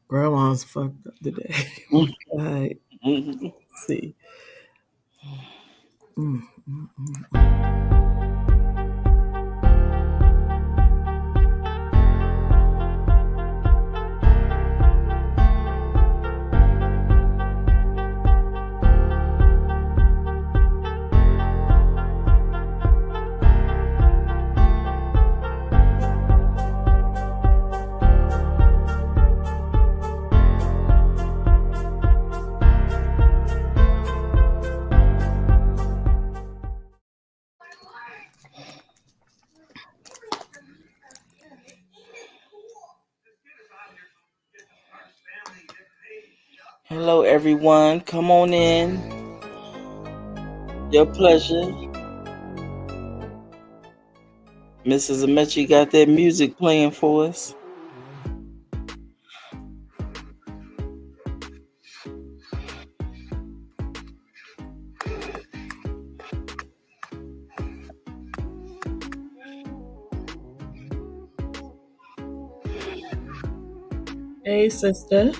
Grandma's fucked up today. Mhm. All right, Mhm. see. Mm, mm, mm. Hello, everyone. Come on in. Your pleasure. MrsAmaechi got that music playing for us. Hey, sister.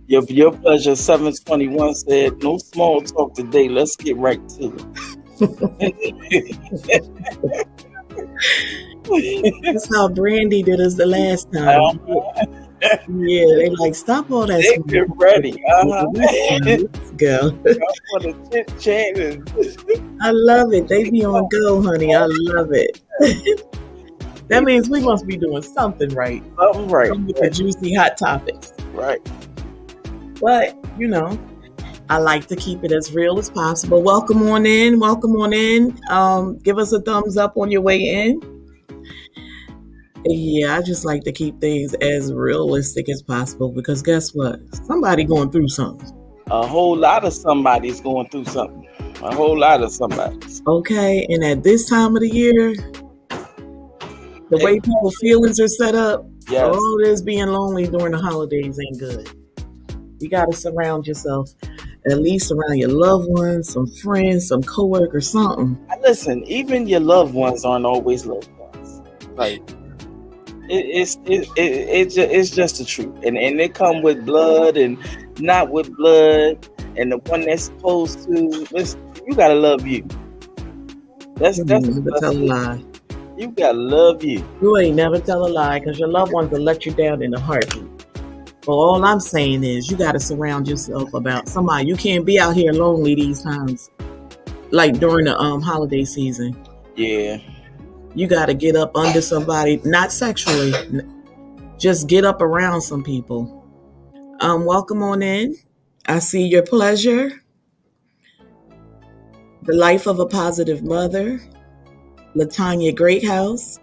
Your pleasure. 721 said, "No small talk today. Let's get right to it." That's how Brandy did us the last time. Uh, Yeah, they like, stop all that they small get talk. ready. Let's go. Y'all want to chit chat and I love it. They be on go, honey. I love it. That means we must be doing something right. something right. Come with the juicy hot topics. Right. But, I like to keep it as real as possible. Welcome on in. Welcome on in. Give us a thumbs up on your way in. Yeah, I just like to keep things as realistic as possible because guess what? Somebody going through something. A whole lot of somebody's going through something. A whole lot of somebody's. Okay, and at this time of the year, the way people's feelings are set up, Yes. all this being lonely during the holidays ain't good. You got to surround yourself, at least around your loved ones, some friends, some coworkers, something. Listen, even your loved ones aren't always loved ones. Like it's just the truth, and it come with blood and not with blood, and the one that's supposed to listen, you gotta love you. That's Never tell a lie. You gotta love you. You ain't never tell a lie because your loved ones will let you down in a heartbeat. Well, all I'm saying is you got to surround yourself about somebody. You can't be out here lonely these times, like during the holiday season. Yeah. You got to get up under somebody, not sexually, just get up around some people. Welcome on in. I see your pleasure. The Life of a Positive Mother. Latanya Greathouse.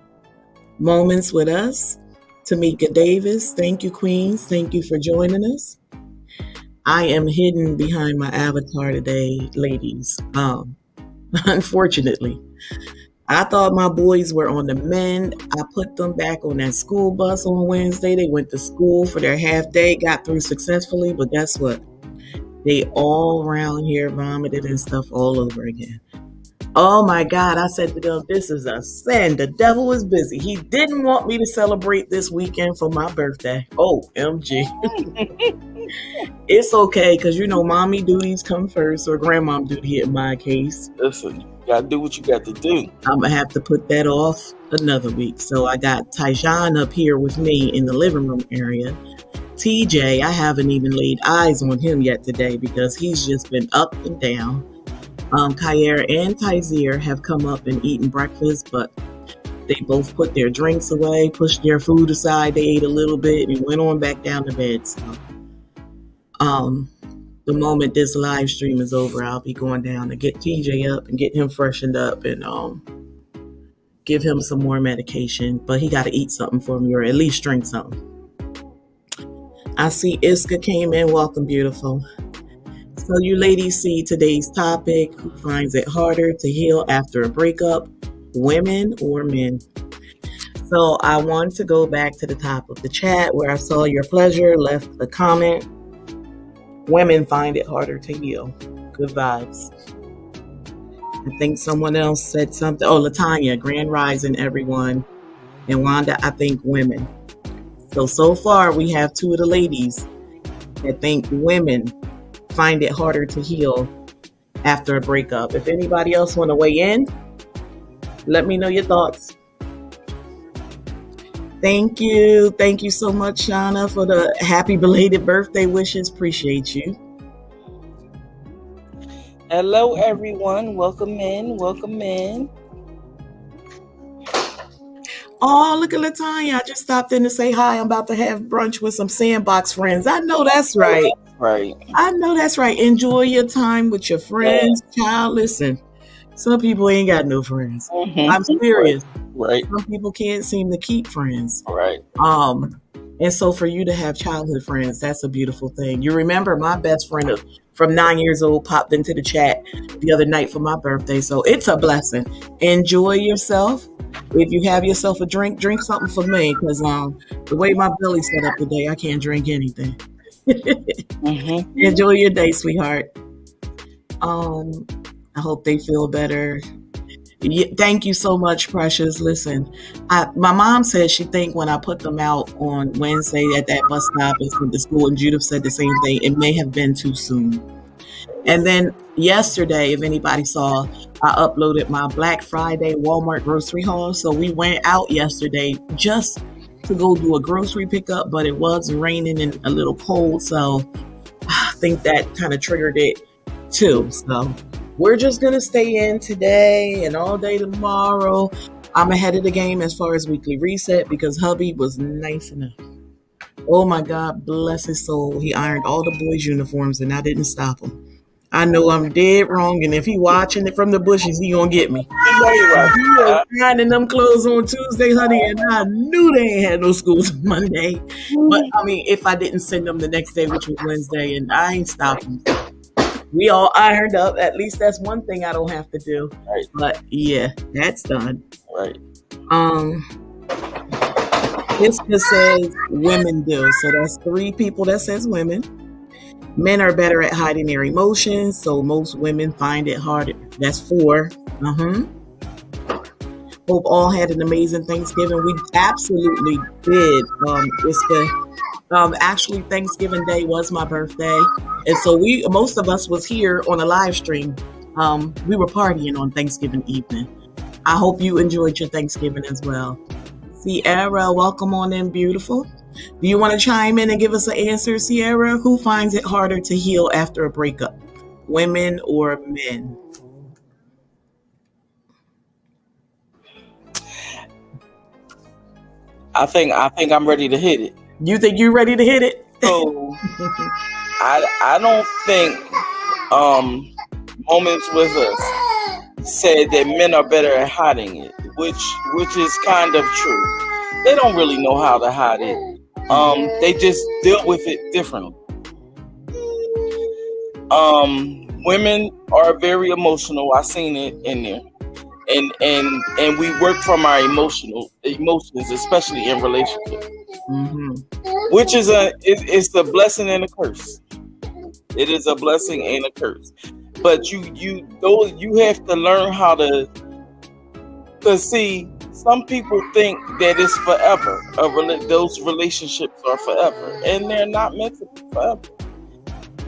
Moments with Us. Tamika Davis. Thank you, Queens. Thank you for joining us. I am hidden behind my avatar today, ladies. Unfortunately. I thought my boys were on the mend. I put them back on that school bus on Wednesday. They went to school for their half day, got through successfully, but guess what? They all around here vomited and stuff all over again. Oh my God, I said to them, this is a sin. The devil is busy. He didn't want me to celebrate this weekend for my birthday. OMG. It's okay, because mommy duties come first, or grandmom duty in my case. Listen, you gotta do what you got to do. I'm going to have to put that off another week. So I got Tyjon up here with me in the living room area. TJ, I haven't even laid eyes on him yet today because he's just been up and down. Kha'yair and Tyzir have come up and eaten breakfast, but they both put their drinks away, pushed their food aside. They ate a little bit and went on back down to bed. So, the moment this live stream is over, I'll be going down to get TJ up and get him freshened up and give him some more medication. But he got to eat something for me, or at least drink something. I see Iska came in. Welcome, beautiful. So you ladies see today's topic: who finds it harder to heal after a breakup, women or men? So I want to go back to the top of the chat where I saw your pleasure left a comment. Women find it harder to heal. Good vibes. I think someone else said something. Oh, Latanya, Grand Rising, everyone. And Wanda, I think women. So far, we have two of the ladies that think women find it harder to heal after a breakup. If anybody else want to weigh in, let me know your thoughts. Thank you. Thank you so much, Shauna, for the happy belated birthday wishes. Appreciate you. Hello, everyone. Welcome in. Welcome in. Oh, look at Latanya. I just stopped in to say hi. I'm about to have brunch with some sandbox friends. I know that's right. Right. I know that's right. Enjoy your time with your friends. Child, listen. Some people ain't got no friends. I'm serious. Right. Some people can't seem to keep friends. Right. And so for you to have childhood friends, that's a beautiful thing. You remember my best friend from 9 years old popped into the chat the other night for my birthday. So it's a blessing. Enjoy yourself. If you have yourself a drink, drink something for me, because the way my belly's set up today, I can't drink anything. Enjoy your day, sweetheart. I hope they feel better. Thank you so much, Precious. Listen, my mom said she think when I put them out on Wednesday at that bus stop and the school, and Judith said the same thing, it may have been too soon. And then yesterday, if anybody saw, I uploaded my Black Friday Walmart grocery haul. So we went out yesterday just to go do a grocery pickup, but it was raining and a little cold. So I think that kind of triggered it too. So we're just going to stay in today and all day tomorrow. I'm ahead of the game as far as weekly reset because hubby was nice enough. Oh my God, bless his soul. He ironed all the boys' uniforms and I didn't stop him. I know I'm dead wrong, and if he watching it from the bushes, he gonna get me. He was ironing them clothes on Tuesday, honey, and I knew they ain't had no schools Monday. But I mean, if I didn't send them the next day, which was Wednesday, and I ain't stopping. We all ironed up. At least that's one thing I don't have to do. Right. But yeah, that's done. Right. This just says women do. So that's 3 people that says women. Men are better at hiding their emotions, so most women find it harder. That's 4. Hope all had an amazing Thanksgiving. We absolutely did. Actually, Thanksgiving Day was my birthday, and so most of us was here on a live stream. We were partying on Thanksgiving evening. I hope you enjoyed your Thanksgiving as well. Sierra, welcome on in, beautiful. Do you want to chime in and give us an answer, Sierra? Who finds it harder to heal after a breakup, women or men? I think I'm ready to hit it. You think you're ready to hit it? So I don't think Moments With Us said that men are better at hiding it, which is kind of true. They don't really know how to hide it. They just deal with it differently. Women are very emotional. I've seen it in there. And we work from our emotions, especially in relationships. Which is it's a blessing and a curse. It is a blessing and a curse. But you have to learn how to, because see, some people think that it's forever. Those relationships are forever, and they're not meant to be forever.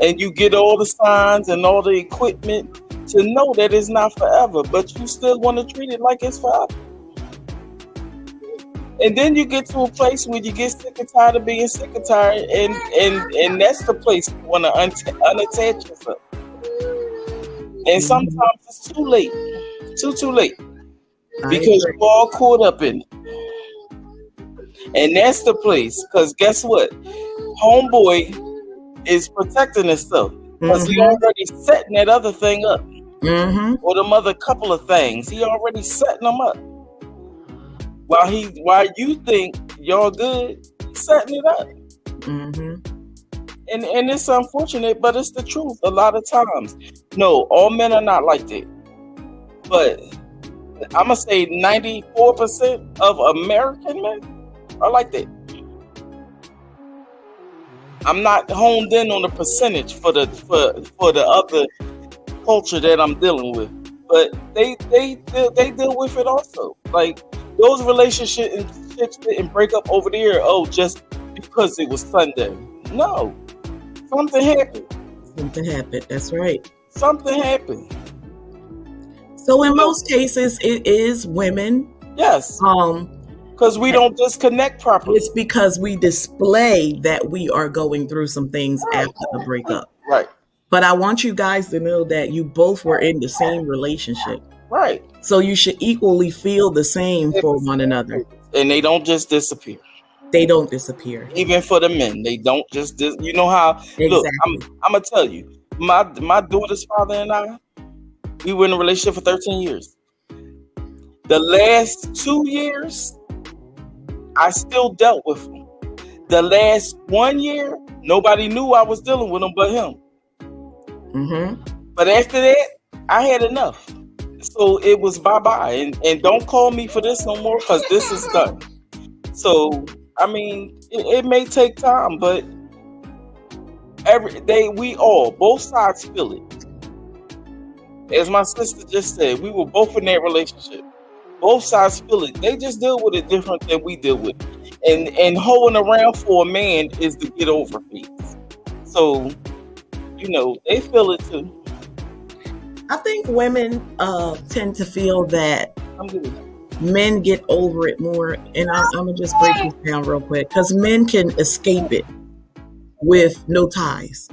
And you get all the signs and all the equipment to know that it's not forever, but you still want to treat it like it's forever. And then you get to a place where you get sick and tired of being sick and tired, and that's the place you want to unattach yourself. And sometimes it's too late, too late. Because you're all caught up in it. And that's the place. Because guess what? Homeboy is protecting himself. Because he already setting that other thing up. Or them other couple of things. He already setting them up. While you think y'all good, he's setting it up. And it's unfortunate, but it's the truth a lot of times. No, all men are not like that. But I'm going to say 94% of American men are like that. I'm not honed in on the percentage for the other culture that I'm dealing with. but they deal with it also. Like those relationships didn't break up over there. Oh, just because it was Sunday. No, something happened. Something happened. That's right. Something happened. So in most cases, it is women. Yes. Because we don't disconnect properly. It's because we display that we are going through some things after the breakup. Right. But I want you guys to know that you both were in the same relationship. Right. So you should equally feel the same for one another. And they don't just disappear. They don't disappear. Even for the men, they don't just you know how. Exactly. Look, I'm gonna tell you, my daughter's father and I, we were in a relationship for 13 years. The last 2 years, I still dealt with him. The last 1 year, nobody knew I was dealing with him but him. Mm-hmm. But after that, I had enough. So it was bye-bye. And don't call me for this no more, because this is done. So, I mean, it may take time, but every day both sides feel it. As my sister just said, we were both in that relationship. Both sides feel it. They just deal with it different than we deal with it. And holding around for a man is to get over things. So, they feel it too. I think women tend to feel that men get over it more. And I'm going to just break this down real quick, because men can escape it with no ties.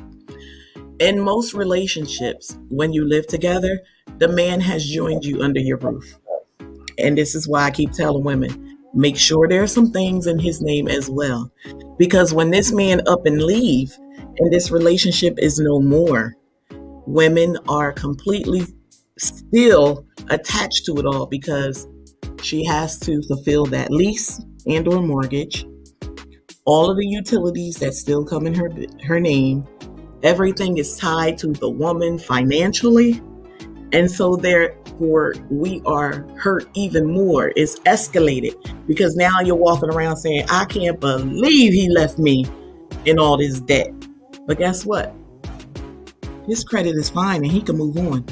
In most relationships, when you live together, the man has joined you under your roof. And this is why I keep telling women, make sure there are some things in his name as well. Because when this man up and leave and this relationship is no more, women are completely still attached to it all, because she has to fulfill that lease and or mortgage, all of the utilities that still come in her name. Everything is tied to the woman financially. And so therefore we are hurt even more. It's escalated, because now you're walking around saying, I can't believe he left me in all this debt. But guess what? His credit is fine and he can move on,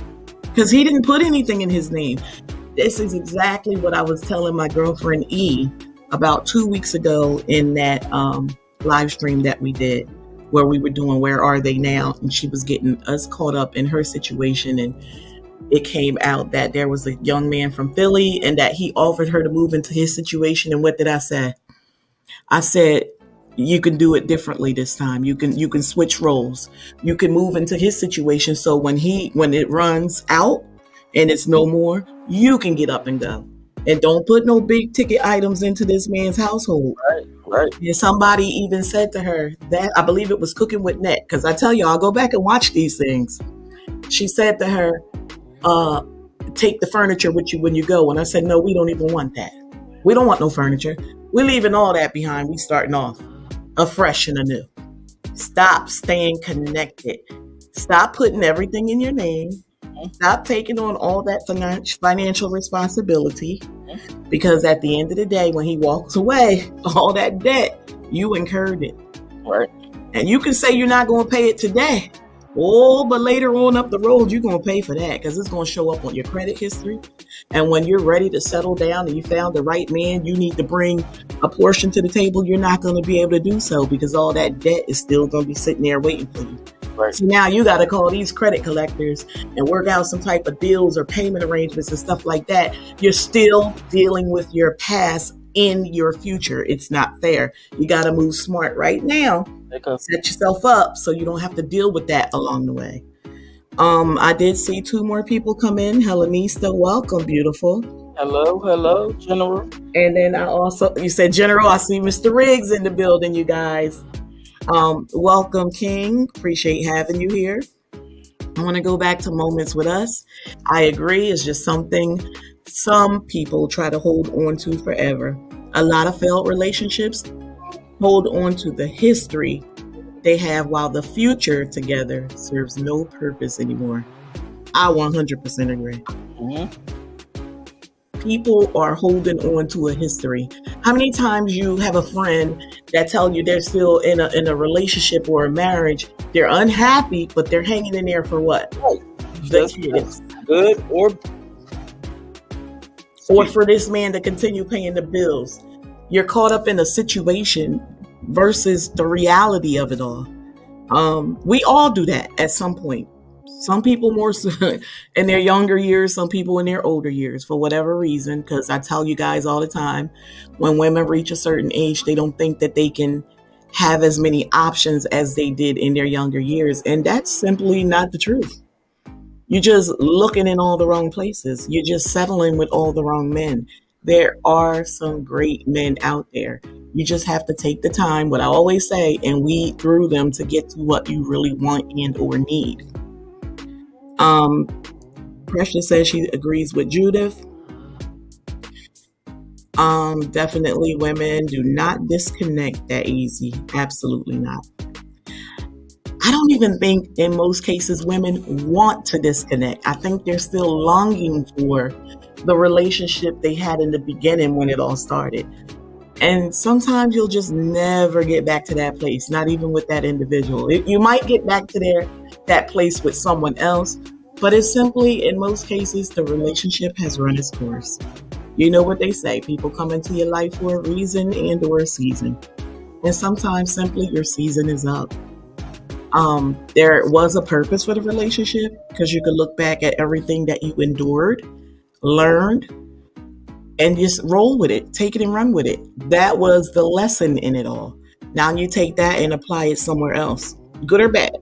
because he didn't put anything in his name. This is exactly what I was telling my girlfriend E about 2 weeks ago in that live stream that we did, where we were doing Where Are They Now? And she was getting us caught up in her situation. And it came out that there was a young man from Philly and that he offered her to move into his situation. And what did I say? I said, you can do it differently this time. You can switch roles. You can move into his situation. So when it runs out and it's no more, you can get up and go. And don't put no big ticket items into this man's household. Right. And somebody even said to her that, I believe it was Cooking with Net, because I tell you, I'll go back and watch these things. She said to her, take the furniture with you when you go. And I said, no, we don't even want that. We don't want no furniture. We're leaving all that behind. We starting off afresh and anew. Stop staying connected. Stop putting everything in your name. Stop taking on all that financial responsibility, because at the end of the day, when he walks away, all that debt, you incurred it. Right. And you can say you're not going to pay it today. Oh, but later on up the road, you're going to pay for that, because it's going to show up on your credit history. And when you're ready to settle down and you found the right man, you need to bring a portion to the table. You're not going to be able to do so, because all that debt is still going to be sitting there waiting for you. Right. So now you got to call these credit collectors and work out some type of deals or payment arrangements and stuff like that. You're still dealing with your past in your future. It's not fair. You got to move smart right now. Set yourself up so you don't have to deal with that along the way. I did see 2 more people come in. Helenista, welcome, beautiful. Hello, General. And then you said General, I see Mr. Riggs in the building, you guys. Welcome, King. Appreciate having you here. I want to go back to moments with us. I agree. It's just something some people try to hold on to forever. A lot of failed relationships hold on to the history they have, while the future together serves no purpose anymore. I 100% agree. Mm-hmm. People are holding on to a history. How many times you have a friend that tell you they're still in a relationship or a marriage, they're unhappy, but they're hanging in there for what? Right. The kids. good or for this man to continue paying the bills. You're caught up in a situation versus the reality of it all. We all do that at some point. Some people more so in their younger years, some people in their older years, for whatever reason. Because I tell you guys all the time, when women reach a certain age, they don't think that they can have as many options as they did in their younger years. And that's simply not the truth. You're just looking in all the wrong places. You're just settling with all the wrong men. There are some great men out there. You just have to take the time, what I always say, and weed through them to get to what you really want and or need. Precious says she agrees with Judith. Definitely women do not disconnect that easy. Absolutely not. I don't even think in most cases women want to disconnect. I think they're still longing for the relationship they had in the beginning when it all started. And sometimes you'll just never get back to that place, not even with that individual. You might get back to that place with someone else, but it's simply, in most cases, the relationship has run its course. You know what they say, people come into your life for a reason and or a season. And sometimes simply your season is up. There was a purpose for the relationship because you could look back at everything that you endured, learned, and just roll with it, take it and run with it. That was the lesson in it all. Now you take that and apply it somewhere else, good or bad.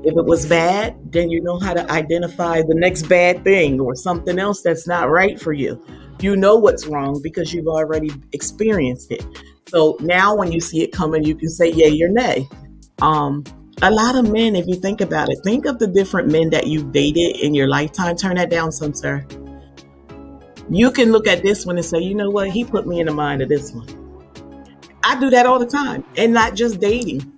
If it was bad, then you know how to identify the next bad thing or something else that's not right for you. You know what's wrong because you've already experienced it. So now when you see it coming, you can say yay or nay. A lot of men, if you think about it, think of the different men that you've dated in your lifetime. Turn that down some, sir. You can look at this one and say, you know what? He put me in the mind of this one. I do that all the time, and not just dating.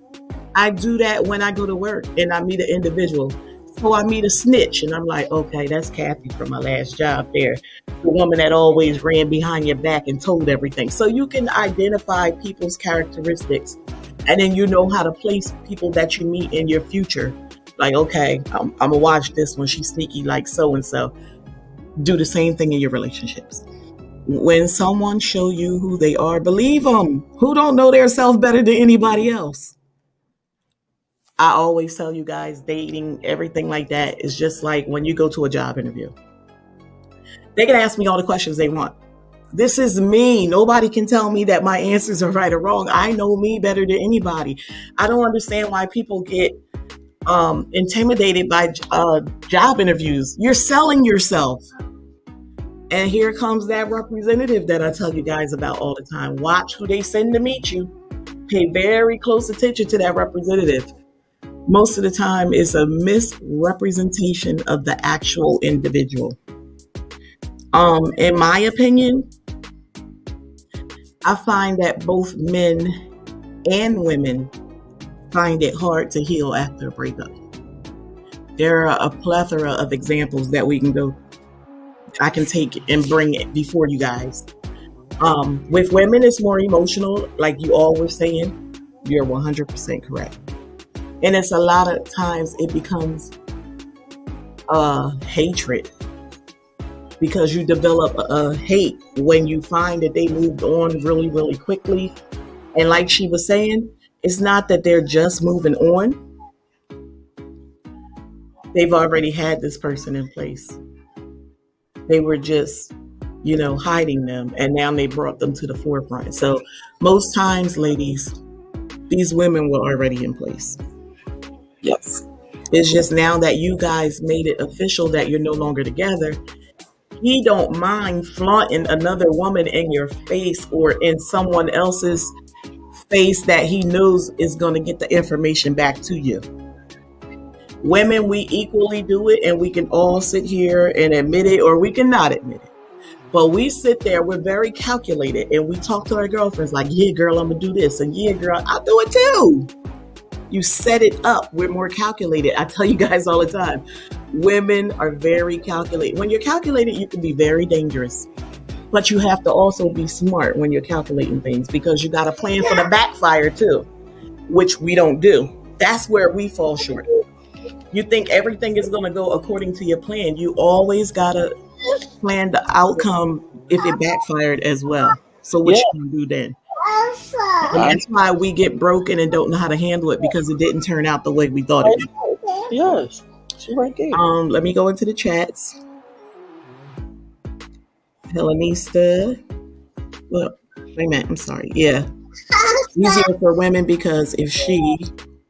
I do that when I go to work and I meet an individual. So I meet a snitch and I'm like, okay, that's Kathy from my last job there. The woman that always ran behind your back and told everything. So you can identify people's characteristics and then you know how to place people that you meet in your future. Like, okay, I'm going to watch this one. She's sneaky like so-and-so. Do the same thing in your relationships. When someone show you who they are, believe them. Who don't know their self better than anybody else? I always tell you guys, dating, everything like that is just like when you go to a job interview. They can ask me all the questions they want. This is me. Nobody can tell me that my answers are right or wrong. I know me better than anybody. I don't understand why people get intimidated by job interviews. You're selling yourself. And here comes that representative that I tell you guys about all the time. Watch who they send to meet you. Pay very close attention to that representative. Most of the time, it's a misrepresentation of the actual individual. In my opinion, I find that both men and women find it hard to heal after a breakup. There are a plethora of examples that I can take and bring it before you guys. With women, it's more emotional, like you all were saying. You're 100% correct. And it's a lot of times it becomes hatred because you develop a hate when you find that they moved on really, really quickly. And like she was saying, it's not that they're just moving on. They've already had this person in place. They were just, hiding them. And now they brought them to the forefront. So most times, ladies, these women were already in place. Yes. It's just now that you guys made it official that you're no longer together, he don't mind flaunting another woman in your face or in someone else's face that he knows is going to get the information back to you. Women, we equally do it, and we can all sit here and admit it, or we can not admit it. But we sit there, we're very calculated, and we talk to our girlfriends like, yeah, girl, I'm going to do this. And yeah, girl, I'll do it too. You set it up. We're more calculated. I tell you guys all the time, women are very calculated. When you're calculated, you can be very dangerous. But you have to also be smart when you're calculating things because you got to plan for the backfire too, which we don't do. That's where we fall short. You think everything is going to go according to your plan. You always got to plan the outcome if it backfired as well. So what you going to do then? And that's why we get broken and don't know how to handle it, because it didn't turn out the way we thought it would. Yes. She right there. Let me go into the chats. Hellenista. Well, wait a minute. I'm sorry. Yeah. Easier for women because if she,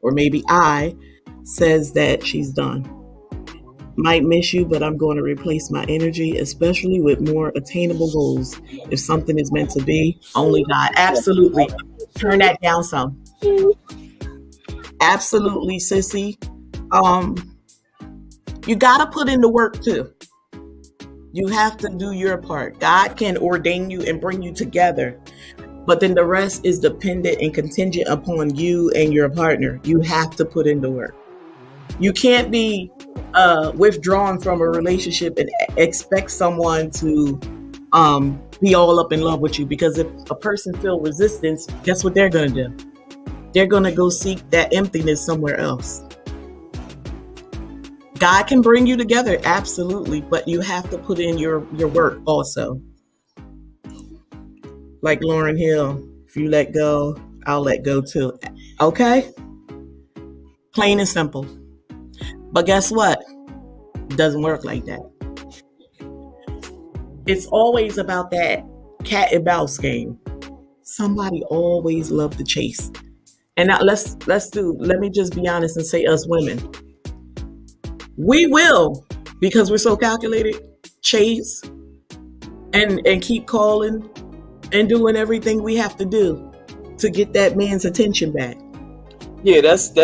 or maybe I, says that she's done. Might miss you, but I'm going to replace my energy, especially with more attainable goals. If something is meant to be, only God. Absolutely. Turn that down some. Absolutely, sissy. You got to put in the work too. You have to do your part. God can ordain you and bring you together, but then the rest is dependent and contingent upon you and your partner. You have to put in the work. You can't be withdrawn from a relationship and expect someone to be all up in love with you, because if a person feels resistance, guess what they're going to do? They're going to go seek that emptiness somewhere else. God can bring you together, absolutely, but you have to put in your work also. Like Lauryn Hill, if you let go, I'll let go too. Okay? Plain and simple. But guess what? It doesn't work like that. It's always about that cat and mouse game. Somebody always loved to chase. And now let me just be honest and say us women. We will, because we're so calculated, chase and keep calling and doing everything we have to do to get that man's attention back. Yeah, that's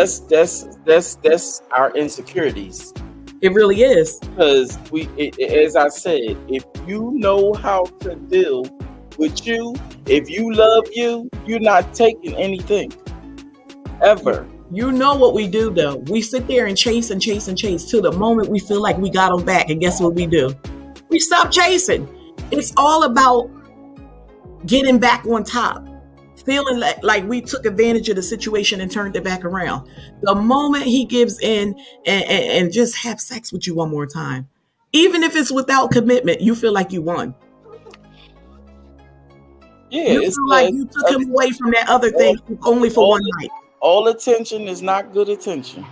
our insecurities. It really is. Because as I said, if you know how to deal with you, if you love you, you're not taking anything ever. You know what we do though. We sit there and chase and chase and chase till the moment we feel like we got them back. And guess what we do? We stop chasing. It's all about getting back on top. Feeling like we took advantage of the situation and turned it back around. The moment he gives in and just have sex with you one more time, even if it's without commitment, you feel like you won. Yeah, you feel like you took him away from that other thing only for one night. All attention is not good attention.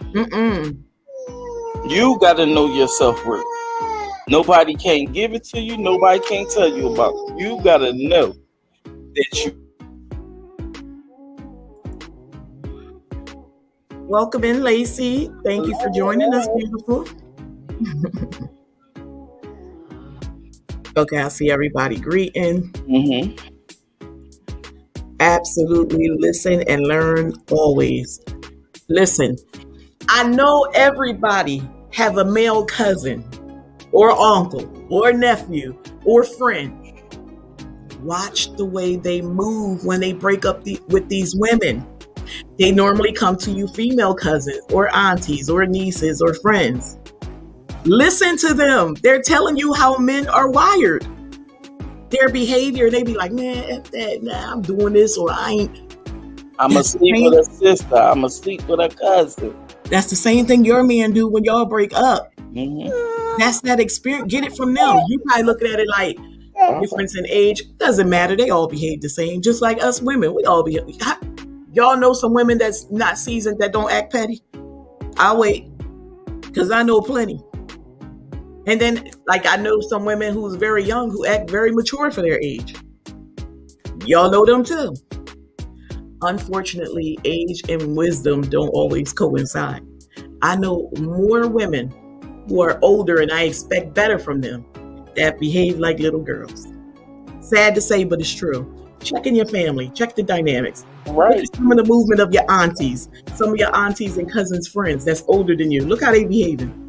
You got to know your self-worth. Nobody can give it to you. Nobody can tell you about it. You got to know that you. Welcome in, Lacey. Thank you for joining us, beautiful. Okay, I see everybody greeting. Mm-hmm. Absolutely. Listen and learn always. Listen, I know everybody have a male cousin or uncle or nephew or friend. Watch the way they move when they break up with these women. They normally come to you female cousins or aunties or nieces or friends. Listen to them. They're telling you how men are wired. Their behavior, they be like, man, F that, nah, I'm doing this, or I ain't. I'm asleep with a sister. I'm asleep with a cousin. That's the same thing your man do when y'all break up. Mm-hmm. That's that experience. Get it from them. You probably looking at it like difference in age. Doesn't matter. They all behave the same. Just like us women. We all behave. Y'all know some women that's not seasoned that don't act petty? I'll wait. Because I know plenty. And then, like, I know some women who's very young who act very mature for their age. Y'all know them too. Unfortunately, age and wisdom don't always coincide. I know more women who are older, and I expect better from them, that behave like little girls. Sad to say, but it's true. Check in your family. Check the dynamics. Right. Look at some of the movement of your aunties. Some of your aunties and cousins' friends that's older than you. Look how they behaving.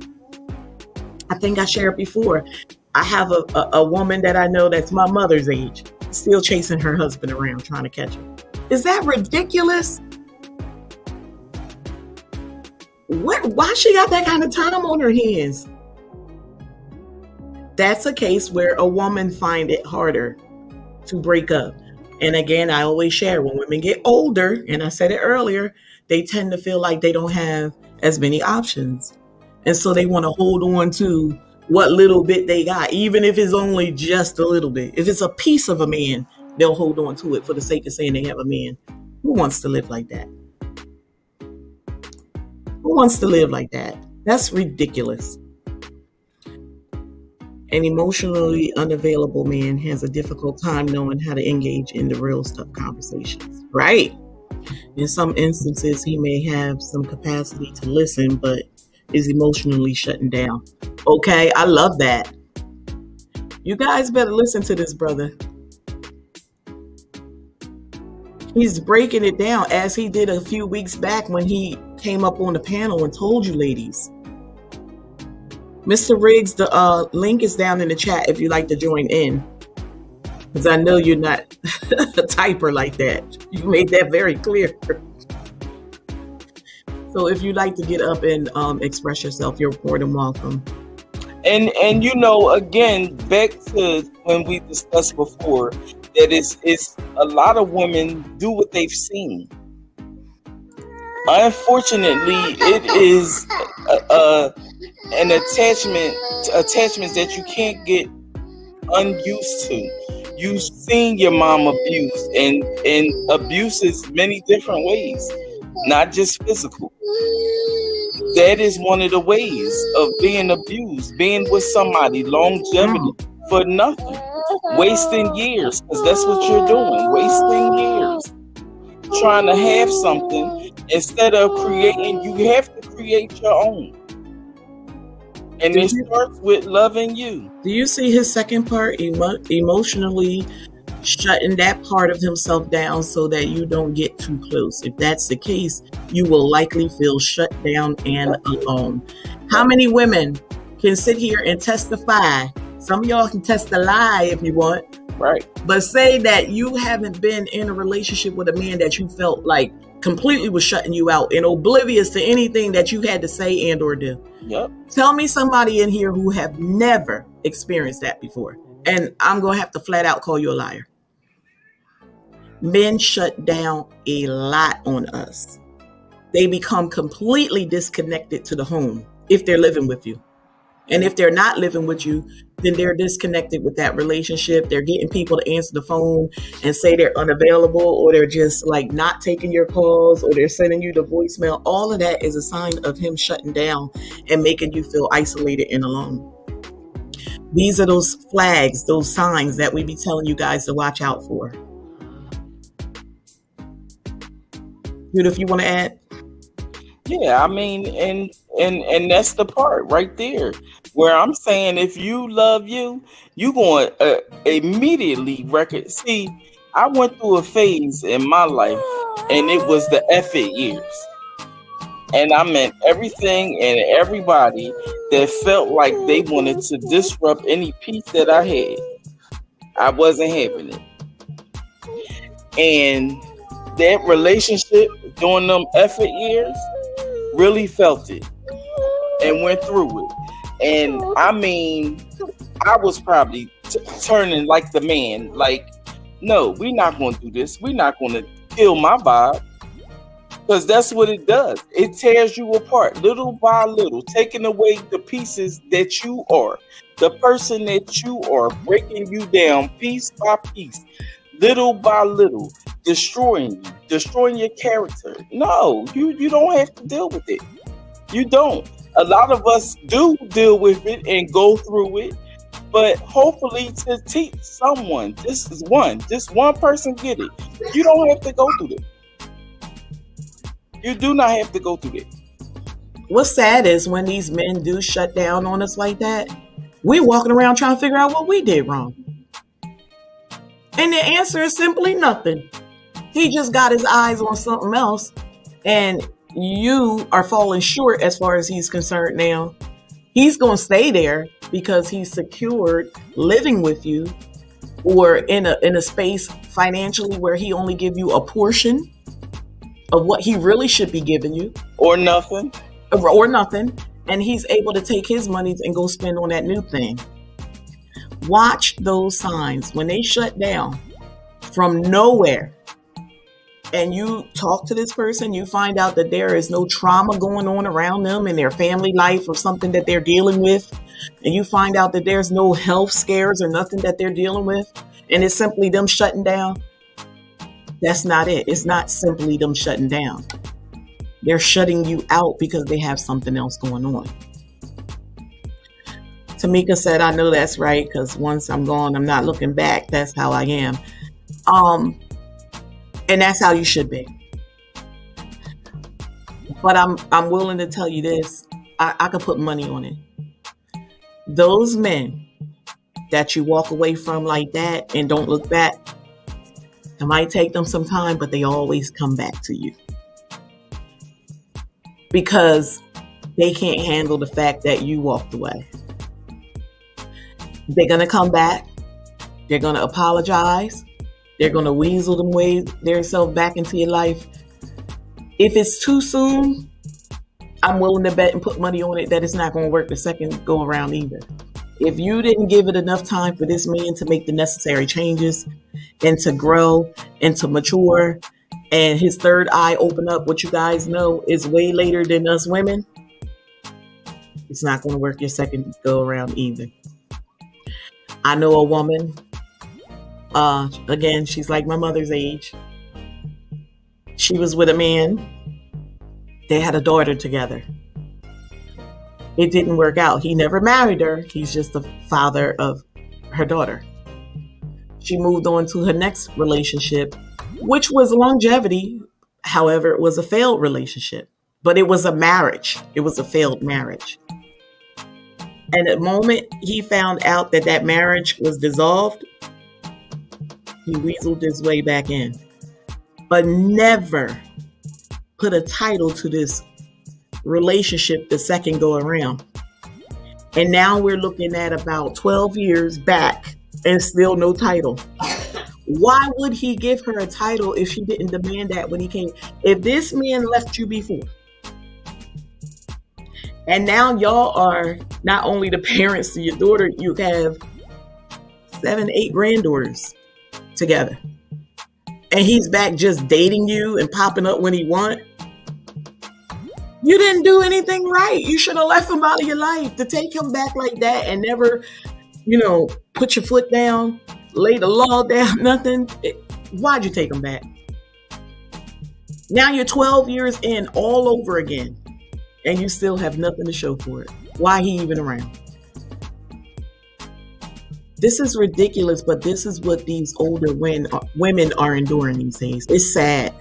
I think I shared before. I have a woman that I know that's my mother's age, still chasing her husband around, trying to catch him. Is that ridiculous? Why she got that kind of time on her hands? That's a case where a woman find it harder to break up. And again, I always share, when women get older, and I said it earlier, they tend to feel like they don't have as many options. And so they want to hold on to what little bit they got, even if it's only just a little bit. If it's a piece of a man, they'll hold on to it for the sake of saying they have a man. Who wants to live like that? Who wants to live like that? That's ridiculous. An emotionally unavailable man has a difficult time knowing how to engage in the real stuff conversations. Right. In some instances, he may have some capacity to listen, but is emotionally shutting down. Okay, I love that. You guys better listen to this brother. He's breaking it down as he did a few weeks back when he came up on the panel and told you ladies. Mr. Riggs, the link is down in the chat if you'd like to join in. Because I know you're not a typer like that. You made that very clear. So if you'd like to get up and express yourself, you're more than welcome. And you know, again, back to when we discussed before, that it's a lot of women do what they've seen. Unfortunately, it is an attachments that you can't get unused to. You've seen your mom abused, and abuse is many different ways, not just physical. That is one of the ways of being abused, being with somebody, longevity for nothing, wasting years, because that's what you're doing, wasting years, trying to have something instead of creating. You have to create your own. And it starts with loving you. Do you see his second part? Emotionally shutting that part of himself down so that you don't get too close. If that's the case, you will likely feel shut down and alone. How many women can sit here and testify? Some of y'all can test a lie if you want. Right. But say that you haven't been in a relationship with a man that you felt like completely was shutting you out and oblivious to anything that you had to say and or do. Yep. Tell me somebody in here who have never experienced that before. And I'm going to have to flat out call you a liar. Men shut down a lot on us. They become completely disconnected to the home if they're living with you. And if they're not living with you, then they're disconnected with that relationship. They're getting people to answer the phone and say they're unavailable, or they're just like not taking your calls, or they're sending you the voicemail. All of that is a sign of him shutting down and making you feel isolated and alone. These are those flags, those signs that we be telling you guys to watch out for. If you want to add? Yeah, I mean, and that's the part right there where I'm saying, if you love you, you going to immediately record. See, I went through a phase in my life, and it was the effort years. And I meant everything and everybody that felt like they wanted to disrupt any peace that I had. I wasn't having it. And that relationship during them effort years really felt it and went through it. And I mean, I was probably turning like the man, like, no, we're not going to do this. We're not going to kill my vibe. Because that's what it does. It tears you apart little by little, taking away the pieces that you are, the person that you are, breaking you down piece by piece, little by little, destroying you, destroying your character. No, you don't have to deal with it. You don't. A lot of us do deal with it and go through it, but hopefully to teach someone, just one person get it. You don't have to go through it. You do not have to go through it. What's sad is when these men do shut down on us like that, we're walking around trying to figure out what we did wrong. And the answer is simply nothing. He just got his eyes on something else, and you are falling short as far as he's concerned now. He's going to stay there because he's secured living with you, or in a space financially where he only give you a portion of what he really should be giving you. Or nothing. And he's able to take his money and go spend on that new thing. Watch those signs. When they shut down from nowhere and you talk to this person, you find out that there is no trauma going on around them in their family life or something that they're dealing with, and you find out that there's no health scares or nothing that they're dealing with, and it's simply them shutting down, that's not it. It's not simply them shutting down. They're shutting you out because they have something else going on. Tamika said, I know that's right, because once I'm gone, I'm not looking back. That's how I am. And that's how you should be. But I'm willing to tell you this. I could put money on it. Those men that you walk away from like that and don't look back, it might take them some time, but they always come back to you. Because they can't handle the fact that you walked away. They're going to come back. They're going to apologize. They're going to weasel themselves back into your life. If it's too soon, I'm willing to bet and put money on it that it's not going to work the second go around either. If you didn't give it enough time for this man to make the necessary changes and to grow and to mature and his third eye open up, what you guys know is way later than us women, it's not going to work your second go around either. I know a woman, again, she's like my mother's age. She was with a man. They had a daughter together. It didn't work out. He never married her. He's just the father of her daughter. She moved on to her next relationship, which was longevity. However, it was a failed relationship, but it was a marriage. It was a failed marriage. And the moment he found out that that marriage was dissolved, he weaseled his way back in. But never put a title to this relationship the second go around. And now we're looking at about 12 years back and still no title. Why would he give her a title if she didn't demand that when he came? If this man left you before, and now y'all are not only the parents to your daughter, you have 7, 8 granddaughters together. And he's back just dating you and popping up when he want. You didn't do anything right. You should have left him out of your life. To take him back like that and never, put your foot down, lay the law down, nothing. Why'd you take him back? Now you're 12 years in all over again. And you still have nothing to show for it. Why he even around? This is ridiculous, but this is what these older women are enduring these days. It's sad.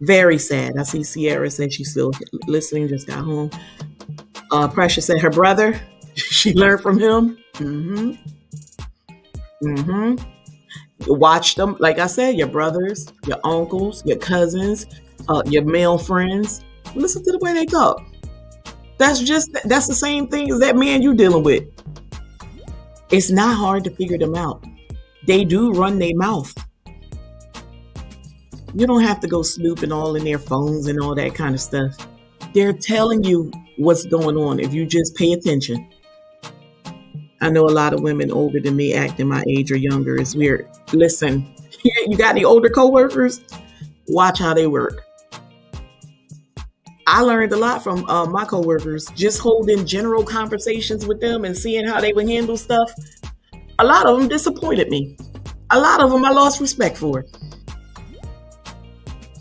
Very sad. I see Sierra said she's still listening, just got home. Precious said her brother, she learned from him. Watch them. Like I said, your brothers, your uncles, your cousins, your male friends. Listen to the way they talk. That's the same thing as that man you're dealing with. It's not hard to figure them out. They do run their mouth. You don't have to go snooping all in their phones and all that kind of stuff. They're telling you what's going on if you just pay attention. I know a lot of women older than me acting my age or younger. It's weird. Listen, you got any older coworkers? Watch how they work. I learned a lot from my coworkers, just holding general conversations with them and seeing how they would handle stuff. A lot of them disappointed me. A lot of them I lost respect for.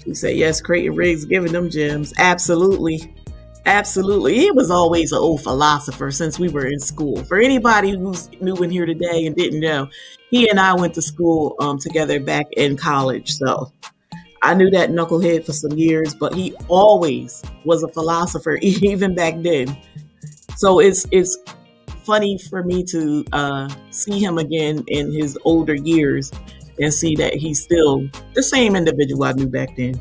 You say, yes, Creighton Riggs giving them gems. Absolutely. Absolutely. He was always an old philosopher since we were in school. For anybody who's new in here today and didn't know, he and I went to school together back in college. So I knew that knucklehead for some years, but he always was a philosopher, even back then. So it's funny for me to see him again in his older years and see that he's still the same individual I knew back then.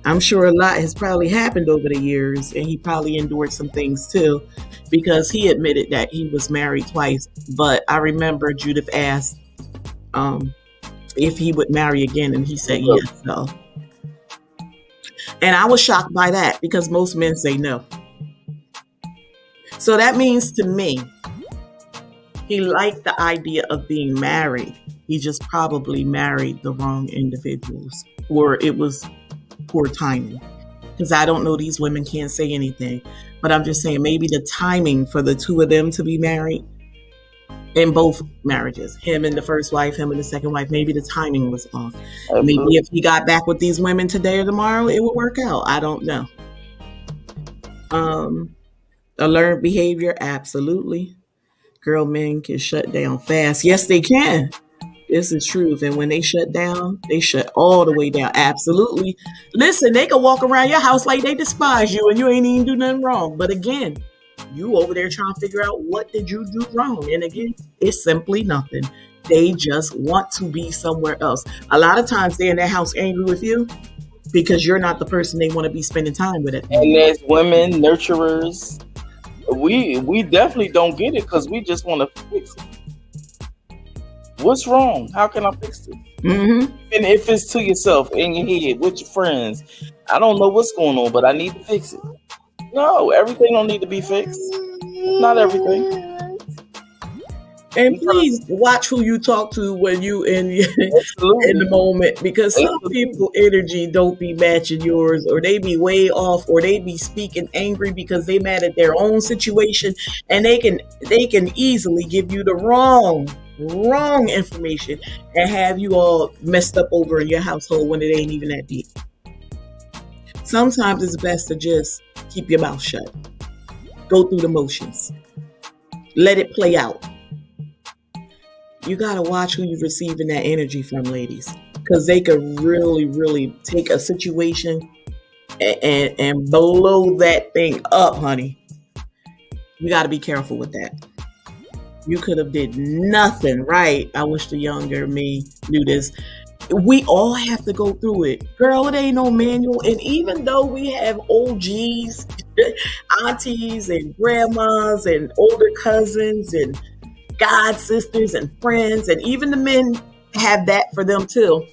I'm sure a lot has probably happened over the years, and he probably endured some things too, because he admitted that he was married twice. But I remember Judith asked if he would marry again, and he said yes. So, and I was shocked by that because most men say no. So that means to me, he liked the idea of being married, He just probably married the wrong individuals, or it was poor timing. Because I don't know, these women can't say anything, but I'm just saying maybe the timing for the two of them to be married in both marriages, him and the first wife, him and the second wife, maybe the timing was off. Absolutely. Maybe if he got back with these women today or tomorrow, it would work out. I don't know. A learned behavior, absolutely. Girl, men can shut down fast. Yes, they can. This is truth. And when they shut down, they shut all the way down. Absolutely. Listen, they can walk around your house like they despise you and you ain't even do nothing wrong. But again, you over there trying to figure out what did you do wrong. And again, it's simply nothing. They just want to be somewhere else. A lot of times they're in their house angry with you because you're not the person they want to be spending time with. And as women, nurturers, we definitely don't get it because we just want to fix it. What's wrong? How can I fix it? Mm-hmm. And if it's to yourself, in your head, with your friends, I don't know what's going on, but I need to fix it. No, everything don't need to be fixed. Not everything. And please watch who you talk to when you in the moment, because some people energy don't be matching yours, or they be way off, or they be speaking angry because they mad at their own situation, and they can easily give you the wrong information and have you all messed up over in your household when it ain't even that deep. Sometimes it's best to just keep your mouth shut. Go through the motions. Let it play out. You got to watch who you're receiving that energy from, ladies, because they could really, really take a situation and blow that thing up, honey. You got to be careful with that. You could have did nothing right. I wish the younger me knew this. We all have to go through it. Girl, it ain't no manual. And even though we have OGs, aunties and grandmas and older cousins and god sisters and friends, and even the men have that for them too.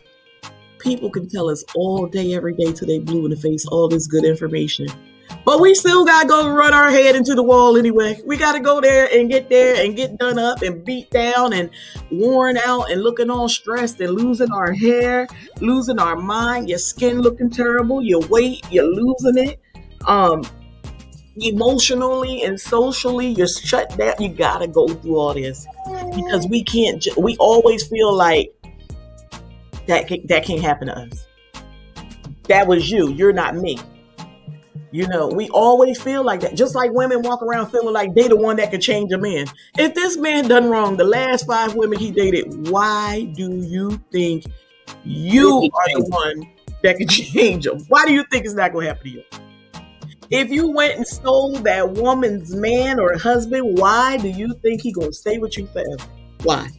People can tell us all day, every day till they blue in the face all this good information. But we still got to go run our head into the wall anyway. We got to go there and get done up and beat down and worn out and looking all stressed and losing our hair, losing our mind, your skin looking terrible, your weight, you're losing it. Emotionally and socially, you're shut down. You got to go through all this because we always feel like that can't happen to us. That was you. You're not me. You know, we always feel like that. Just like women walk around feeling like they the one that could change a man. If this man done wrong, the last 5 women he dated, why do you think you are the one that could change him? Why do you think it's not going to happen to you? If you went and stole that woman's man or husband, why do you think he going to stay with you forever? Why?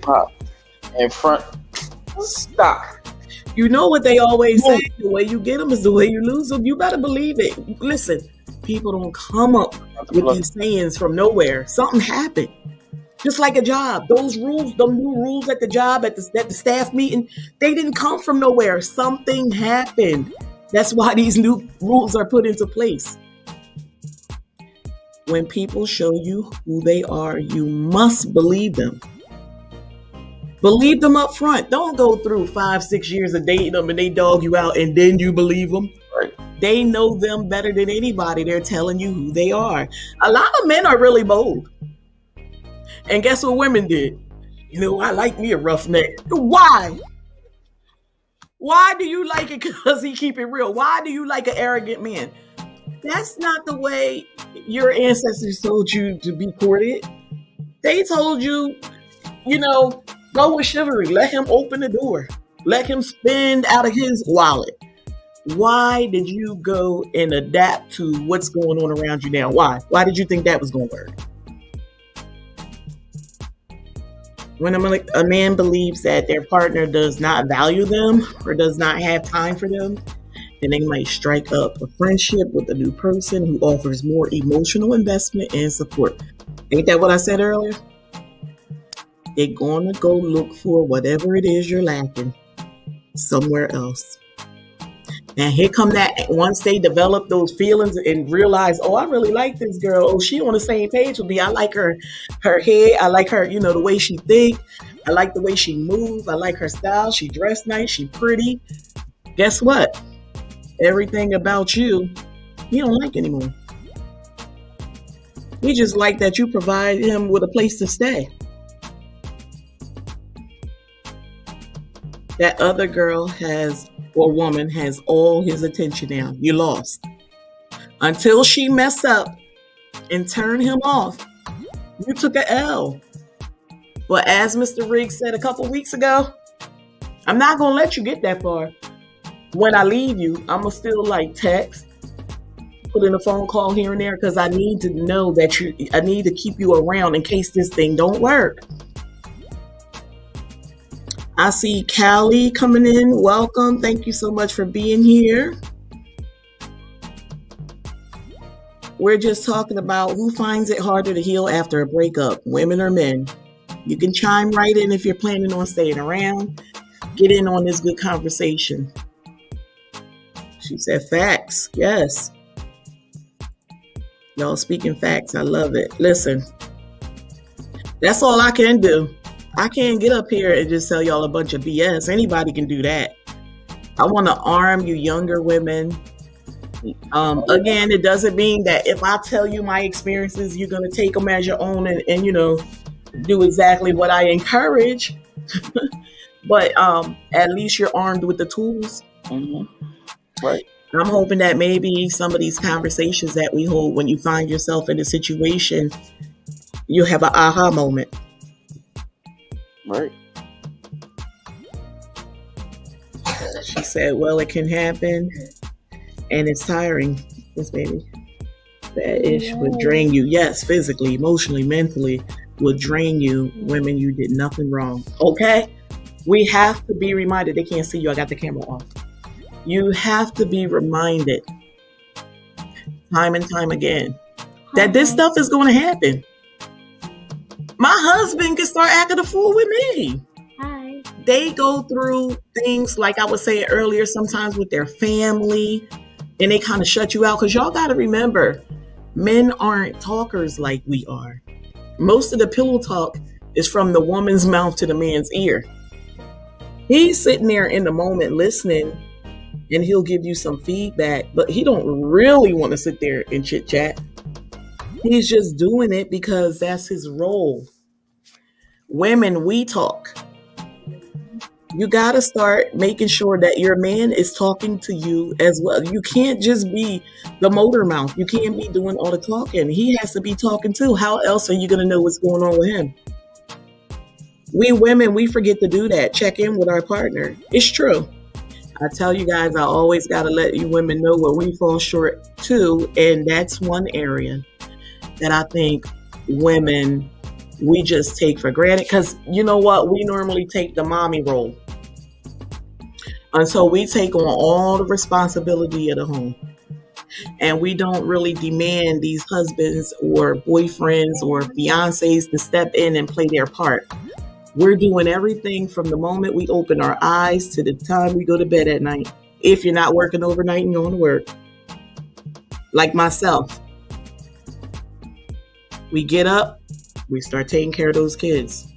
Pop. In front. Stop. You know what they always say, the way you get them is the way you lose them. You better believe it. Listen, people don't come up with these sayings from nowhere. Something happened. Just like a job. Those rules, the new rules at the job, at the staff meeting, they didn't come from nowhere. Something happened. That's why these new rules are put into place. When people show you who they are, you must believe them. Believe them up front. Don't go through 5-6 years of dating them and they dog you out and then you believe them. Right. They know them better than anybody. They're telling you who they are. A lot of men are really bold. And guess what women did? You know, I like me a roughneck. Why? Why do you like it? Because he keep it real. Why do you like an arrogant man? That's not the way your ancestors told you to be courted. They told you, you know, go with chivalry. Let him open the door. Let him spend out of his wallet. Why did you go and adapt to what's going on around you now? Why? Why did you think that was going to work? When a man believes that their partner does not value them or does not have time for them, then they might strike up a friendship with a new person who offers more emotional investment and support. Ain't that what I said earlier? They're going to go look for whatever it is you're lacking somewhere else. And here come that, once they develop those feelings and realize, oh, I really like this girl. Oh, she on the same page with me. I like her head. I like her, you know, the way she think. I like the way she moves. I like her style. She dressed nice. She pretty. Guess what? Everything about you, he don't like anymore. He just like that you provide him with a place to stay. That other girl or woman has all his attention now. You lost. Until she messed up and turned him off, you took a L. But as Mr. Riggs said a couple weeks ago, I'm not going to let you get that far. When I leave you, I'm going to still text, put in a phone call here and there, because I need to know that I need to keep you around in case this thing don't work. I see Callie coming in. Welcome. Thank you so much for being here. We're just talking about who finds it harder to heal after a breakup, women or men. You can chime right in if you're planning on staying around. Get in on this good conversation. She said facts. Yes. Y'all speaking facts. I love it. Listen, that's all I can do. I can't get up here and just tell y'all a bunch of BS. Anybody can do that. I want to arm you younger women. Again, it doesn't mean that if I tell you my experiences, you're going to take them as your own and do exactly what I encourage. But at least you're armed with the tools. Mm-hmm. Right. I'm hoping that maybe some of these conversations that we hold when you find yourself in a situation, you have an aha moment. Right. She said, well, it can happen and it's tiring. Yes, baby. That ish would drain you. Yes, physically, emotionally, mentally would drain you. Women, you did nothing wrong. Okay? We have to be reminded. They can't see you. I got the camera off. You have to be reminded time and time again that this stuff is going to happen. My husband can start acting a fool with me. Hi. They go through things, like I was saying earlier, sometimes with their family, and they kind of shut you out. Because y'all got to remember, men aren't talkers like we are. Most of the pillow talk is from the woman's mouth to the man's ear. He's sitting there in the moment listening, and he'll give you some feedback, but he don't really want to sit there and chit chat. He's just doing it because that's his role. Women, we talk. You got to start making sure that your man is talking to you as well. You can't just be the motor mouth. You can't be doing all the talking. He has to be talking too. How else are you going to know what's going on with him? We women, we forget to do that. Check in with our partner. It's true. I tell you guys, I always got to let you women know where we fall short too. And that's one area that I think women, we just take for granted. Because you know what? We normally take the mommy role. And so we take on all the responsibility of the home. And we don't really demand these husbands or boyfriends or fiancés to step in and play their part. We're doing everything from the moment we open our eyes to the time we go to bed at night. If you're not working overnight and going to work. Like myself. We get up, we start taking care of those kids.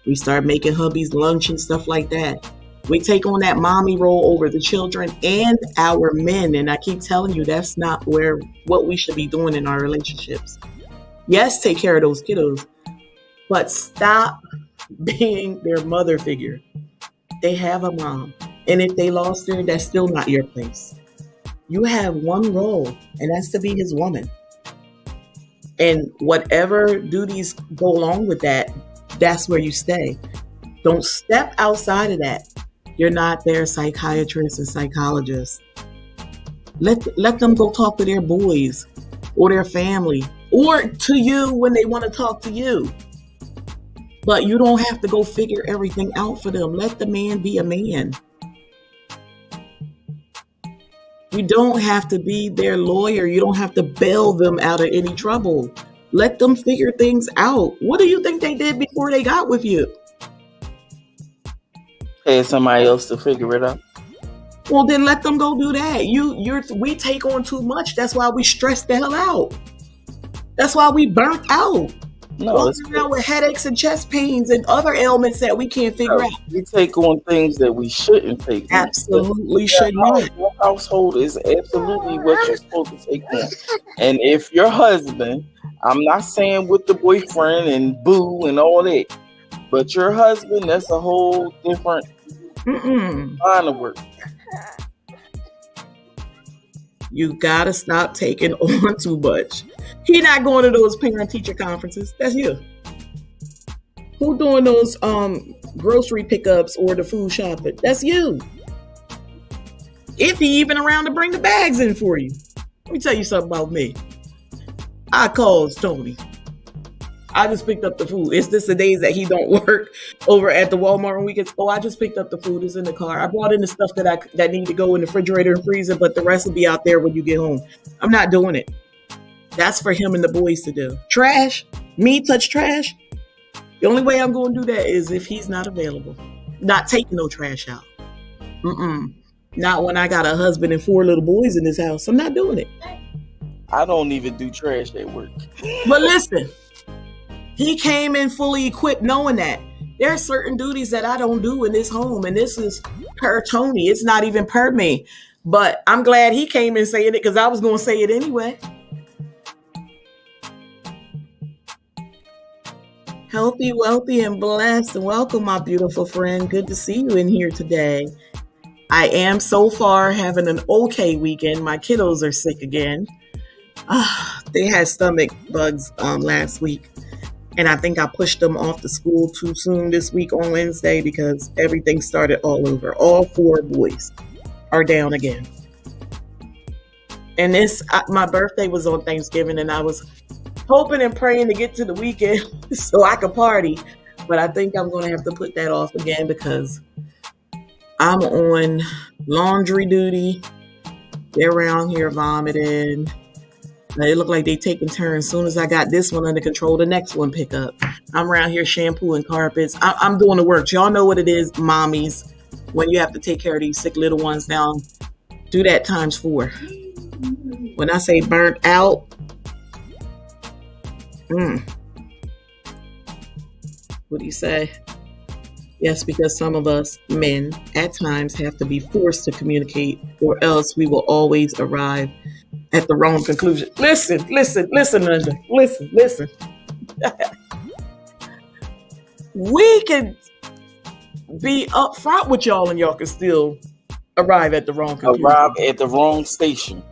We start making hubby's lunch and stuff like that. We take on that mommy role over the children and our men. And I keep telling you, that's not what we should be doing in our relationships. Yes, take care of those kiddos, but stop being their mother figure. They have a mom. And if they lost her, that's still not your place. You have one role, and that's to be his woman. And whatever duties go along with that, that's where you stay. Don't step outside of that. You're not their psychiatrist and psychologist. Let them go talk to their boys or their family or to you when they want to talk to you. But you don't have to go figure everything out for them. Let the man be a man. You don't have to be their lawyer. You don't have to bail them out of any trouble. Let them figure things out. What do you think they did before they got with you? Pay somebody else to figure it out. Well, then let them go do that. We take on too much. That's why we stress the hell out. That's why we burnt out. Walking around with headaches and chest pains and other ailments that we can't figure out. We take on things that we shouldn't take on. Absolutely should not. Your household is absolutely what you're supposed to take on. And if your husband, I'm not saying with the boyfriend and boo and all that, but your husband, that's a whole different line of work. You gotta stop taking on too much. He not going to those parent-teacher conferences. That's you. Who doing those grocery pickups or the food shopping? That's you. If he even around to bring the bags in for you. Let me tell you something about me. I called Tony. I just picked up the food. It's just the days that he don't work over at the Walmart on weekends. Oh, I just picked up the food. It's in the car. I brought in the stuff that need to go in the refrigerator and freezer, but the rest will be out there when you get home. I'm not doing it. That's for him and the boys to do. Trash, me touch trash. The only way I'm going to do that is if he's not available. Not taking no trash out. Not when I got a husband and 4 little boys in this house. I'm not doing it. I don't even do trash at work. But listen, he came in fully equipped knowing that. There are certain duties that I don't do in this home, and this is per Tony. It's not even per me. But I'm glad he came in saying it because I was going to say it anyway. Healthy, wealthy, and blessed. Welcome, my beautiful friend. Good to see you in here today. I am so far having an okay weekend. My kiddos are sick again. They had stomach bugs last week. And I think I pushed them off to school too soon this week on Wednesday because everything started all over. All 4 boys are down again. And my birthday was on Thanksgiving, and I was hoping and praying to get to the weekend so I could party. But I think I'm going to have to put that off again because I'm on laundry duty. They're around here vomiting. They look like they taking turns. As soon as I got this one under control, the next one pick up. I'm around here shampooing carpets. I'm doing the work. Y'all know what it is, mommies, when you have to take care of these sick little ones now. Do that times 4. When I say burnt out, what do you say? Yes, because some of us men at times have to be forced to communicate, or else we will always arrive at the wrong conclusion. Listen, Linda. Listen. We can be upfront with y'all, and y'all can still arrive at the wrong conclusion. Arrive at the wrong station,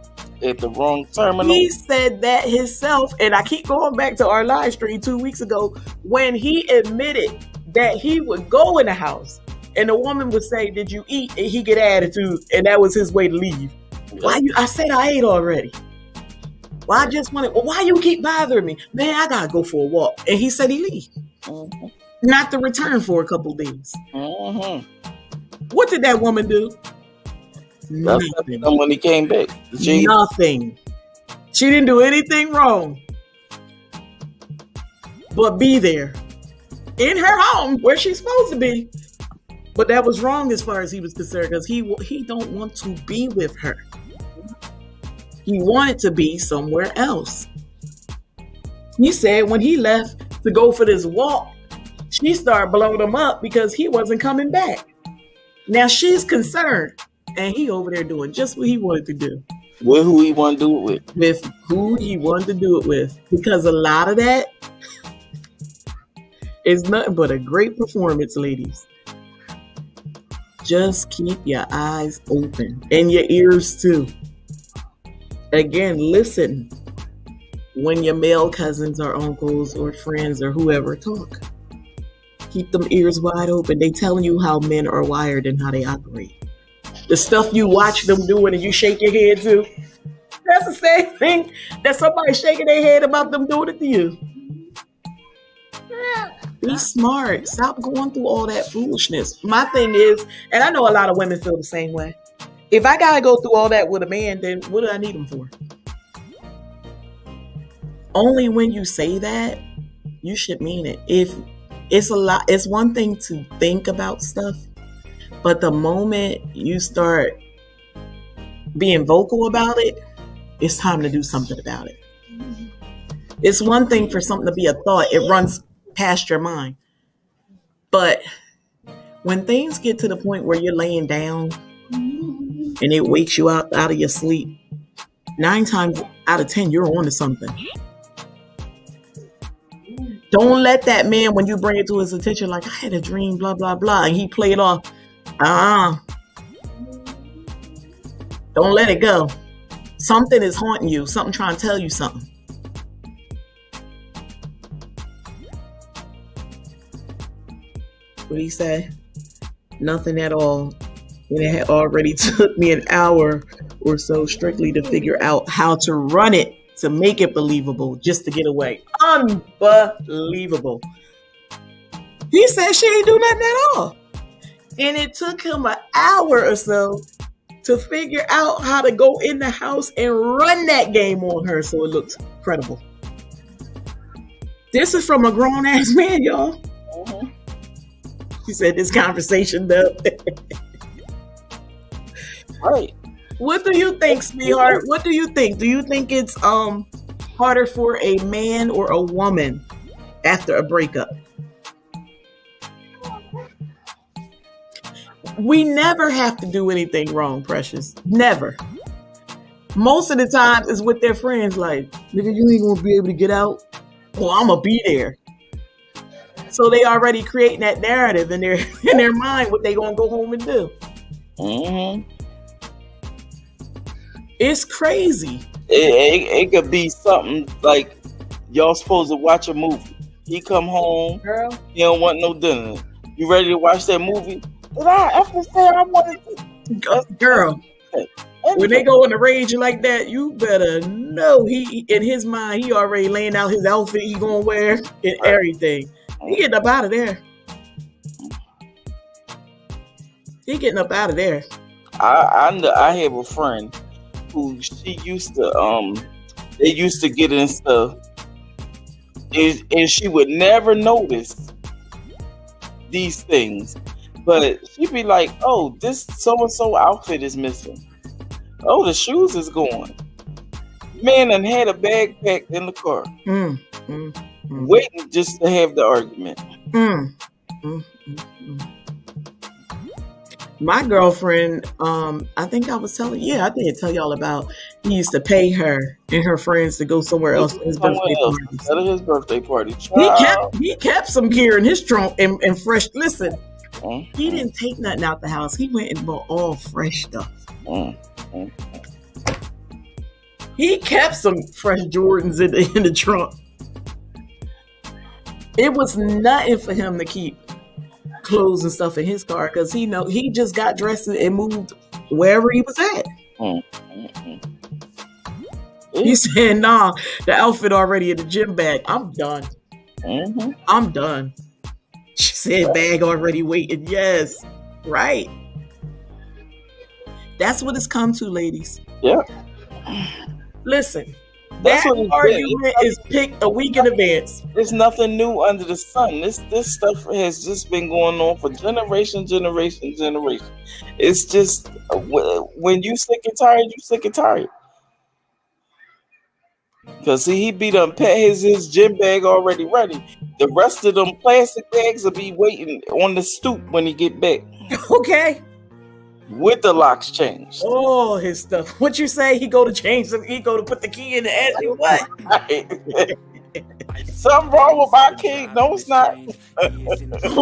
at the wrong terminal. He said that himself, and I keep going back to our live stream 2 weeks ago when he admitted that he would go in the house and the woman would say, "Did you eat?" and he get attitude, and that was his way to leave. I said I ate already. Well, I just wanted. Well, why you keep bothering me, man? I gotta go for a walk. And he said he leave, not to return for a couple days. What did that woman do? Nothing. When he came back, nothing. She didn't do anything wrong, but be there in her home where she's supposed to be. But that was wrong as far as he was concerned because he don't want to be with her. He wanted to be somewhere else. He said when he left to go for this walk, she started blowing him up because he wasn't coming back. Now she's concerned, and he over there doing just what he wanted to do. With who he wanted to do it with. With who he wanted to do it with. Because a lot of that is nothing but a great performance, ladies. Just keep your eyes open and your ears too. Again, listen when your male cousins or uncles or friends or whoever talk. Keep them ears wide open. They telling you how men are wired and how they operate. The stuff you watch them doing and you shake your head to, that's the same thing that somebody shaking their head about them doing it to you. Be smart. Stop going through all that foolishness. My thing is, and I know a lot of women feel the same way. If I gotta go through all that with a man, then what do I need him for? Only when you say that, you should mean it. If it's a lot, it's one thing to think about stuff, but the moment you start being vocal about it, it's time to do something about it. It's one thing for something to be a thought. It runs past your mind. But when things get to the point where you're laying down and it wakes you out of your sleep, 9 times out of 10, you're on to something. Don't let that man, when you bring it to his attention, like, I had a dream, blah, blah, blah, and he play it off. Don't let it go. Something is haunting you. Something trying to tell you something. What did he say? Nothing at all. And it had already took me an hour or so strictly to figure out how to run it, to make it believable, just to get away. Unbelievable. He said she ain't do nothing at all. And it took him an hour or so to figure out how to go in the house and run that game on her so it looks credible. This is from a grown-ass man, y'all. Mm-hmm. He said this conversation, though. Right. What do you think, sweetheart? What do you think? Do you think it's harder for a man or a woman after a breakup? We never have to do anything wrong, Precious. Never. Most of the time it's with their friends like, nigga, you ain't gonna be able to get out. Well, I'm gonna be there. So they already creating that narrative in their mind what they gonna go home and do. Mm-hmm. It's crazy. It could be something like y'all supposed to watch a movie. He come home, girl. He don't want no dinner. You ready to watch that movie? Did I ever say I wanted to? Girl, when they go in the rage like that, you better know he in his mind he already laying out his outfit he gonna wear and everything. He getting up out of there. He getting up out of there. I have a friend who she used to they used to get in stuff and she would never notice these things, but she'd be like, oh, this so-and-so outfit is missing, oh, the shoes is gone, man, and had a bag packed in the car, waiting just to have the argument. My girlfriend, I think I was telling, I did tell y'all about, he used to pay her and her friends to go somewhere else for his birthday party. Instead of his birthday party. He kept some gear in his trunk and fresh. Listen, he didn't take nothing out the house. He went and bought all fresh stuff. He kept some fresh Jordans in the trunk. It was nothing for him to keep clothes and stuff in his car because he just got dressed and moved wherever he was at. He said, nah, the outfit already in the gym bag. I'm done. I'm done. She said, bag already waiting. Yes. Right. That's what it's come to, ladies. Yeah. Listen. That argument is picked a week in advance. There's nothing new under the sun. This stuff has just been going on for generation. It's just when you sick and tired, you sick and tired. Because he be done pet his gym bag already ready. The rest of them plastic bags will be waiting on the stoop when he get back. Okay. With the locks changed. Oh, his stuff. What you say? He go to change them. He go to put the key in and ask you what? Something wrong with my key? No, it's not. There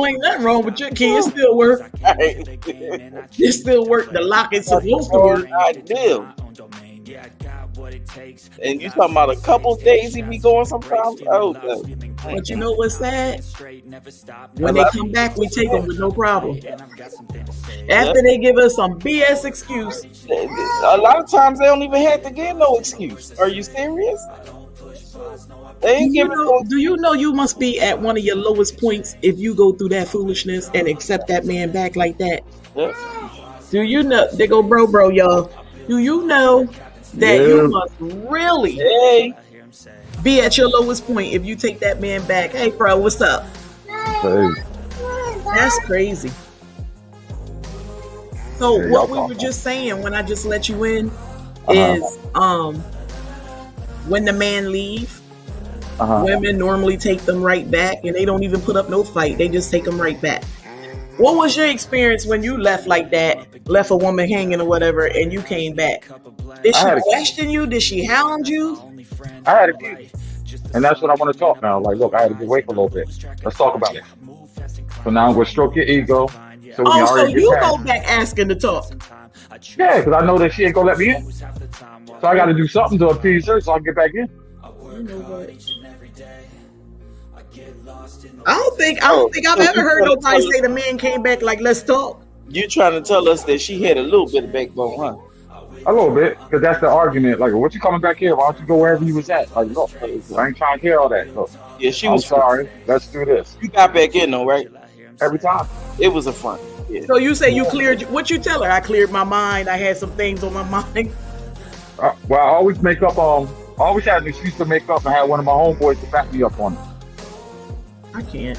ain't nothing wrong with your key. It still work. It still work. The lock is supposed to work. Ideal. And you talking about a couple days he be going sometimes? Oh, no. But you know what's sad? When they come back, we take them with no problem. After they give us some BS excuse. A lot of times they don't even have to give no excuse. Are you serious? They ain't giving no. Do you know you must be at one of your lowest points if you go through that foolishness and accept that man back like that? Yeah. Do you know? They go, bro, y'all. Do you know that you must really be at your lowest point if you take that man back? Hey, bro, what's up? Hey. That's crazy. So what we were just saying when I just let you in is when the man leave, women normally take them right back, and they don't even put up no fight. They just take them right back. What was your experience when you left like that, left a woman hanging or whatever, and you came back? Did she question you? Did she hound you? I had a kid. And that's what I want to talk now. Like, look, I had to get away for a little bit. Let's talk about it. So now I'm going to stroke your ego. So you go back asking to talk. Yeah, because I know that she ain't going to let me in. So I got to do something to appease her so I can get back in. You know what? I don't think I've ever heard nobody say the man came back like, let's talk. You trying to tell us that she had a little bit of backbone, huh? A little bit, because that's the argument. Like, what you coming back here? Why don't you go wherever you was at? Like, look, I ain't trying to hear all that. Look, yeah, I'm sorry. Let's do this. You got back in though, right? Every time. It was a front. Yeah. So you say you cleared, what you tell her? I cleared my mind. I had some things on my mind. Well, I always make up, always had an excuse to make up and had one of my homeboys to back me up on it. I can't.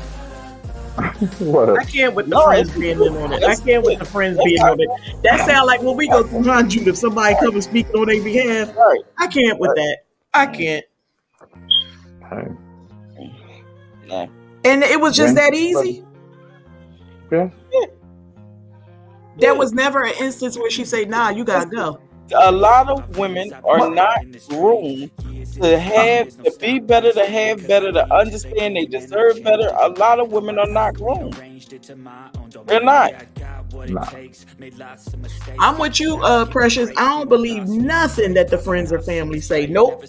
What? I can't with the friends being in on it. I can't with the friends being on it. That sound like when we go through 100, if somebody comes and speak on their behalf. Right. I can't with that. I can't. Nah. And it was just that easy? Yeah. There was never an instance where she said, nah, you gotta go. A lot of women are not groomed to be better, to have better, to understand they deserve better. A lot of women are not groomed. They're not. Nah. I'm with you, Precious. I don't believe nothing that the friends or family say. Nope.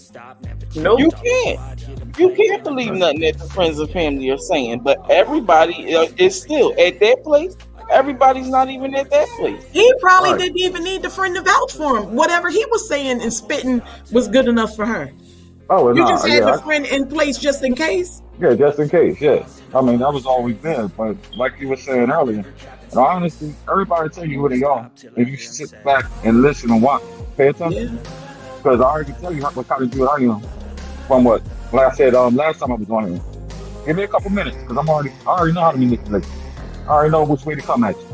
You can't believe nothing that the friends or family are saying. But everybody is still at that place. Everybody's not even at that place. He probably didn't even need the friend to vouch for him. Whatever he was saying and spitting was good enough for her. Oh, you just had the friend in place just in case? Yeah, just in case, yeah. I mean, that was always there. But like you were saying earlier, and honestly, everybody tell you who they are. If you sit back and listen and watch, pay attention. Because I already tell you what kind of dude I am. From what I said last time I was on here. Give me a couple minutes, because I already know how to manipulate. I already know which way to come at you.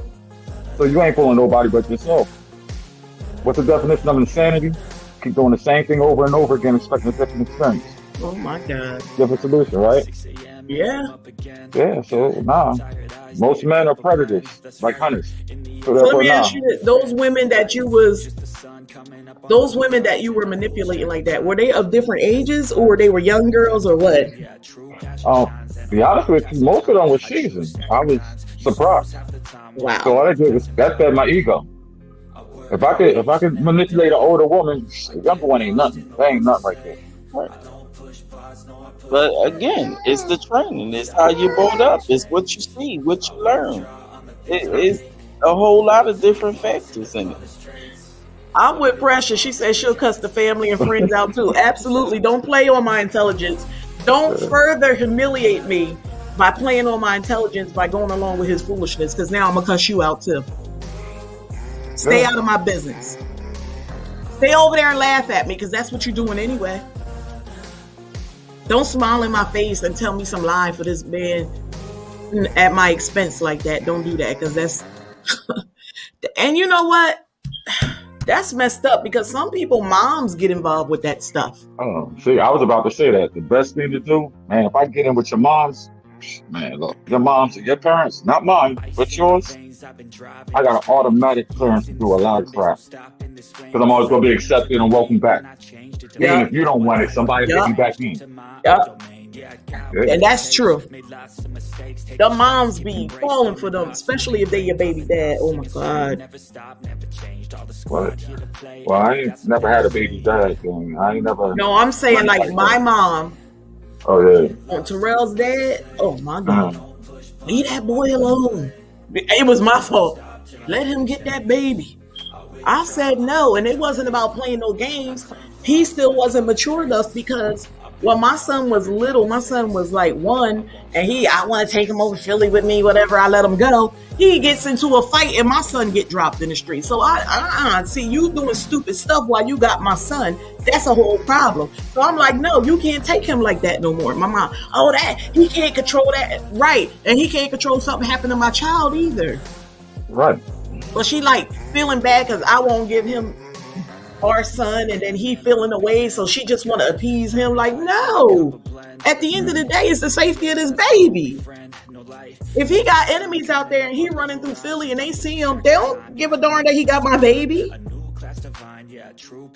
So you ain't fooling nobody but yourself. What's the definition of insanity? Keep doing the same thing over and over again, expecting a different experience. Oh my God. Different solution, right? Yeah. Yeah, so most men are predators, like hunters. So let me ask you this. Those women that you were manipulating like that, were they of different ages, or they were young girls, or what? To be honest with you, most of them were seasoned. I was surprised. Wow. So all I did was that fed my ego. If I could manipulate an older woman, the younger one ain't nothing. That ain't nothing right there. Right. But again, it's the training. It's how you brought up. It's what you see, what you learn. It's a whole lot of different factors in it. I'm with Precious. She says she'll cuss the family and friends out too. Absolutely. Don't play on my intelligence. Don't further humiliate me by playing on my intelligence by going along with his foolishness, because now I'm going to cuss you out too. Stay out of my business. Stay over there and laugh at me, because that's what you're doing anyway. Don't smile in my face and tell me some lie for this man at my expense like that. Don't do that, because that's... And you know what? That's messed up, because some people, moms get involved with that stuff. Oh, see, I was about to say that. The best thing to do, man, if I get in with your moms, man, look, your moms and your parents, not mine, but yours, I got an automatic clearance to do a lot of crap. Because I'm always going to be accepted and welcome back. Even if you don't want it, somebody will get you back in. Yep. And that's true. The moms be falling for them, especially if they your baby dad. Oh my God. What? Well, I ain't never had a baby dad thing. I ain't never. No, I'm saying like my mom. Oh yeah. On Terrell's dad. Oh my God. Leave that boy alone. It was my fault. Let him get that baby. I said no, and it wasn't about playing no games. He still wasn't mature enough, because when my son was little, my son was like 1, and I want to take him over Philly with me, whatever, I let him go. He gets into a fight and my son get dropped in the street. So see, you doing stupid stuff while you got my son. That's a whole problem. So I'm like, no, you can't take him like that no more. My mom, he can't control that. Right. And he can't control something happen to my child either. Right. But she like feeling bad because I won't give him our son, and then he feeling away, so she just want to appease him. Like, no. At the end of the day, it's the safety of this baby. If he got enemies out there and he running through Philly and they see him, they don't give a darn that he got my baby.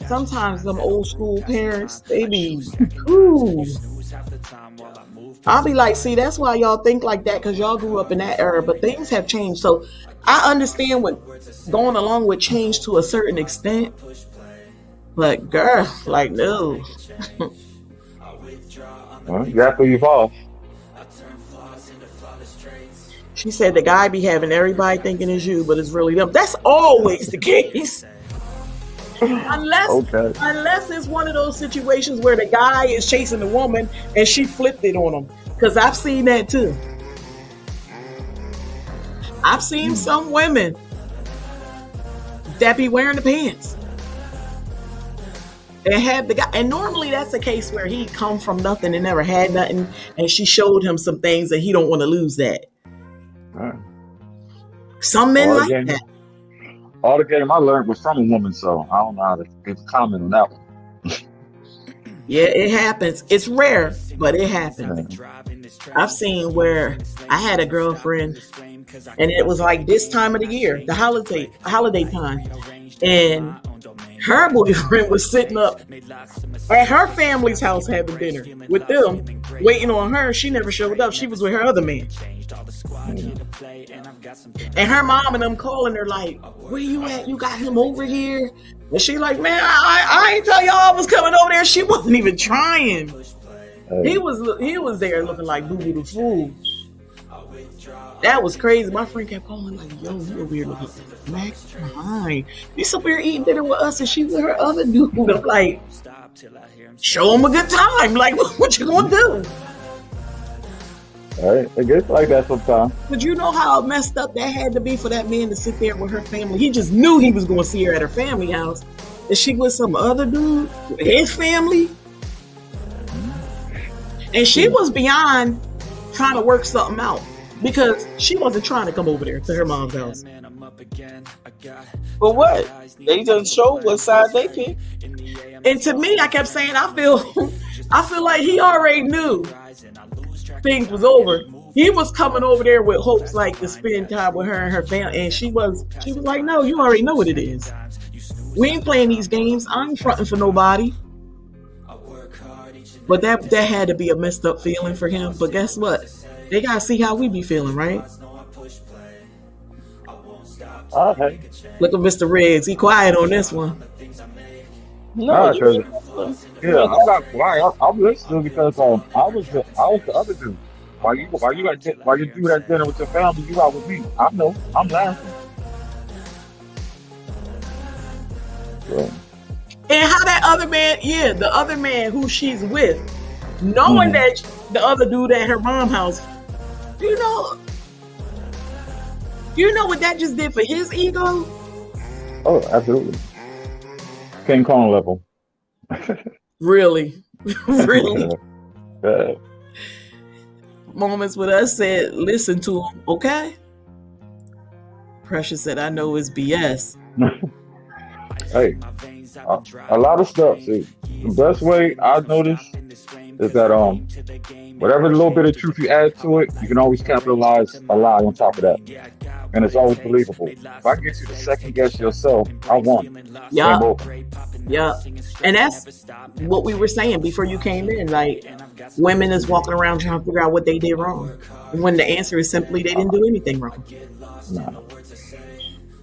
Sometimes them old school parents, they be, ooh. I'll be like, see, that's why y'all think like that, because y'all grew up in that era, but things have changed. So I understand what going along with change to a certain extent, but girl, like, no. Well, you have to evolve. She said the guy be having everybody thinking it's you, but it's really them. That's always the case. Unless it's one of those situations where the guy is chasing the woman and she flipped it on him. Because I've seen that too. I've seen some women that be wearing the pants and have the guy. And normally that's a case where he come from nothing and never had nothing, and she showed him some things and he don't want to lose that. Right. Some men like that. All the game I learned was from a woman, so I don't know how to give a comment on that one. Yeah, it happens. It's rare, but it happens. Yeah. I've seen where I had a girlfriend, and it was like this time of the year, the holiday time, and her boyfriend was sitting up at her family's house having dinner with them, waiting on her. She never showed up. She was with her other man. And her mom and them calling her like, where you at? You got him over here? And she like, man, I ain't tell y'all I was coming over there. She wasn't even trying. He was there looking like Boo Boo the Fool. That was crazy. My friend kept calling like, yo, you over here looking smack behind. He's up here eating dinner with us and she with her other dude. I'm like, show him a good time. Like, what you gonna do? All right, it gets like that sometimes. But you know how messed up that had to be for that man to sit there with her family. He just knew he was going to see her at her family house. And she with some other dude, with his family. And she was beyond trying to work something out, because she wasn't trying to come over there to her mom's house. But what? They just show what side they pick. And to me, I kept saying, I feel like he already knew things was over. He was coming over there with hopes like to spend time with her and her family, and she was like, no, you already know what it is. We ain't playing these games. I ain't fronting for nobody. But that had to be a messed up feeling for him. But guess what? They gotta see how we be feeling, right? Okay. Look at Mr. Riggs. He quiet on this one. No, yeah, I'm not quiet. I'm listening because I was the other dude. While you do that dinner with your family, you out with me. I know. I'm laughing. Yeah. And how that other man, the other man who she's with, knowing that the other dude at her mom's house, you know what that just did for his ego? Oh, absolutely. King Kong level. Really? Really? Yeah. Moments with us said, listen to him, okay? Precious said, I know it's BS. Hey, a lot of stuff. See, the best way I've noticed is that whatever little bit of truth you add to it, you can always capitalize a lie on top of that. And it's always believable. If I get you to second guess yourself, I won. Yeah. Yeah. And that's what we were saying before you came in. Like, women is walking around trying to figure out what they did wrong, when the answer is simply they didn't do anything wrong. Nah.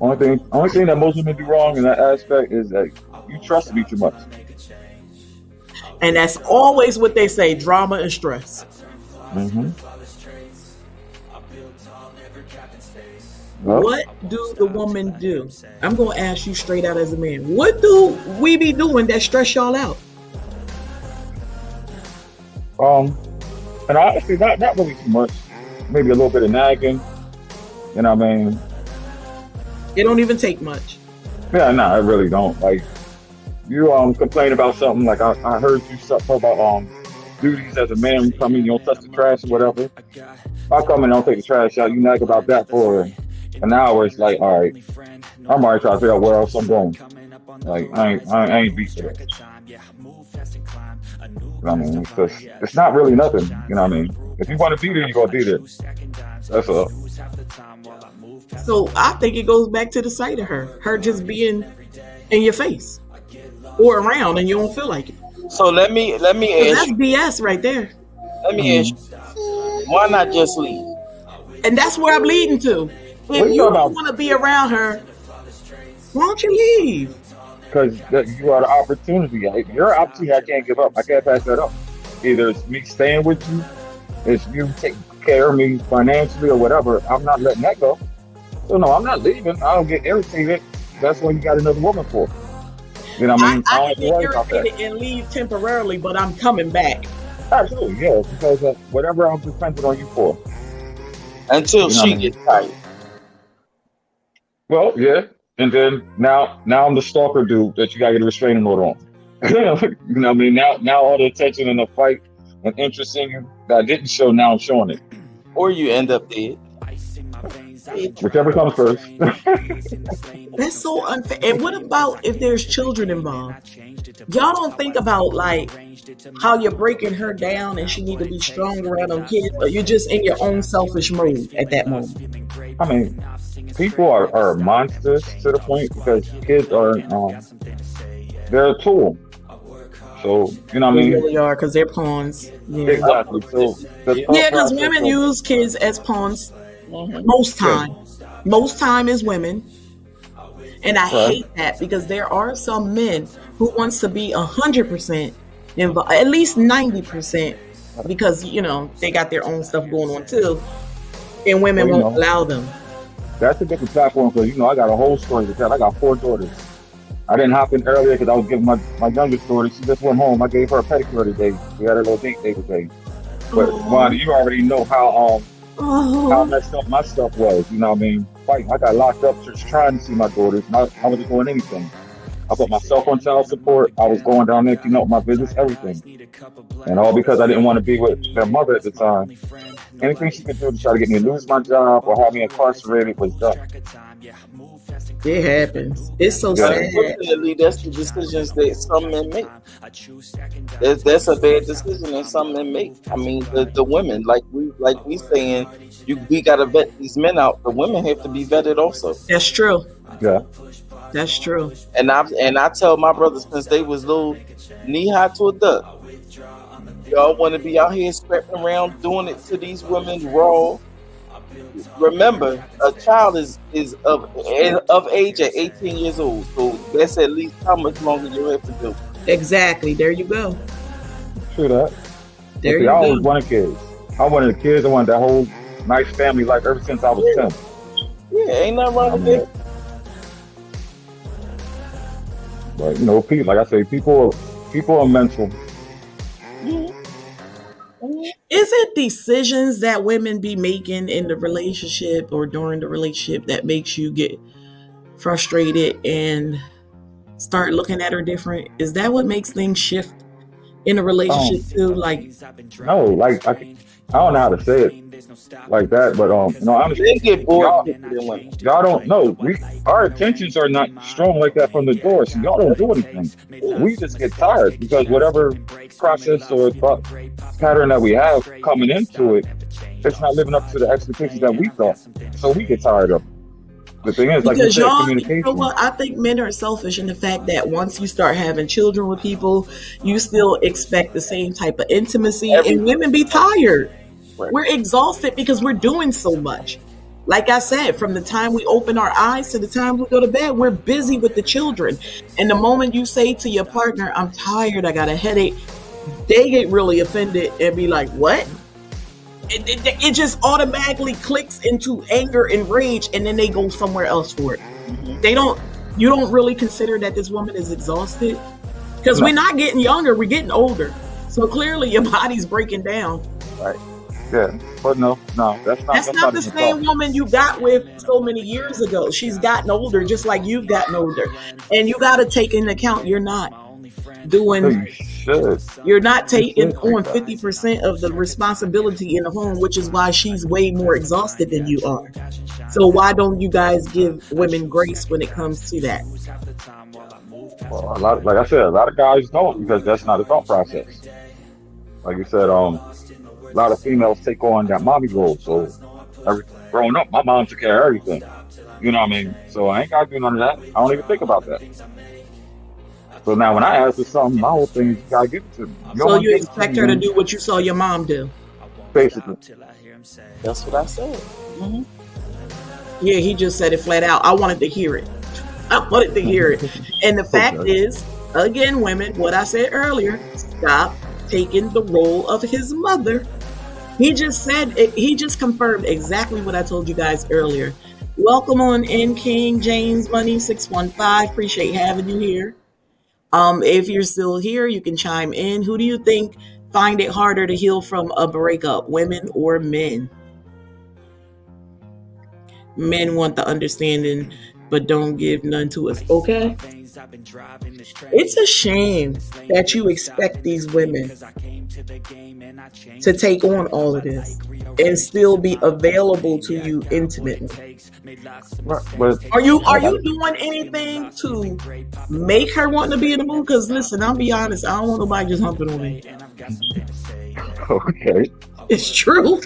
Only thing that most women do wrong in that aspect is that you trusted me too much. And that's always what they say, drama and stress. Mm-hmm. What do the woman do? I'm going to ask you straight out as a man. What do we be doing that stress y'all out? And honestly, not really too much. Maybe a little bit of nagging. You know what I mean? It don't even take much. Yeah, no, I really don't. Like, you complain about something, like I heard you something about duties as a man. You come in, you don't touch the trash or whatever. I come in, I don't take the trash out. You nag about that for an hour. It's like, all right, I'm already trying to figure out where else I'm going. Like I ain't beat for that. You know what I mean? Because it's not really nothing. You know what I mean? If you want to be there, you gonna be there. That's all. So I think it goes back to the sight of her just being in your face or around, and you don't feel like it. So let me ask. That's BS right there. Let me ask you, why not just leave? And that's where I'm leading to. If you don't want to be around her, why don't you leave? Because you are the opportunity. Your opportunity, I can't give up. I can't pass that up. Either it's me staying with you, it's you taking care of me financially or whatever. I'm not letting that go. So no, I'm not leaving. I don't get irritated. That's what you got another woman for. You know what I mean? I can get irritated and leave temporarily, but I'm coming back. Absolutely, yeah. Because whatever I'm dependent on you for. Until she gets tired. Well, yeah. And then now I'm the stalker dude that you gotta get a restraining order on. You know what I mean? Now all the attention and the fight and interest in you that I didn't show, now I'm showing it. Or you end up dead. Whichever comes first. That's so unfair. And what about if there's children involved? Y'all don't think about like how you're breaking her down and she need to be strong around them kids, or you're just in your own selfish mode at that moment. I mean, people are monsters to the point because kids are they're a tool. So you know what I mean? They really are, because they're pawns. Yeah. Exactly. So because women use kids as pawns most time. Most time is women. And I hate that, because there are some men who wants to be 100% involved, at least 90%, because they got their own stuff going on too, and women won't allow them. That's a different platform, because I got a whole story to tell. I got 4 daughters. I didn't hop in earlier because I was giving my youngest daughter. She just went home. I gave her a pedicure today. We had a little date today. But Wanda, you already know how messed up my stuff was. You know what I mean? Fighting. I got locked up just trying to see my daughters. I wasn't doing anything. I put myself on child support. I was going down there, my business, everything. And all because I didn't want to be with their mother at the time. Anything she could do to try to get me to lose my job or have me incarcerated was done. It happens. It's so sad. Unfortunately, that's the decisions that some men make. That's a bad decision that some men make. I mean, the women, like we saying, we gotta vet these men out. The women have to be vetted also. That's true. Yeah. That's true. And I tell my brothers since they was little, knee high to a duck. Y'all want to be out here scrapping around doing it to these women raw. Remember, a child is of age at 18 years old, so that's at least how much longer you have to do. Exactly. There you go. True that. There you I go. always wanted kids. I wanted kids. I wanted that whole nice family life ever since I was 10. Yeah, ain't nothing wrong with that. But people, like I say, people are mental. Is it decisions that women be making in the relationship or during the relationship that makes you get frustrated and start looking at her different? Is that what makes things shift in a relationship too? Like, no, like I don't know how to say it like that, but honestly, they get bored. Y'all don't know. Our intentions are not strong like that from the door, so y'all don't do anything. We just get tired because whatever process or thought pattern that we have coming into it, it's not living up to the expectations that we thought. So we get tired of it. The thing is, like you said, communication. You know what? I think men are selfish in the fact that once you start having children with people, you still expect the same type of intimacy, and women be tired. Right. We're exhausted because we're doing so much. Like I said, from the time we open our eyes to the time we go to bed, we're busy with the children. And the moment you say to your partner, I'm tired, I got a headache, they get really offended and be like, what? It just automatically clicks into anger and rage, and then they go somewhere else for it. Mm-hmm. You don't really consider that this woman is exhausted? Because we're not getting younger, we're getting older. So clearly your body's breaking down. Right. Yeah, but no, that's not the same woman you got with so many years ago. She's gotten older, just like you've gotten older, and you got to take into account you're not doing. You're not taking on 50% of the responsibility in the home, which is why she's way more exhausted than you are. So why don't you guys give women grace when it comes to that? Well, like I said, a lot of guys don't because that's not a thought process. Like you said, a lot of females take on that mommy role. So, growing up, my mom took care of everything. You know what I mean? So I ain't got to do none of that. I don't even think about that. So now when I ask for something, my whole thing is you gotta give it to me. So you expect her to do what you saw your mom do? Basically. That's what I said. Mm-hmm. Yeah, he just said it flat out. I wanted to hear it. I wanted to hear it. And the fact is, again, women, what I said earlier, stop taking the role of his mother. He just said it, he just confirmed exactly what I told you guys earlier. Welcome on in, King James Money 615. Appreciate having you here. If you're still here, you can chime in. Who do you think find it harder to heal from a breakup, women or men? Men want the understanding, but don't give none to us. Okay? It's a shame that you expect these women to take on all of this and still be available to you intimately. Are you doing anything to make her want to be in the mood? Because listen, I'll be honest, I don't want nobody just humping on me. Okay. It's true.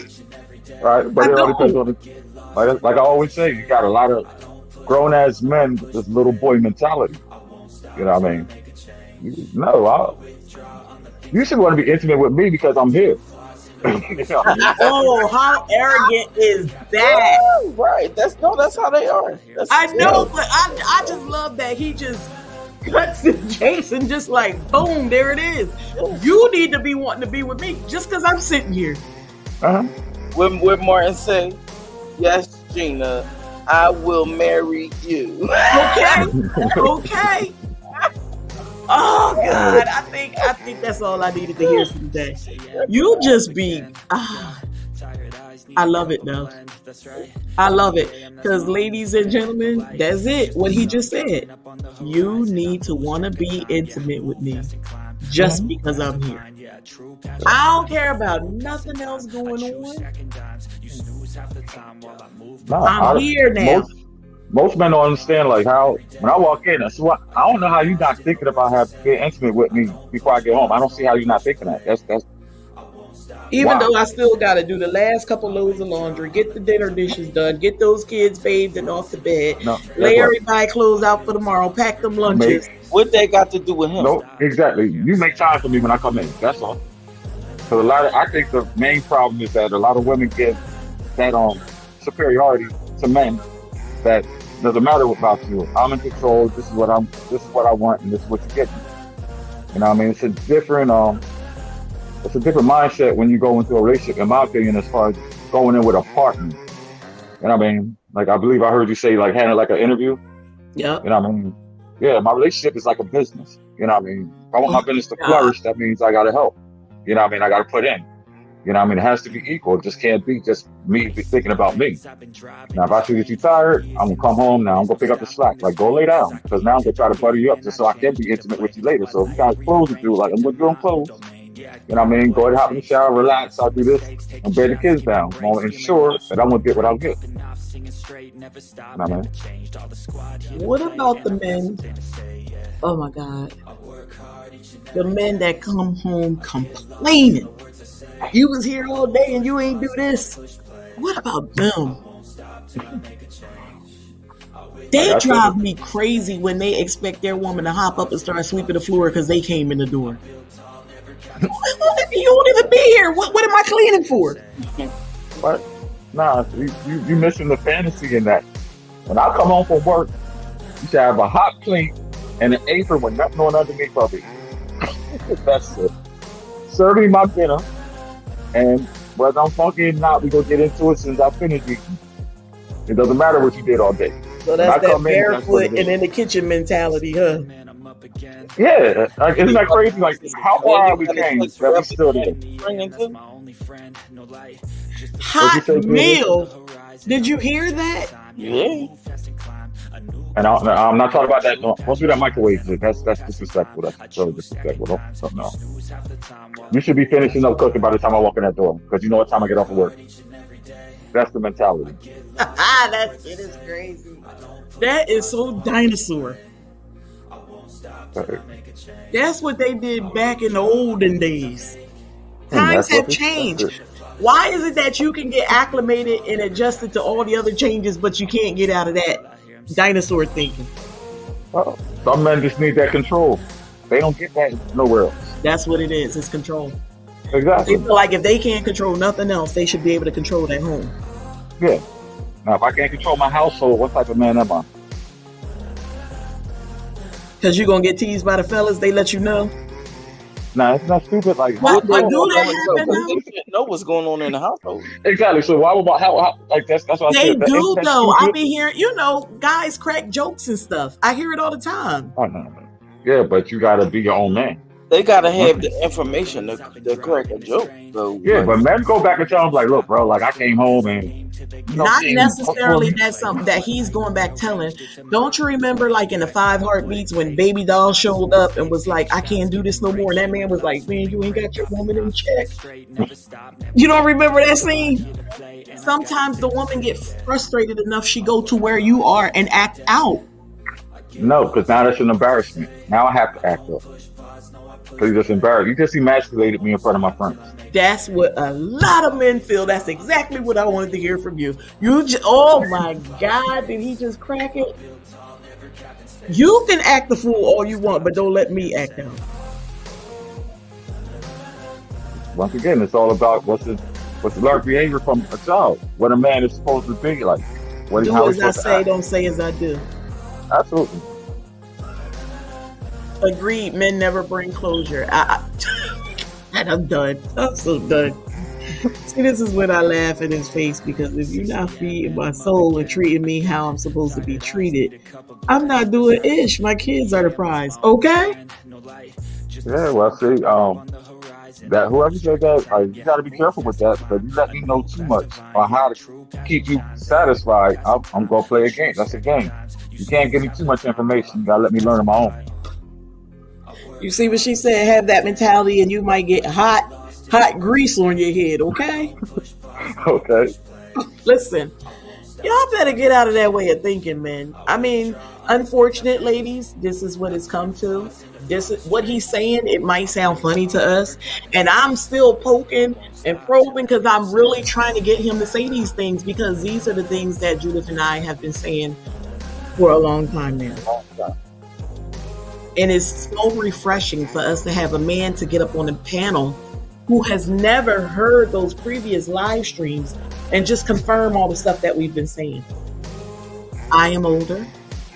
Right, but it all depends on the, like I always say, you got a lot of grown ass men with this little boy mentality. You know what I mean? You should want to be intimate with me because I'm here. You know what I mean? Oh, how arrogant is that? Yeah, right. That's how they are. I know, but I just love that he just cuts to Jason just like boom, there it is. You need to be wanting to be with me just because I'm sitting here. When Martin say, "Yes, Gina, I will marry you." Okay. Okay. Oh God, I think that's all I needed to hear today. You just be I love it though. I love it. Because ladies and gentlemen, that's it. What he just said. You need to want to be intimate with me just because I'm here. I don't care about nothing else going on. I'm here now. Most men don't understand like how when I walk in, I don't know how you're not thinking about being intimate with me before I get home. I don't see how you're not thinking that. That's even though I still gotta do the last couple loads of laundry, get the dinner dishes done, get those kids bathed and off the bed, lay everybody clothes out for tomorrow, pack them lunches. What they got to do with him? No, exactly. You make time for me when I come in. That's all. So I think the main problem is that a lot of women give that superiority to men that doesn't matter about you. I'm in control. This is what I want, and this is what you get. You know what I mean? It's a different mindset when you go into a relationship, in my opinion, as far as going in with a partner. You know what I mean? Like I believe I heard you say like handle like an interview. Yeah. You know what I mean? Yeah, my relationship is like a business. You know what I mean? If I want my business to flourish, that means I gotta help. You know what I mean? I gotta put in. You know what I mean? It has to be equal. It just can't be just me thinking about me. Now, if I see that you're tired, I'm going to come home now. I'm going to pick up the slack. Like, go lay down. Because now I'm going to try to butter you up just so I can be intimate with you later. So if you guys clothes to do, like, I'm going to do them clothes. You know what I mean? Go ahead, hop in the shower, relax. I'll do this. And bed the kids down. I'm going to ensure that I'm going to get what I'll get. You know what I mean? What about the men? Oh, my God. The men that come home complaining. You was here all day and you ain't do this. What about them? They drive me crazy when they expect their woman to hop up and start sweeping the floor because they came in the door. You won't even be here. What am I cleaning for? But nah, you missing the fantasy in that. When I come home from work, you should have a hot plate and an apron with nothing on underneath of it. That's it. Serve me my dinner. And whether I'm funky or not, we're going to get into it since I finished eating. It doesn't matter what you did all day. So that's that barefoot and in the kitchen mentality, huh? Yeah. Like, isn't that crazy? Like, how far we came that we still there? Hot meal. Did you hear that? Yeah. And I'm not talking about that. Don't do that microwave shit. That's disrespectful. That's so disrespectful. Something else. You should be finishing up cooking by the time I walk in that door, because you know what time I get off of work. That's the mentality. That shit is crazy. That is so dinosaur. That's what they did back in the olden days. And Times that's what have changed. Why is it that you can get acclimated and adjusted to all the other changes, but you can't get out of that dinosaur thinking? Some men just need that control. They don't get that nowhere else. That's what it is. It's control. Exactly. They feel like if they can't control nothing else, they should be able to control their home. Yeah. Now, if I can't control my household, what type of man am I? Because you're going to get teased by the fellas, they let you know. Nah, it's not stupid. Like, What? But do They that happen now? shouldn't know what's going on in the household. exactly. So why would how like that's what I They said. do, That's though. I stupid. be hearing, guys crack jokes and stuff. I hear it all the time. Oh, no. Yeah, but you gotta be your own man. They gotta have the information to crack a joke, though. Yeah, but men go back and tell him like, look, bro, like I came home and Not necessarily that's something that he's going back telling. Don't you remember, like in the 5 Heartbeats, when Baby Doll showed up and was like, I can't do this no more, and that man was like, man, you ain't got your woman in check. You don't remember that scene? Sometimes the woman gets frustrated enough, she go to where you are and act out. No, because now that's an embarrassment. Now I have to act up. Because you just embarrassed. You just emasculated me in front of my friends. That's what a lot of men feel. That's exactly what I wanted to hear from you. Oh my God, did he just crack it? You can act the fool all you want, but don't let me act out. Once again, it's all about what's the learned behavior from a child. What a man is supposed to be like. Do as I say, don't say as I do. Absolutely. Agreed, men never bring closure. And I'm done. I'm so done. See, this is when I laugh in his face, because if you're not feeding my soul and treating me how I'm supposed to be treated, I'm not doing ish. My kids are the prize. Okay? Yeah, well, see, that whoever said that, you got to be careful with that, because you let me know too much on how to keep you satisfied. I'm going to play a game. That's a game. You can't give me too much information. You got to let me learn on my own. You see what she said? Have that mentality and you might get hot grease on your head, okay? Okay. Listen, y'all better get out of that way of thinking, man. I mean, unfortunate ladies, this is what it's come to. This is what he's saying. It might sound funny to us, and I'm still poking and probing because I'm really trying to get him to say these things, because these are the things that Judith and I have been saying for a long time now. And it's so refreshing for us to have a man to get up on the panel who has never heard those previous live streams and just confirm all the stuff that we've been saying. I am older.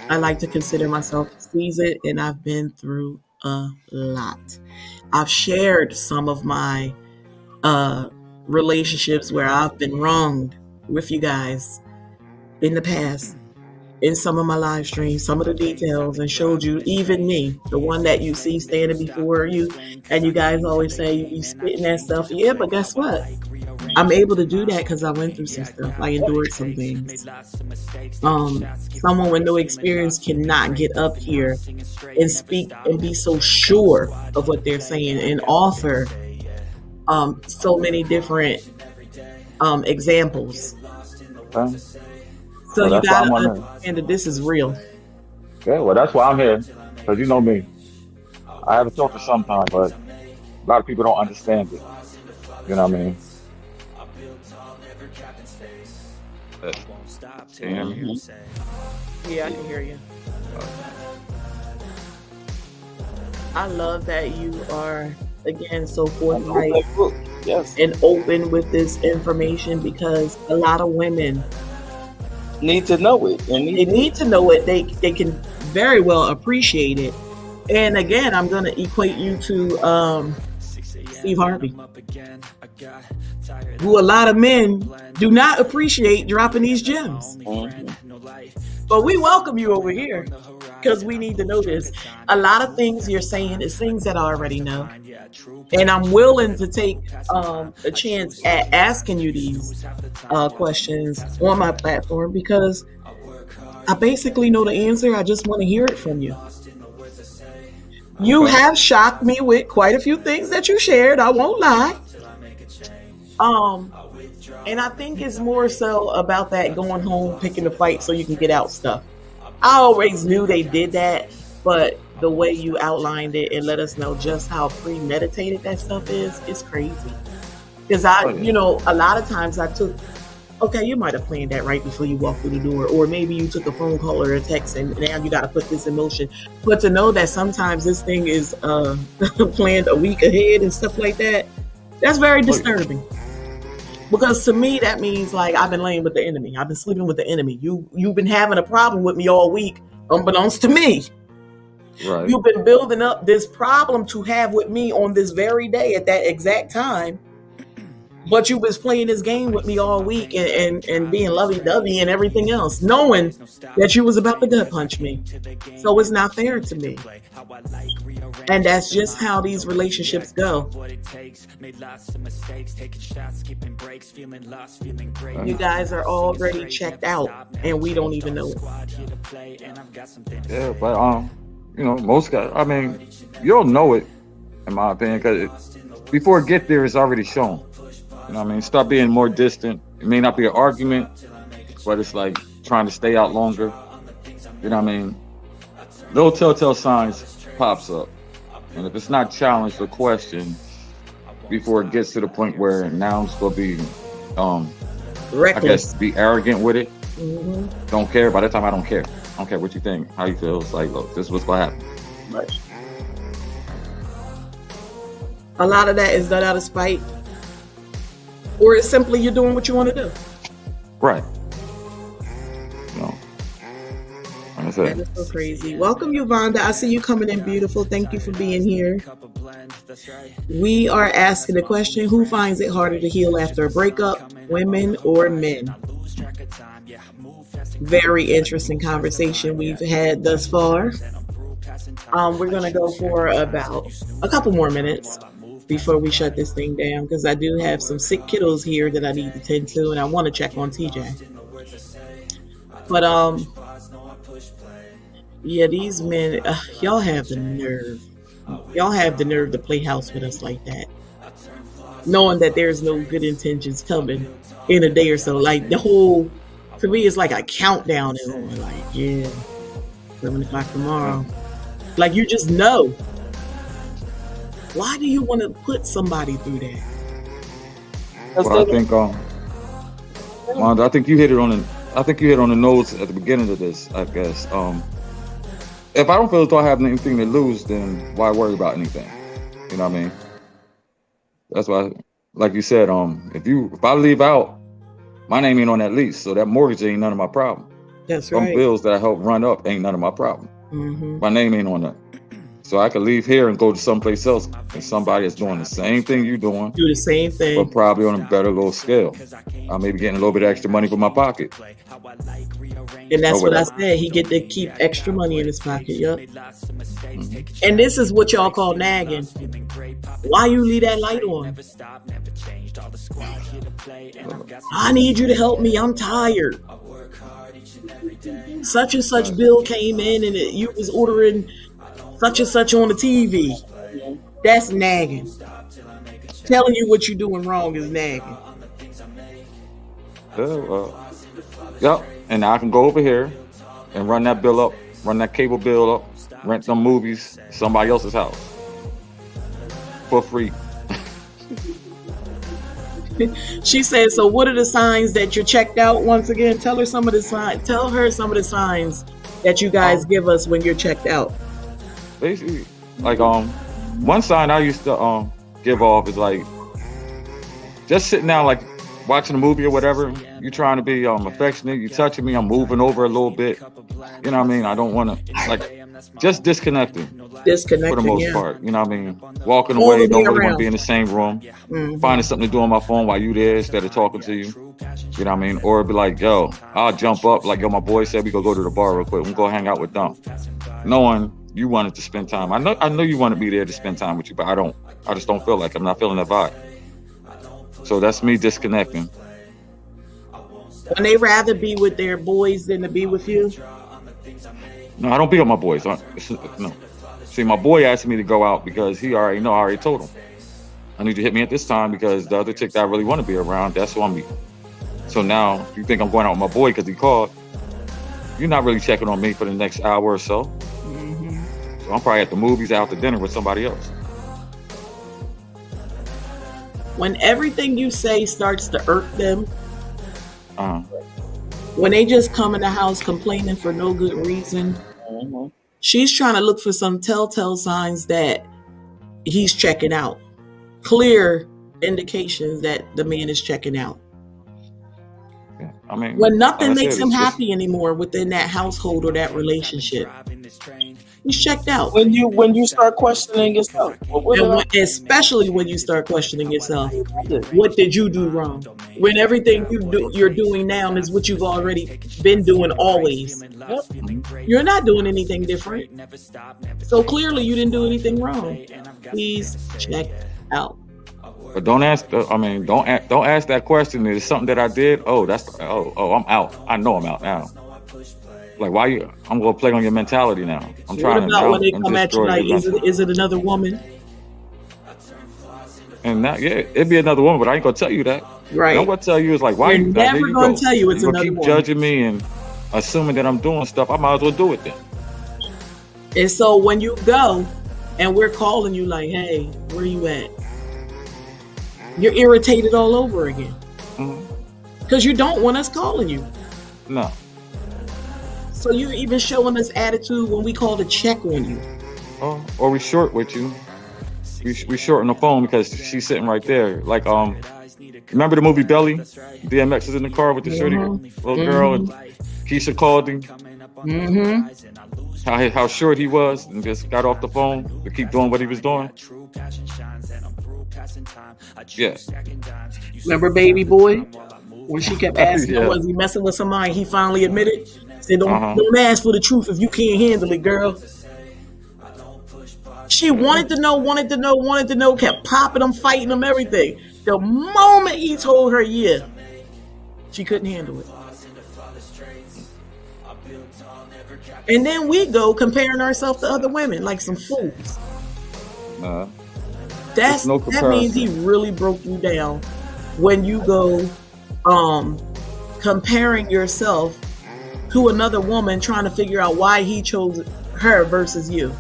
I like to consider myself seasoned, and I've been through a lot. I've shared some of my relationships where I've been wronged with you guys in the past, in some of my live streams, some of the details, and showed you, even me, the one that you see standing before you, and you guys always say you be spitting that stuff. Yeah, but guess what? I'm able to do that because I went through some stuff. I endured some things. Someone with no experience cannot get up here and speak and be so sure of what they're saying and offer so many different examples. So you gotta understand that this is real. Yeah, well, that's why I'm here. Because you know me. I have a filter sometimes, but a lot of people don't understand it. You know what I mean? Yeah, I can hear you. I love that you are, again, so forthright and open with this information, because a lot of women need to know it. They need to know it. They can very well appreciate it. And again, I'm going to equate you to Steve Harvey, who a lot of men do not appreciate dropping these gems. But we welcome you over here because we need to know this. A lot of things you're saying is things that I already know. And I'm willing to take a chance at asking you these questions on my platform, because I basically know the answer. I just want to hear it from you. You have shocked me with quite a few things that you shared. I won't lie. And I think it's more so about that going home, picking a fight so you can get out stuff. I always knew they did that, but the way you outlined it and let us know just how premeditated that stuff is, it's crazy. Because you know, a lot of times I took, okay, you might have planned that right before you walked through the door, or maybe you took a phone call or a text and now you got to put this in motion. But to know that sometimes this thing is planned a week ahead and stuff like that, that's very disturbing. Because to me, that means like I've been laying with the enemy. I've been sleeping with the enemy. You've been having a problem with me all week, unbeknownst to me. Right. You've been building up this problem to have with me on this very day at that exact time. But you was playing this game with me all week and being lovey-dovey and everything else, knowing that you was about to gut punch me. So it's not fair to me. And that's just how these relationships go. You guys are already checked out and we don't even know it. Yeah, but you know, most guys, I mean, you'll know it, in my opinion, because before it get there, it's already shown. You know what I mean? Start being more distant. It may not be an argument, but it's like trying to stay out longer. You know what I mean? Little telltale signs pops up. And if it's not challenged or questioned before it gets to the point where now it's going to be, I guess, be arrogant with it. Mm-hmm. Don't care. By that time, I don't care. I don't care what you think, how you feel. It's like, look, this is what's going to happen. Right. A lot of that is done out of spite. Or it's simply you're doing what you want to do. Right. No. Like I said. That is so crazy. Welcome you, Wanda. I see you coming in beautiful. Thank you for being here. We are asking the question, who finds it harder to heal after a breakup, women or men? Very interesting conversation we've had thus far. We're going to go for about a couple more minutes before we shut this thing down, because I do have some sick kiddos here that I need to tend to, and I want to check on TJ. But yeah, these men, y'all have the nerve. Y'all have the nerve to play house with us like that, knowing that there's no good intentions coming in a day or so. Like the whole, to me, it's like a countdown, and like, yeah, 7 o'clock tomorrow. Like you just know. Why do you want to put somebody through that? Well, I think, Wanda, I think you hit it on the nose at the beginning of this. I guess if I don't feel as though I have anything to lose, then why worry about anything? You know what I mean? That's why, like you said, if I leave out, my name ain't on that lease, so that mortgage ain't none of my problem. That's right. Some bills that I help run up ain't none of my problem. Mm-hmm. My name ain't on that. So I could leave here and go to someplace else, and somebody is doing the same thing you're doing. Do the same thing. But probably on a better little scale. I may be getting a little bit of extra money for my pocket. And that's what I said. He get to keep extra money in his pocket. Yep. Mm-hmm. And this is what y'all call nagging. Why you leave that light on? I need you to help me. I'm tired. Such and such bill came in and you was ordering such and such on the TV. That's nagging. Telling you what you're doing wrong is nagging. Yep. And now I can go over here and run that bill up, run that cable bill up, rent some movies, somebody else's house for free. She said, so what are the signs that you're checked out once again? Tell her some of the signs. Tell her some of the signs that you guys give us when you're checked out. Basically, like one sign I used to give off is like just sitting down, like watching a movie or whatever. You trying to be affectionate, you touching me, I'm moving over a little bit. You know what I mean? I don't want to, like, just disconnecting for the most part. You know what I mean? Walking away, don't really want to be in the same room. Mm-hmm. Finding something to do on my phone while you there instead of talking to you. You know what I mean? Or be like, yo, I'll jump up, like, yo, my boy said we go to the bar real quick. We'll go hang out with them. Knowing you wanted to spend time. I know you want to be there to spend time with you, but I just don't feel like I'm not feeling that vibe. So that's me disconnecting. And they rather be with their boys than to be with you? No, I don't be with my boys. No. See, my boy asked me to go out because he already know. I already told him. I need to hit me at this time because the other chick that I really want to be around, that's who I'm meeting. So now, you think I'm going out with my boy because he called, you're not really checking on me for the next hour or so. Mm-hmm. So I'm probably at the movies, out to dinner with somebody else. When everything you say starts to irk them, when they just come in the house complaining for no good reason, she's trying to look for some telltale signs that he's checking out. Clear indications that the man is checking out. Yeah. I mean, when nothing makes him happy anymore within that household or that relationship, he's checked out. When you start questioning yourself, especially when you start questioning yourself, what did you do wrong? When everything you're doing now is what you've already been doing always. You're not doing anything different. So clearly you didn't do anything wrong. He's checked out. But don't ask that question. Is something that I did? I'm out. I know I'm out now. Like, why you? I'm gonna play on your mentality now. I'm trying to. When they come at you like, is it another woman? And now, yeah, it'd be another woman, but I ain't gonna tell you that. Right. I'm gonna tell you is like, why you're never gonna tell you it's another woman. Keep judging me and assuming that I'm doing stuff. I might as well do it then. And so when you go, and we're calling you like, hey, where you at? You're irritated all over again. Because you don't want us calling you. No. So you're even showing us attitude when we call to check on you. Oh, or we short with you. We short on the phone because she's sitting right there. Like, remember the movie Belly? DMX is in the car with the shorty little girl, and Keisha called him. How short he was, and just got off the phone to keep doing what he was doing. Yeah. Remember Baby Boy? When she kept asking him, was he messing with somebody? He finally admitted. Said, don't ask for the truth if you can't handle it, girl. She wanted to know, kept popping him, fighting him, everything. The moment he told her, she couldn't handle it. And then we go comparing ourselves to other women like some fools. That means he really broke you down when you go comparing yourself to another woman, trying to figure out why he chose her versus you.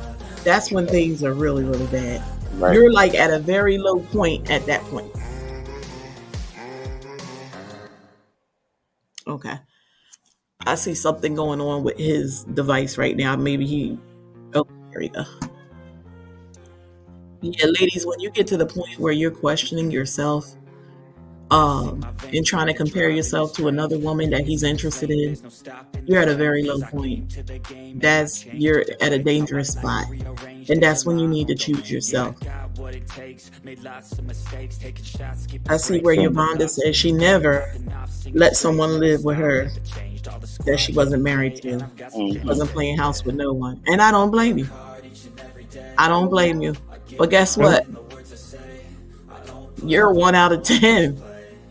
That's when things are really, really bad. Right. You're like at a very low point at that point. Okay. I see something going on with his device right now. Maybe there we go. Yeah, ladies, when you get to the point where you're questioning yourself and trying to compare yourself to another woman that he's interested in, you're at a very low point. You're at a dangerous spot. And that's when you need to choose yourself. I see where Wanda says she never let someone live with her that she wasn't married to. She wasn't playing house with no one. And I don't blame you. But guess what? You're 1 out of 10.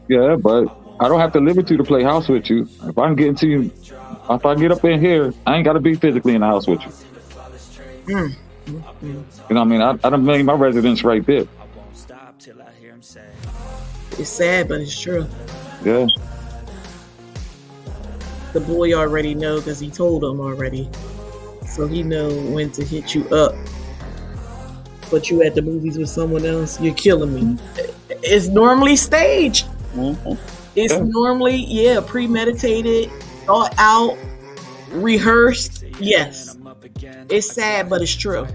Yeah, but I don't have to live with you to play house with you. If I can get into you, if I get up in here, I ain't got to be physically in the house with you. You know what I mean? I done made my residence right there. It's sad, but it's true. Yeah. The boy already know because he told him already. So he know when to hit you up. But you at the movies with someone else, you're killing me. It's normally staged. It's normally, premeditated, thought out, rehearsed. Yes. It's sad, but it's true.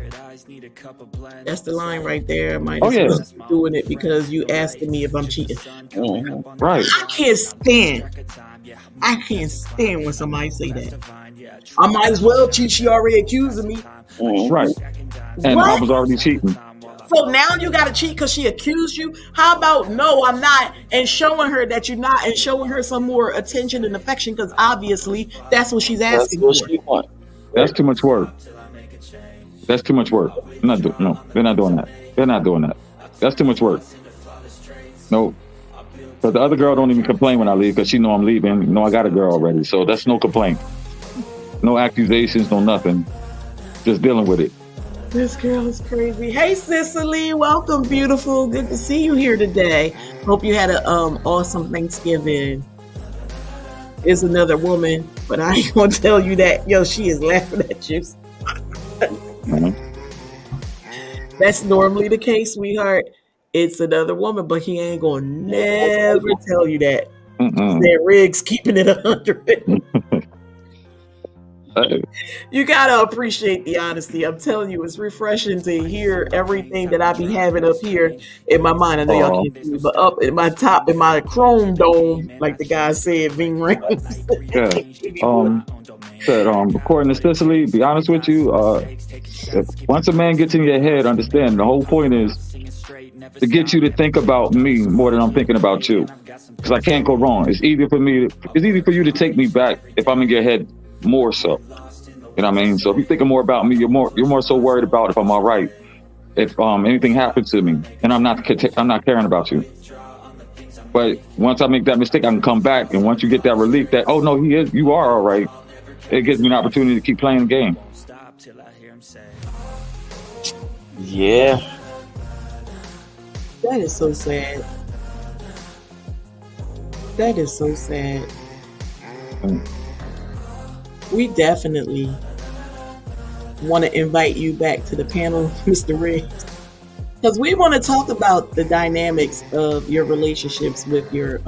That's the line right there. I might as well be doing it because you asking me if I'm cheating. Right. I can't stand when somebody say that. I might as well cheat. She already accusing me. Right. And I was already cheating. So now you got to cheat because she accused you? How about no, I'm not, and showing her that you're not, and showing her some more attention and affection because obviously that's what she's asking for. That's too much work. They're not doing that. That's too much work. No. But the other girl don't even complain when I leave because she know I'm leaving. You know I got a girl already. So that's no complaint. No accusations, no nothing. Just dealing with it. This girl is crazy. Hey, Cicely. Welcome, beautiful. Good to see you here today. Hope you had an awesome Thanksgiving. It's another woman, but I ain't going to tell you that. Yo, she is laughing at you. That's normally the case, sweetheart. It's another woman, but he ain't gonna never tell you that. That Riggs keeping it 100. You gotta appreciate the honesty. I'm telling you, it's refreshing to hear everything that I be having up here in my mind. I know y'all can't see me, but up in my top, in my chrome dome, like the guy said, Ving Rams. According to Cicely, be honest with you, once a man gets in your head, understand the whole point is to get you to think about me more than I'm thinking about you, because I can't go wrong. It's easy for you to take me back if I'm in your head more so. You know what I mean? So if you're thinking more about me, you're more so worried about if I'm all right, if anything happens to me, and I'm not caring about you. But once I make that mistake, I can come back, and once you get that relief that, oh no, you are all right, it gives me an opportunity to keep playing the game. Yeah. That is so sad. That is so sad. We definitely want to invite you back to the panel, Mr. Riggs, because we want to talk about the dynamics of your relationships with your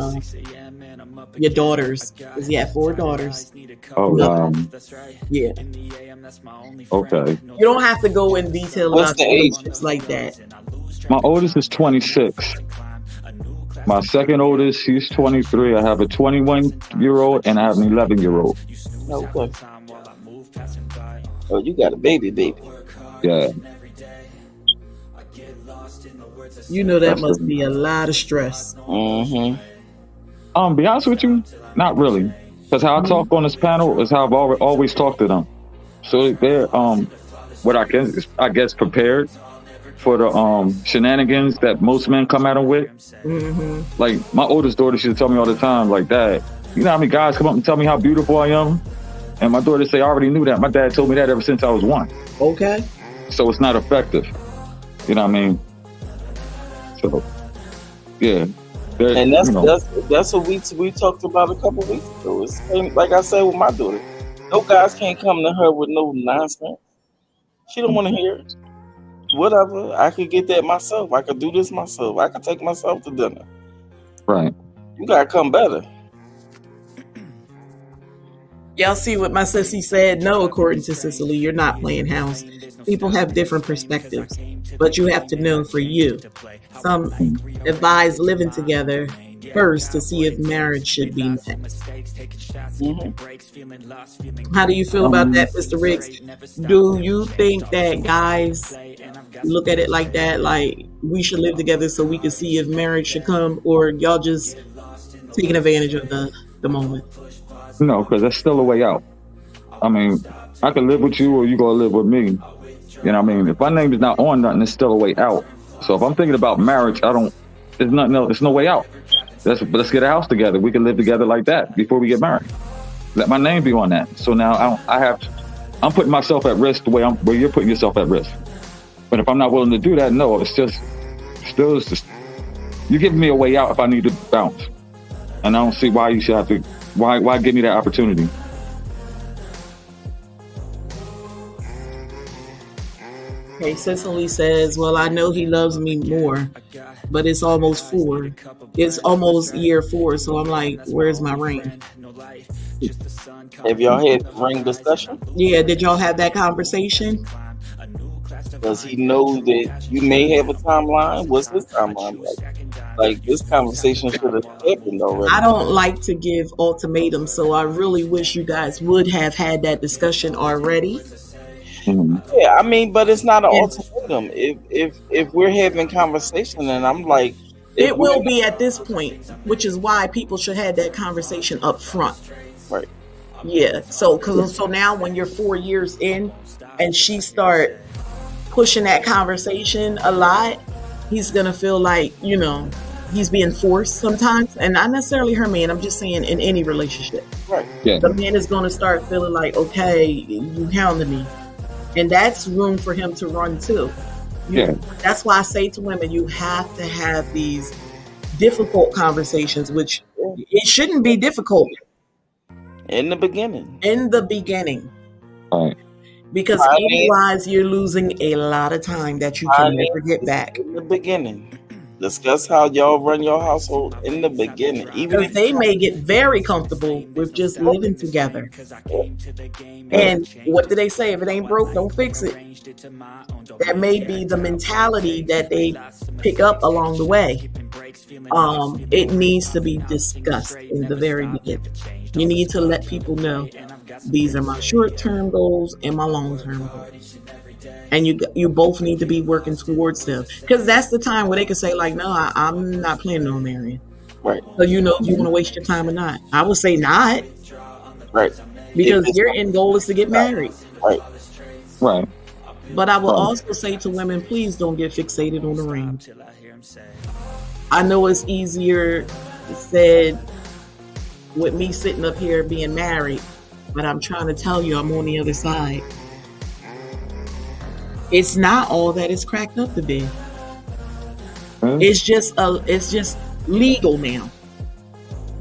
daughters. Because you have 4 daughters. Oh, yeah. Okay. You don't have to go in detail about relationships like that. My oldest is 26. My second oldest, she's 23. I have a 21-year-old and I have an 11-year-old. Okay. Oh, you got a baby. Yeah. You know that must be a lot of stress. Be honest with you, not really. Because how I talk on this panel is how I've always talked to them. So they're what I guess prepared for the shenanigans that most men come at them with. Like my oldest daughter, she'll tell me all the time, like, Dad, you know how many guys come up and tell me how beautiful I am? And my daughter say, I already knew that. My dad told me that ever since I was 1. Okay. So it's not effective. You know what I mean? So, yeah. And that's what we talked about a couple weeks ago. It's like I said with my daughter. No guys can't come to her with no nonsense. She don't want to hear it. Whatever. I could get that myself. I could do this myself. I could take myself to dinner. Right. You gotta come better. Y'all see what my sissy said? No, according to Cicely, you're not playing house. People have different perspectives, but you have to know for you. Some advise living together first to see if marriage should be next. How do you feel about that, Mr. Riggs? Do you think that guys look at it like that, like we should live together so we can see if marriage should come, or y'all just taking advantage of the moment? No, because that's still a way out. I mean, I can live with you or you gonna live with me. You know what I mean? If my name is not on nothing, it's still a way out. So if I'm thinking about marriage, there's no way out. Let's get a house together. We can live together like that before we get married. Let my name be on that. So now I'm putting myself at risk the way you're putting yourself at risk. But if I'm not willing to do that, no, it's just you're giving me a way out if I need to bounce. And I don't see why you should have to. Why give me that opportunity? Okay, Cicely says, well, I know he loves me more, but it's almost 4. It's almost year 4, so I'm like, where's my ring? Have y'all had ring discussion? Yeah, did y'all have that conversation? Does he know that you may have a timeline? What's his timeline like? Like, this conversation should have happened already. I don't like to give ultimatums, so I really wish you guys would have had that discussion already. Yeah, I mean, but it's not an ultimatum. If we're having conversation, and I'm like, it will be at this point, which is why people should have that conversation up front. Right. Yeah. So now when you're 4 years in, and she start pushing that conversation a lot, he's gonna feel like, he's being forced sometimes, and not necessarily her man. I'm just saying in any relationship. Right. Yeah. The man is gonna start feeling like, okay, you hounding me. And that's room for him to run too. That's why I say to women, you have to have these difficult conversations, which it shouldn't be difficult. In the beginning. In the beginning. Right. Because otherwise you're losing a lot of time that you can never get back. In the beginning. Discuss how y'all run your household in the beginning. Even if they may get very comfortable with just living together. And what do they say? If it ain't broke, don't fix it. That may be the mentality that they pick up along the way. It needs to be discussed in the very beginning. You need to let people know these are my short-term goals and my long-term goals. And you both need to be working towards them. Because that's the time where they can say, like, no, I'm not planning on marrying. Right. So you know if you want to waste your time or not. I would say not. Right. Because your end goal is to get married. Right. Right. But I will also say to women, please don't get fixated on the ring. I know it's easier said with me sitting up here being married, but I'm trying to tell you I'm on the other side. It's not all that it's cracked up to be. It's just legal now.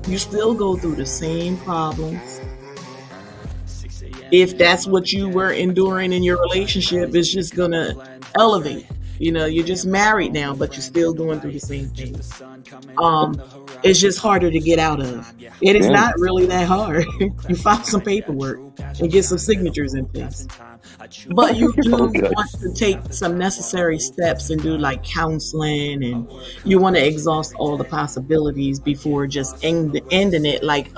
You still go through the same problems. If that's what you were enduring in your relationship, it's just gonna elevate. You know, you're just married now, but you're still going through the same things. It's just harder to get out of. It is not really that hard. You file some paperwork and get some signatures in place. But you do want to take some necessary steps and do like counseling, and you want to exhaust all the possibilities before just ending it like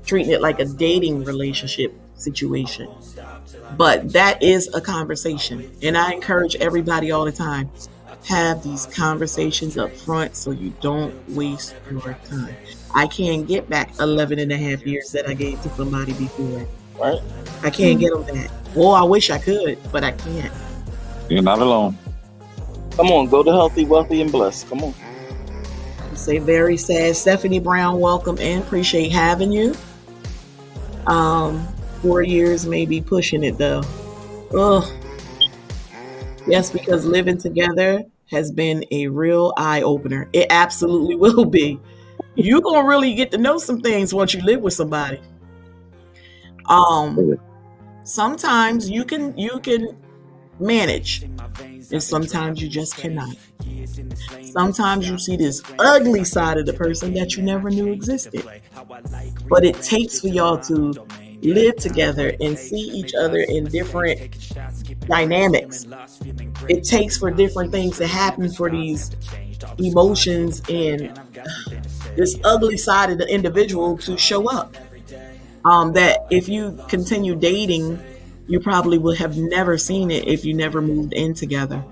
treating it like a dating relationship situation. But that is a conversation, and I encourage everybody all the time, have these conversations up front so you don't waste your time. I can't get back 11 and a half years that I gave to somebody before. Right. I can't get them that. Well, I wish I could, but I can't. You're not alone. Come on, go to Healthy, Wealthy, and Blessed. Come on. Say very sad. Stephanie Brown, welcome and appreciate having you. 4 years may be pushing it though. Ugh. Yes, because living together has been a real eye opener. It absolutely will be. You're gonna really get to know some things once you live with somebody. Sometimes you can manage, and sometimes you just cannot. Sometimes you see this ugly side of the person that you never knew existed. But it takes for y'all to live together and see each other in different dynamics. It takes for different things to happen for these emotions and this ugly side of the individual to show up. That if you continue dating, you probably would have never seen it if you never moved in together.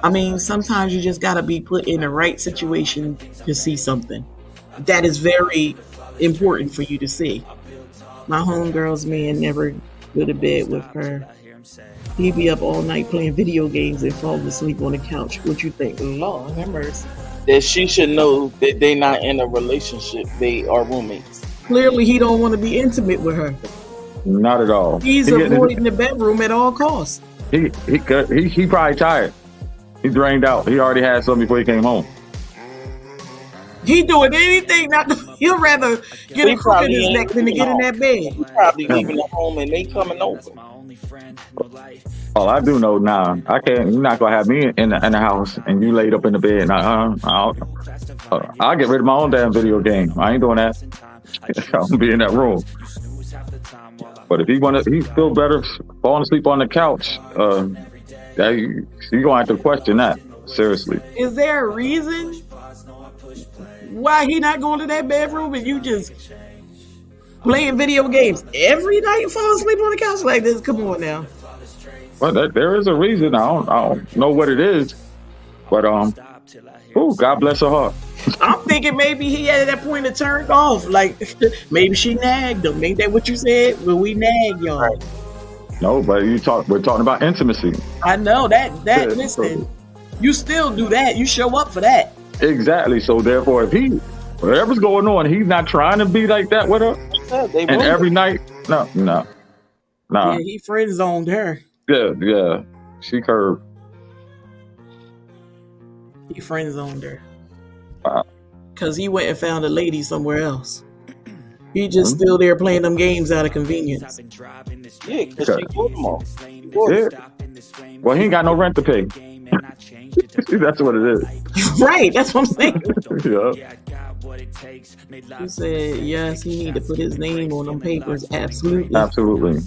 I mean, sometimes you just got to be put in the right situation to see something that is very important for you to see. My homegirl's man never go to bed with her. He'd be up all night playing video games and fall asleep on the couch. What you think? Lord have mercy. That she should know that they're not in a relationship. They are roommates. Clearly, he don't want to be intimate with her. Not at all. He's avoiding the bedroom at all costs. He probably tired. He drained out. He already had something before he came home. He doing anything not to, he'll rather get a crook in his neck than to get in that bed. He probably leaving at home and they coming over. All I do know now, I can't. You're not gonna have me in the house and you laid up in the bed. I'll get rid of my own damn video game. I ain't doing that. I'll be in that room. But if he feel better falling asleep on the couch, you're gonna have to question that seriously. Is there a reason why he not going to that bedroom and you just playing video games every night and fall asleep on the couch like this? Come on now. Well, there is a reason. I don't know what it is, but God bless her heart. I'm thinking maybe he at that point it turned off. Like maybe she nagged him. Ain't that what you said? Well, we nag y'all. Right. No, but we're talking about intimacy. I know that. Listen, you still do that. You show up for that. Exactly. So therefore, if whatever's going on, he's not trying to be like that with her. And every night, no. Yeah, he friend zoned her. Yeah. She curved. He friend zoned her. Wow. Because he went and found a lady somewhere else. He just still there playing them games out of convenience. Yeah, because she bought them all. Yeah. Well, he ain't got no rent to pay. That's what it is. Right, that's what I'm saying. Yeah. He said, yes, he need to put his name on them papers. Absolutely. Absolutely.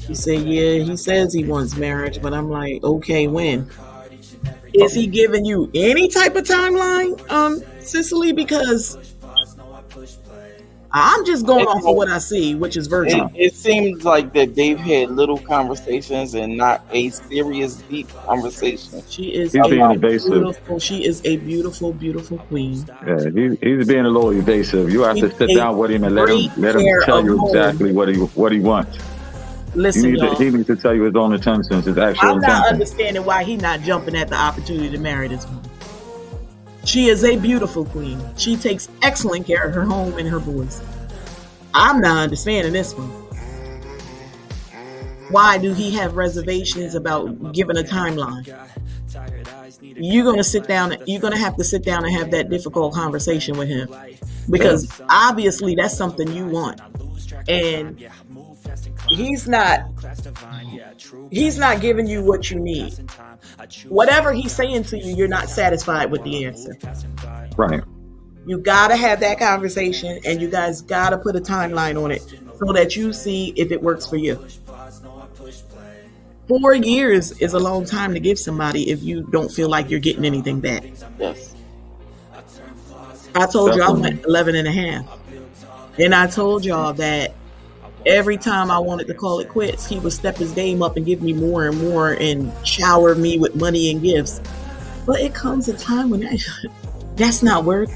He said, yeah, he says he wants marriage, but I'm like, okay, when? Is he giving you any type of timeline, Cicely? Because I'm just going off of what I see, which is virtual. It seems like that they've had little conversations and not a serious, deep conversation. She is being evasive. She is a beautiful, beautiful queen. Yeah, he's being a little evasive. You have to sit down with him and let him tell you exactly what he wants. Listen, he needs to tell you his own intentions, his actual intentions. I'm not understanding why he's not jumping at the opportunity to marry this woman. She is a beautiful queen. She takes excellent care of her home and her boys. I'm not understanding this one. Why do he have reservations about giving a timeline? You're going to have to sit down and have that difficult conversation with him. Because obviously that's something you want. And he's not giving you what you need. Whatever he's saying to you, you're not satisfied with the answer. Right. You got to have that conversation, and you guys got to put a timeline on it so that you see if it works for you. 4 years is a long time to give somebody if you don't feel like you're getting anything back. Yes. I told you I went 11 and a half. And I told y'all that every time I wanted to call it quits, he would step his game up and give me more and more and shower me with money and gifts. But it comes a time when that's not worth.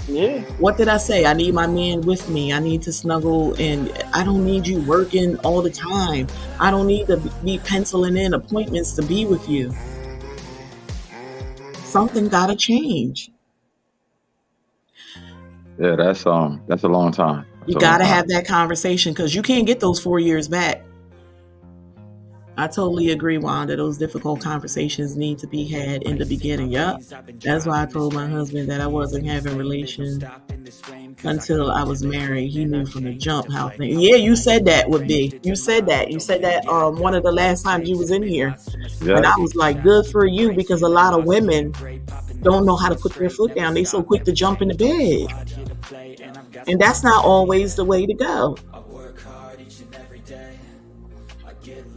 Yeah. What did I say? I need my man with me. I need to snuggle, and I don't need you working all the time. I don't need to be penciling in appointments to be with you. Something gotta change. Yeah, that's a long time. You gotta have that conversation because you can't get those 4 years back. I totally agree, Wanda. Those difficult conversations need to be had in the beginning. Yup. That's why I told my husband that I wasn't having relations until I was married. He knew from the jump how things. Yeah, you said that would be. You said that one of the last times you was in here. Yeah. And I was like, good for you, because a lot of women don't know how to put their foot down. They so quick to jump in the bed. And that's not always the way to go.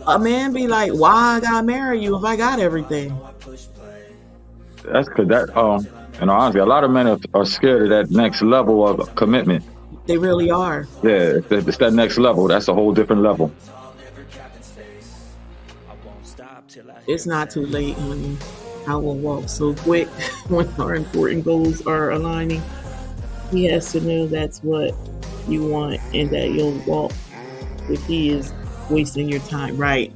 A man be like, why I gotta marry you if I got everything? That's because and honestly, a lot of men are scared of that next level of commitment. They really are. Yeah, it's that next level. That's a whole different level. It's not too late, honey. I will walk so quick when our important goals are aligning. He has to know that's what you want and that you'll walk if he is wasting your time. Right.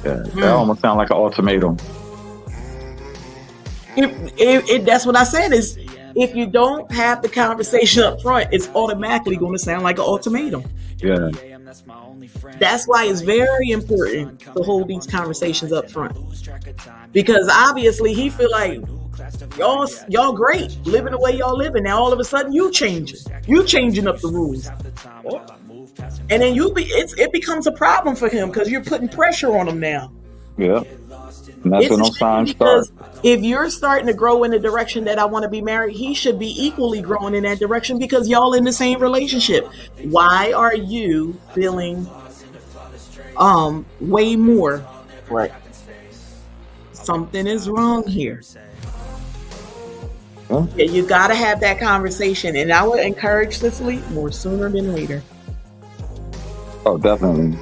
Yeah, that almost sounds like an ultimatum. That's what I said, is if you don't have the conversation up front, it's automatically going to sound like an ultimatum. Yeah. That's why it's very important to hold these conversations up front. Because obviously he feel like y'all great, living the way y'all living. Now all of a sudden you changing up the rules. And then it becomes a problem for him because you're putting pressure on him now. Yeah. And that's when those signs start. If you're starting to grow in the direction that I want to be married, he should be equally growing in that direction because y'all in the same relationship. Why are you feeling way more? Right. Something is wrong here. Huh? Yeah, you got to have that conversation, and I would encourage Cicely more sooner than later. Oh, definitely.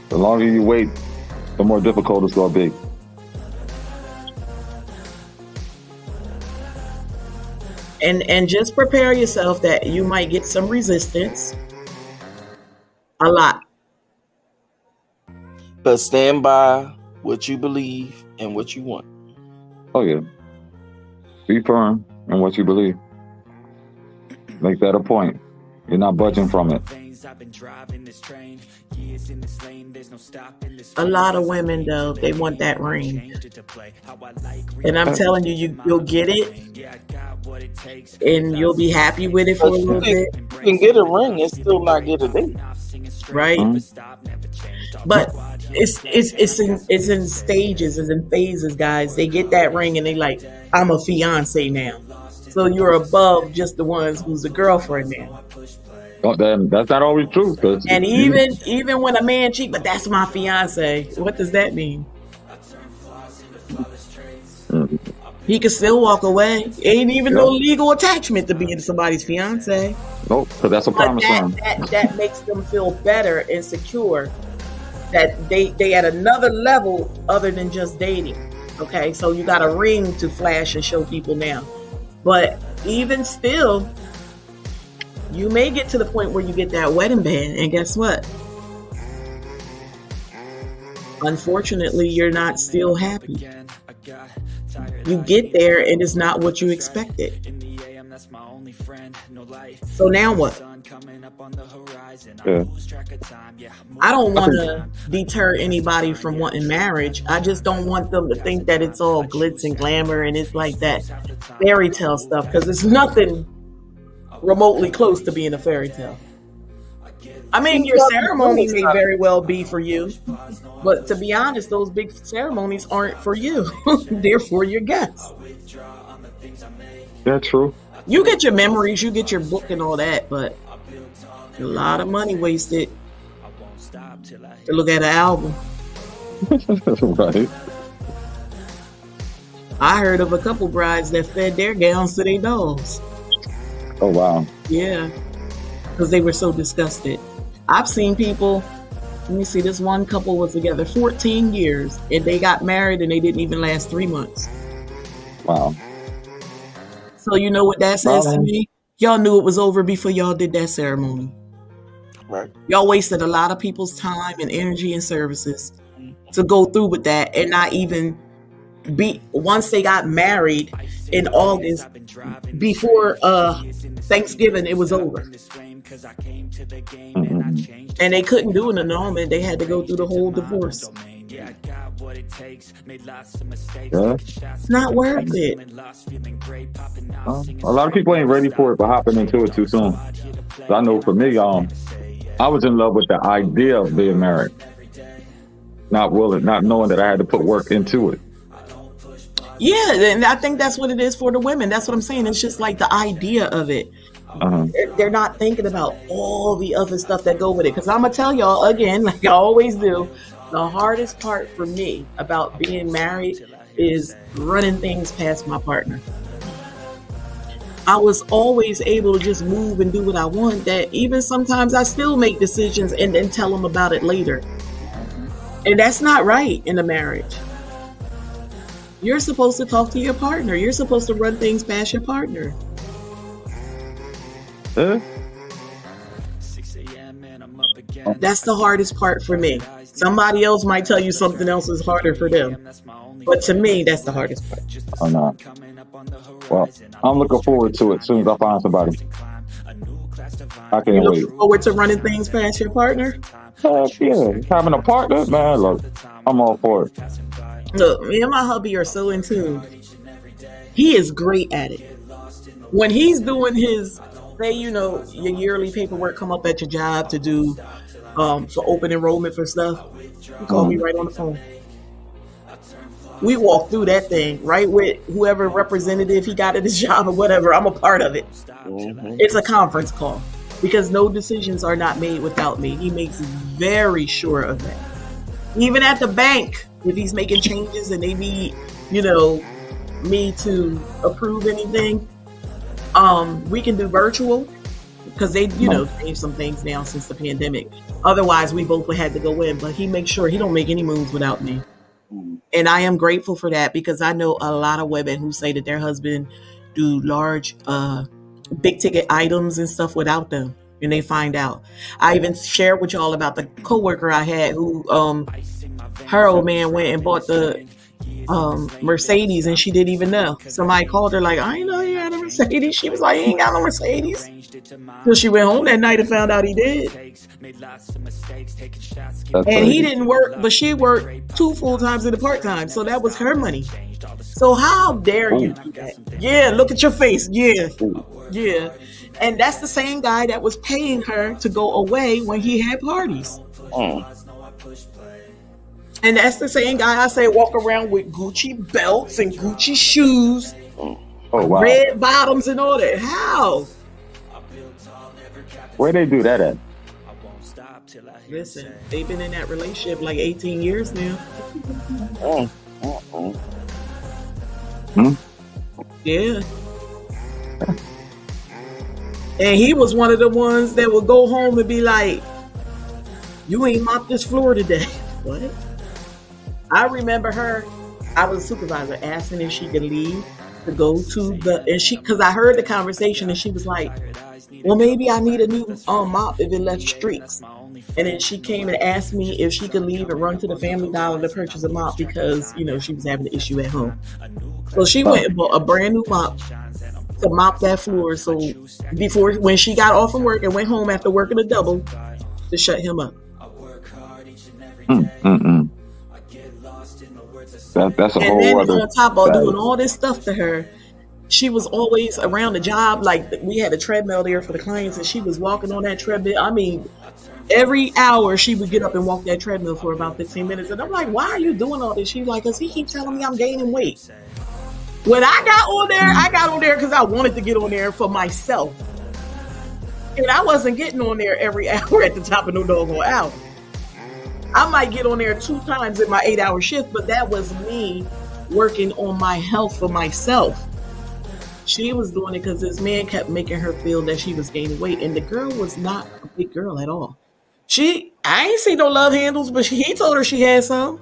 The longer you wait, the more difficult it's going to be. And just prepare yourself that you might get some resistance. A lot. But stand by what you believe and what you want. Oh, yeah. Be firm in what you believe. Make that a point. You're not budging from it. A lot of women, though, they want that ring. And I'm telling you, you'll get it. And you'll be happy with it for a little bit. You can get a ring and still not get a date. Right? But it's in stages, it's in phases, guys. They get that ring and they like, I'm a fiance now. So you're above just the ones who's a girlfriend now. Oh, then that's not always true. And even when a man cheat, but that's my fiance. What does that mean? He can still walk away. Ain't even no legal attachment to being somebody's fiance. Nope, because that's a promise ring. That makes them feel better and secure. That they at another level other than just dating. Okay, so you got a ring to flash and show people now. But even still, you may get to the point where you get that wedding band, and guess what? Unfortunately, you're not still happy. You get there and it's not what you expected. So now what? Yeah. I don't want to deter anybody from wanting marriage. I just don't want them to think that it's all glitz and glamour and it's like that fairy tale stuff, because it's nothing remotely close to being a fairy tale. I mean, your ceremony may very well be for you, but to be honest, those big ceremonies aren't for you. They're for your guests. That's true. You get your memories, you get your book and all that, but a lot of money wasted to look at an album. Right. I heard of a couple brides that fed their gowns to their dogs. Oh, wow. Yeah, because they were so disgusted. I've seen people, let me see, this one couple was together 14 years and they got married and they didn't even last 3 months. Wow. So you know what that says to me? Y'all knew it was over before y'all did that ceremony. Right. Y'all wasted a lot of people's time and energy and services to go through with that and not even be, once they got married in August, before Thanksgiving, it was over. Mm-hmm. And they couldn't do an annulment. They had to go through the whole divorce. Yeah. It's not worth it. A lot of people ain't ready for it, but hopping into it too soon. So I know for me, I was in love with the idea of being married, not knowing that I had to put work into it. Yeah, and I think that's what it is for the women. That's what I'm saying. It's just like the idea of it. Uh-huh. They're not thinking about all the other stuff that go with it. Because I'm going to tell y'all again, like I always do, the hardest part for me about being married is running things past my partner. I was always able to just move and do what I want, that even sometimes I still make decisions and then tell them about it later. And that's not right in a marriage. You're supposed to talk to your partner. You're supposed to run things past your partner. That's the hardest part for me. Somebody else might tell you something else is harder for them. But to me, that's the hardest part. Oh, no. Well, I'm looking forward to it as soon as I find somebody. I can't wait. Look forward to running things past your partner? Yeah, having a partner, man, look, I'm all for it. Look, me and my hubby are so in tune. He is great at it. When he's doing his, say, your yearly paperwork come up at your job to do for open enrollment for stuff, he called me right on the phone. We walk through that thing right with whoever representative he got at his job or whatever. I'm a part of it. Mm-hmm. It's a conference call because no decisions are not made without me. He makes very sure of that. Even at the bank, if he's making changes and they need, me to approve anything, we can do virtual because they, changed some things now since the pandemic. Otherwise, we both would have to go in, but he makes sure he don't make any moves without me. And I am grateful for that because I know a lot of women who say that their husband do large, big ticket items and stuff without them. And they find out. I even shared with y'all about the coworker I had who, her old man went and bought the Mercedes, and she didn't even know. Somebody called her like, I ain't know you had a Mercedes. She was like, he ain't got no Mercedes. So she went home that night and found out he did. And he didn't work, but she worked 2 full times and a part time. So that was her money. So how dare you do that? Yeah, look at your face. Yeah. Yeah. And that's the same guy that was paying her to go away when he had parties. And that's the same guy I say walk around with Gucci belts and Gucci shoes, wow. Red bottoms and all that. How? Where they do that at? Listen, they've been in that relationship like 18 years now. Yeah. And he was one of the ones that would go home and be like, you ain't mopped this floor today. What? I remember her, I was a supervisor, asking if she could leave to go to because I heard the conversation and she was like, well, maybe I need a new mop if it left streaks. And then she came and asked me if she could leave and run to the Family Dollar to purchase a mop because, she was having an issue at home. So she went and bought a brand new mop to mop that floor. So when she got off from work and went home after working a double to shut him up. That's a and whole then other on top of doing all this stuff to her, she was always around the job. Like we had a treadmill there for the clients, and she was walking on that treadmill. I mean, every hour she would get up and walk that treadmill for about 15 minutes. And I'm like, why are you doing all this? She's like, because he keeps telling me I'm gaining weight. When I got on there because I wanted to get on there for myself. And I wasn't getting on there every hour at the top of no doggone hour. I might get on there 2 times in my 8-hour shift, but that was me working on my health for myself. She was doing it because this man kept making her feel that she was gaining weight, and the girl was not a big girl at all. I ain't see no love handles, but he told her she had some.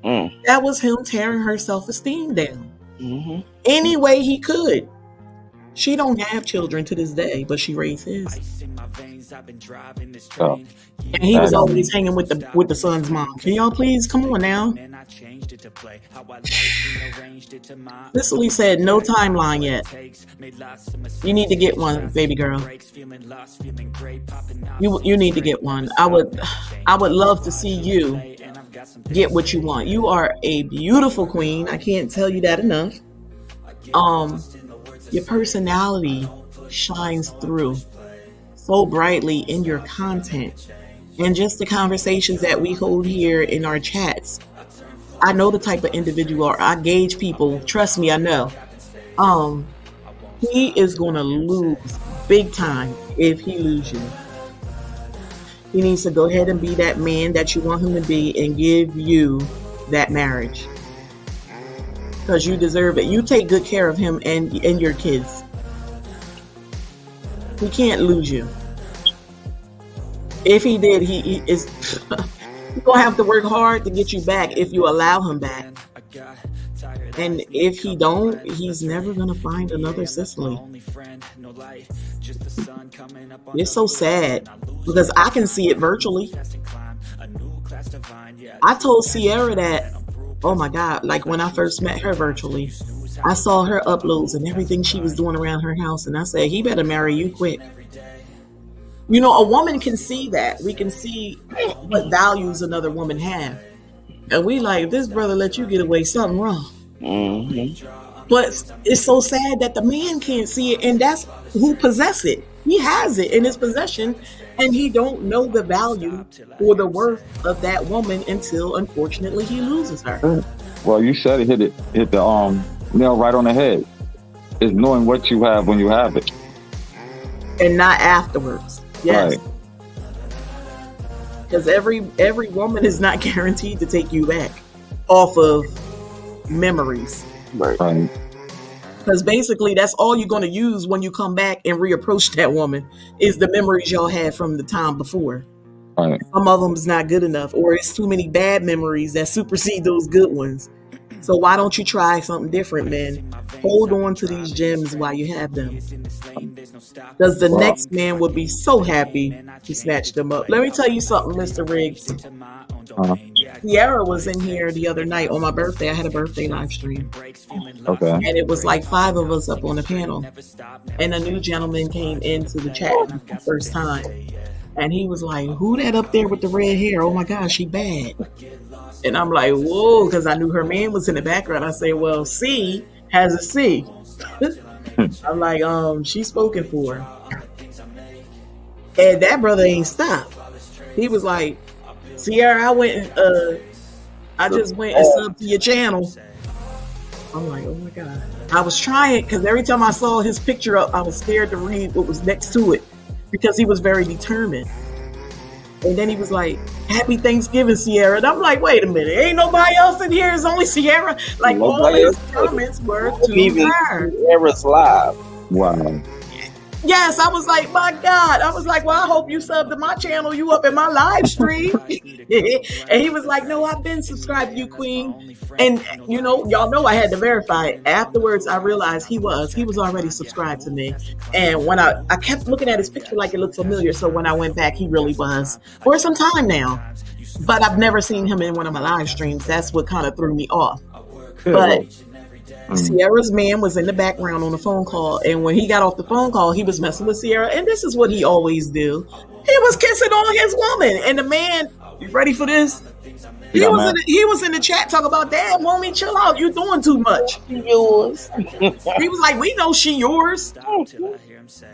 That was him tearing her self-esteem down. Any way he could. She don't have children to this day, but she raised his. And he was always hanging with the son's mom. Can y'all please come on now? Cicely said no timeline yet. You need to get one, baby girl. You need to get one. I would love to see you get what you want. You are a beautiful queen. I can't tell you that enough. Your personality shines through so brightly in your content and just the conversations that we hold here in our chats. I know the type of individual I gauge people. Trust me, I know. He is going to lose big time if he loses you. He needs to go ahead and be that man that you want him to be and give you that marriage. Because you deserve it. You take good care of him and your kids. He can't lose you. If he did, he is he's gonna have to work hard to get you back if you allow him back. And if he don't, he's never gonna find another Cicely. It's so sad because I can see it virtually. I told Sierra that, oh my God, like when I first met her virtually, I saw her uploads and everything she was doing around her house, and I said, he better marry you quick. A woman can see that. We can see what values another woman have. And we like, if this brother let you get away, something wrong. But it's so sad that the man can't see it, and that's who possess it. He has it in his possession, and he don't know the value or the worth of that woman until, unfortunately, he loses her. Well, you said it hit the nail right on the head. Is knowing what you have when you have it, and not afterwards. Yes, because every woman is not guaranteed to take you back off of memories. Right. Because basically, that's all you're going to use when you come back and reapproach that woman is the memories y'all had from the time before. Right. Some of them is not good enough, or it's too many bad memories that supersede those good ones. So why don't you try something different, man? Hold on to these gems while you have them. Because the next man would be so happy to snatch them up. Let me tell you something, Mr. Riggs. Sierra was in here the other night on my birthday. I had a birthday live stream. Okay. And it was like 5 of us up on the panel. And a new gentleman came into the chat for the first time. And he was like, who that up there with the red hair? Oh my gosh, she bad. And I'm like, whoa, because I knew her man was in the background. I say, well, C has a C. I'm like, she's spoken for. And that brother ain't stopped. He was like, Sierra, I just went and subbed to your channel. I'm like, oh my God. I was trying, because every time I saw his picture up, I was scared to read what was next to it, because he was very determined. And then he was like, happy Thanksgiving, Sierra. And I'm like, wait a minute, ain't nobody else in here, it's only Sierra. Like, all his comments were to her. Sierra's live. Wow. Yes, I was like, my God. I was like, well, I hope you sub to my channel. You up in my live stream. And he was like, no, I've been subscribed to you, Queen. And, you know, y'all know I had to verify it. Afterwards, I realized he was already subscribed to me. And when I kept looking at his picture like it looked familiar. So when I went back, he really was for some time now. But I've never seen him in one of my live streams. That's what kind of threw me off. But Sierra's man was in the background on the phone call, and when he got off the phone call, he was messing with Sierra, and this is what he always do. He was kissing on his woman, and the man, you ready for this? He was in the chat talking about, damn, homie, chill out, you doing too much. Yours. He was like, we know she yours.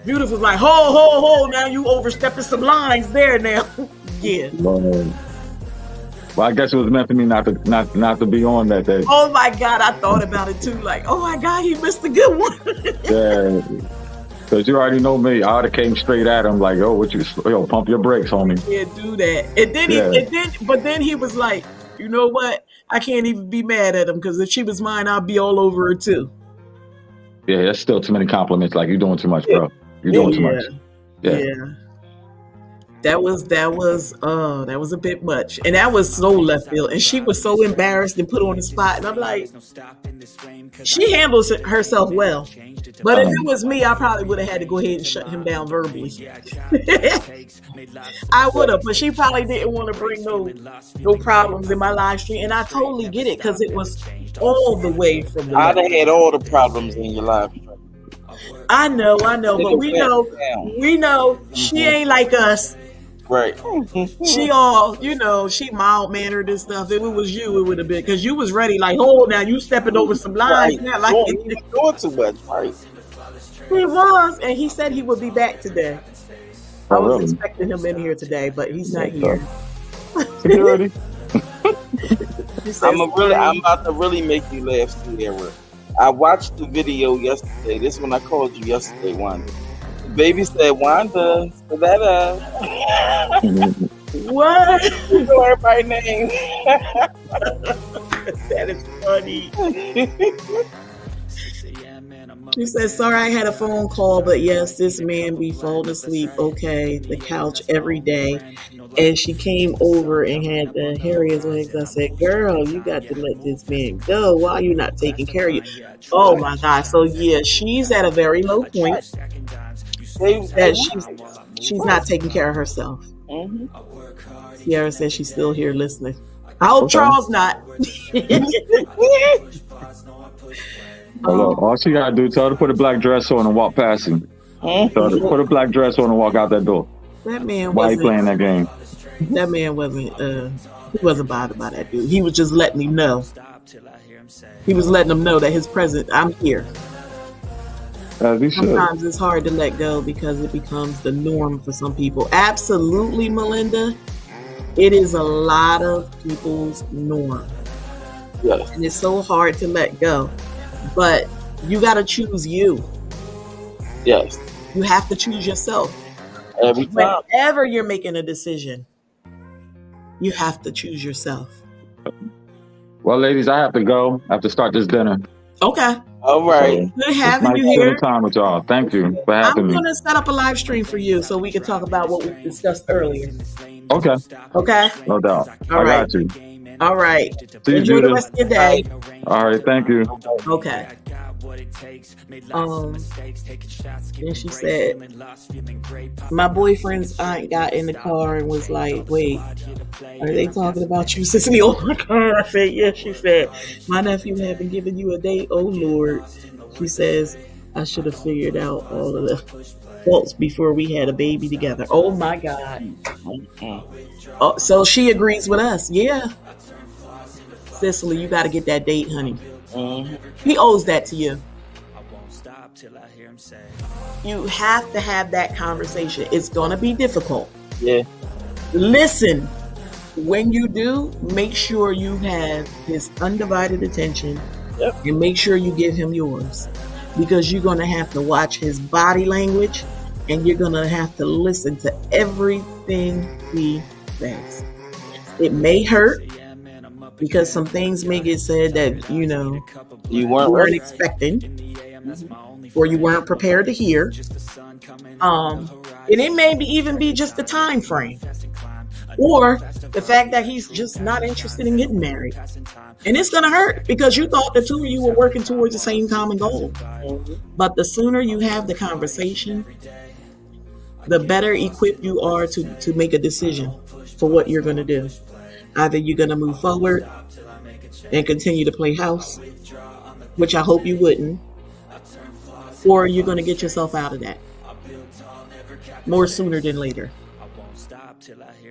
Beautiful was like, ho, now you overstepping some lines there now. Yeah. Well, I guess it was meant for me not to be on that day. Oh my God, I thought about it too. Like, oh my God, he missed a good one. Yeah, because you already know me. I would have came straight at him like, pump your brakes, homie. Yeah, do that. And then he was like, you know what? I can't even be mad at him, because if she was mine, I'd be all over her too. Yeah, that's still too many compliments. Like, you're doing too much, bro. You're doing too much. Yeah. That was a bit much, and that was so left field, and she was so embarrassed and put on the spot, and I'm like, she handles herself well, but if it was me, I probably would have had to go ahead and shut him down verbally. I would have, but she probably didn't want to bring no problems in my live stream, and I totally get it, because it was all the way from the I'd have had all the problems in your life. I know, but we know she ain't like us. Right. She all, she mild mannered and stuff. If it was you, it would have been, because you was ready. Like, oh, now you stepping over some lines. Right. Now, like, he was doing too much, right? He was, and he said he would be back today. I was expecting him in here today, but he's not here. Security. I'm about to really make you laugh, Sierra. I watched the video yesterday. This is when I called you yesterday, Wanda. The baby said, Wanda, what? You know everybody's name. That is funny. She said, sorry, I had a phone call, but yes, this man be falling asleep, the couch every day. And she came over and had the hairiest legs. I said, girl, you got to let this man go. Why are you not taking care of you? Oh my God. So yeah, she's at a very low point that she's not taking care of herself. Sierra says she's still here listening. I hope Charles not. All she gotta do, tell her to put a black dress on and walk past him. Tell her to put a black dress on and walk out that door. That man Why he playing that game? That man he wasn't bothered by that dude. He was just letting him know. He was letting him know that his presence, I'm here. As he should. Sometimes it's hard to let go because it becomes the norm for some people. Absolutely, Melinda. It is a lot of people's norm. Yes. And it's so hard to let go. But you got to choose you. Yes. You have to choose yourself. Every time. Whenever you're making a decision, you have to choose yourself. Well, ladies, I have to go. I have to start this dinner. Okay. All right. Good having you here. Time with y'all. Thank you for having me. I'm going to set up a live stream for you so we can talk about what we discussed earlier. Okay. Okay. No doubt. All right. Got you. All right. See you, Enjoy the rest of your day. All right. Thank you. Okay. And she said, my boyfriend's aunt got in the car and was like, wait, are they talking about you, Cicely? Oh my God. I said, yes. She said, my nephew haven't given you a date. Oh Lord. She says, I should have figured out all of the faults before we had a baby together. Oh my God. Oh, so she agrees with us. Yeah. Cicely, you got to get that date, honey. He owes that to you. You have to have that conversation. It's going to be difficult. Yeah. Listen, when you do, make sure you have his undivided attention. Yep. And make sure you give him yours. Because you're going to have to watch his body language and you're going to have to listen to everything he says. It may hurt because some things may get said that, you weren't expecting or you weren't prepared to hear. And it may even be just the time frame or the fact that he's just not interested in getting married. And it's going to hurt because you thought the two of you were working towards the same common goal. But the sooner you have the conversation, the better equipped you are to make a decision for what you're going to do. Either you're going to move forward and continue to play house, which I hope you wouldn't, or you're going to get yourself out of that more sooner than later.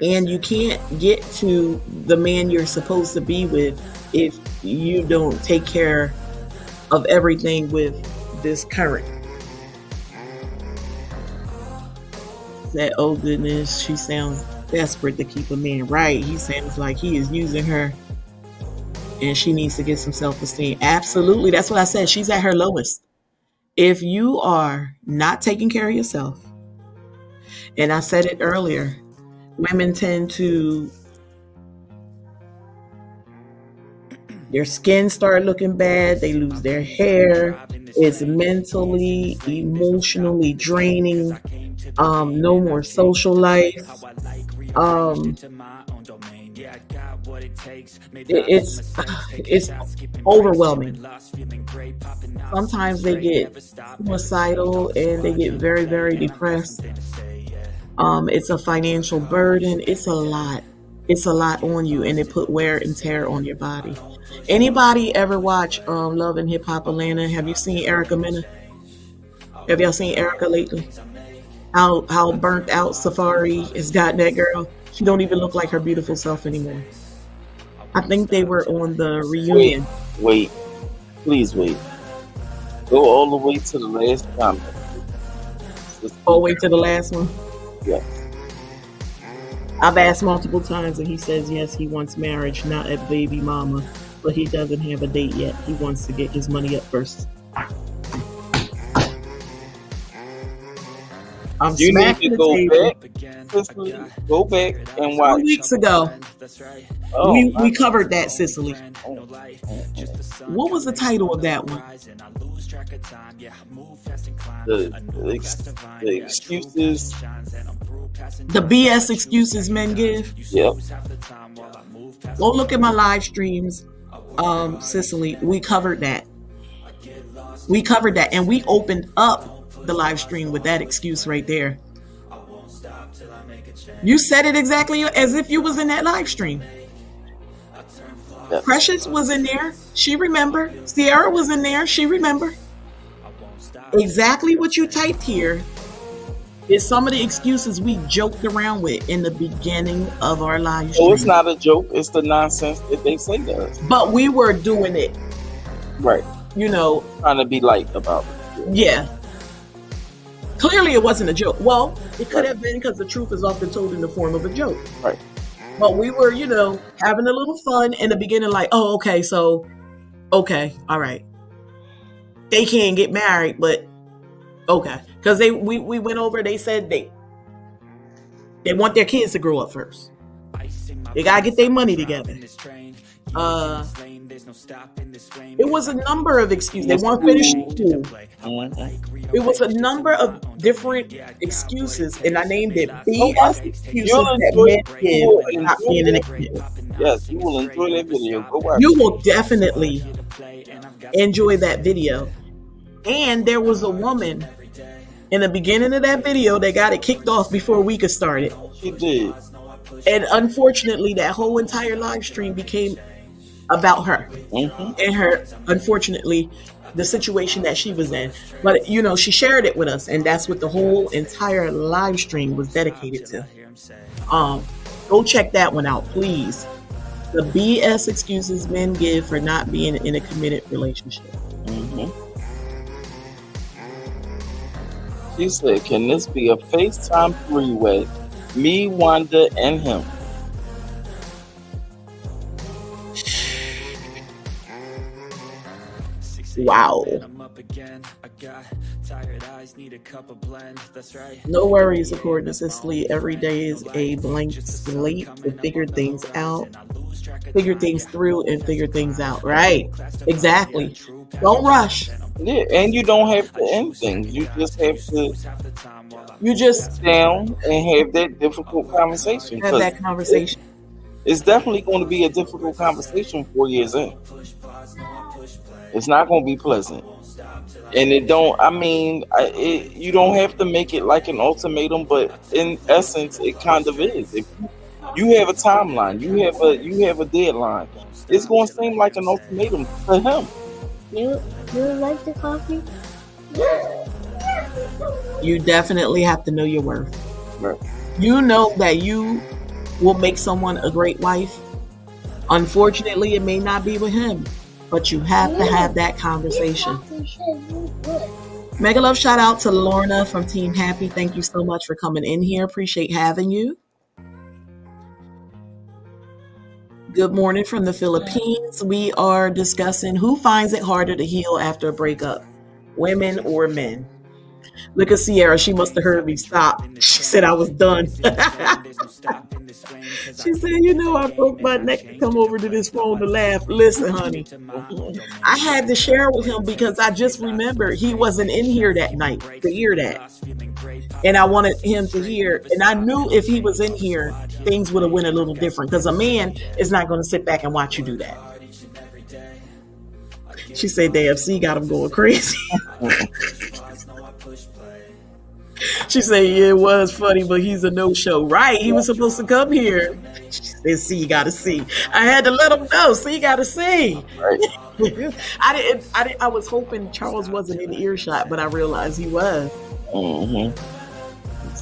And you can't get to the man you're supposed to be with if you don't take care of everything with this current. That, oh goodness, she sounds desperate to keep a man. Right, he sounds like he is using her and she needs to get some self-esteem. Absolutely, that's what I said. She's at her lowest. If you are not taking care of yourself, and I said it earlier, women tend to, their skin start looking bad, they lose their hair, it's mentally, emotionally draining, no more social life, it's overwhelming. Sometimes they get suicidal and they get very, very depressed. It's a financial burden. It's a lot on you, and it put wear and tear on your body. Anybody ever watch Love and Hip Hop Atlanta? Have you seen Erica Mena? Have y'all seen Erica lately? How burnt out Safari has gotten that girl. She don't even look like her beautiful self anymore. I think they were on the reunion. Wait. Please wait. Go all the way to the last comment. All the way to the last one? Yes. I've asked multiple times and he says yes, he wants marriage, not a baby mama, but he doesn't have a date yet. He wants to get his money up first. You need to go back and watch. 2 weeks ago, we covered that, Cicely. What was the title of that one? The excuses. The BS excuses men give. Yep. Go look at my live streams, Cicely. We covered that. And we opened up the live stream with that excuse right there. You said it exactly as if you was in that live stream. Yep. Precious was in there. She remembered. Sierra was in there. She remembered. Exactly what you typed here is some of the excuses we joked around with in the beginning of our live stream. Oh, it's not a joke. It's the nonsense that they say to us. But we were doing it. Right. Trying to be light about it. Yeah. Clearly it wasn't a joke. Well, it could have been because the truth is often told in the form of a joke. Right. But we were, having a little fun in the beginning, like, oh, okay, all right. They can't get married, but okay. Because we went over, they said they want their kids to grow up first. They gotta get their money together. It was a number of excuses. They weren't finished school. It was a number of different excuses, and I named it BS excuses that men give for not being an excuse. Yes, you will enjoy that video. Go watch. You will definitely enjoy that video. And there was a woman in the beginning of that video that got it kicked off before we could start it. She did. And unfortunately, that whole entire live stream became about her. And her, unfortunately, the situation that she was in. But, you know, she shared it with us. And that's what the whole entire live stream was dedicated to. Go check that one out, please. The BS excuses men give for not being in a committed relationship. She said, can this be a FaceTime three-way? Me, Wanda, and him. Wow. No worries, according to Cicely. Every day is a blank slate to figure things out, figure things through, and figure things out. Right. Exactly. Don't rush. Yeah, and you don't have to end things. You just have to sit down and have that difficult conversation. Have that conversation. It's definitely going to be a difficult conversation 4 years in. It's not going to be pleasant. And it don't, I mean, you don't have to make it like an ultimatum, but in essence, it kind of is. If you have a timeline, you have a deadline, it's going to seem like an ultimatum to him. You like the coffee? You definitely have to know your worth. Right. You know that you will make someone a great wife. Unfortunately, it may not be with him, but you have to have that conversation. Mega love shout out to Lorna from Team Happy. Thank you so much for coming in here. Appreciate having you. Good morning from the Philippines. We are discussing who finds it harder to heal after a breakup, women or men. Look at Sierra. She must have heard me stop. She said I was done. She said, you know, I broke my neck to come over to this phone to laugh. Listen, honey, I had to share with him because I just remembered he wasn't in here that night to hear that. And I wanted him to hear. And I knew if he was in here, things would have went a little different because a man is not going to sit back and watch you do that. She said, DFC got him going crazy. She said, yeah, it was funny, but he's a no-show. Right, he was supposed to come here. She said, see, you got to see. I had to let him know, see, you got to see. Right. I was hoping Charles wasn't in earshot, but I realized he was.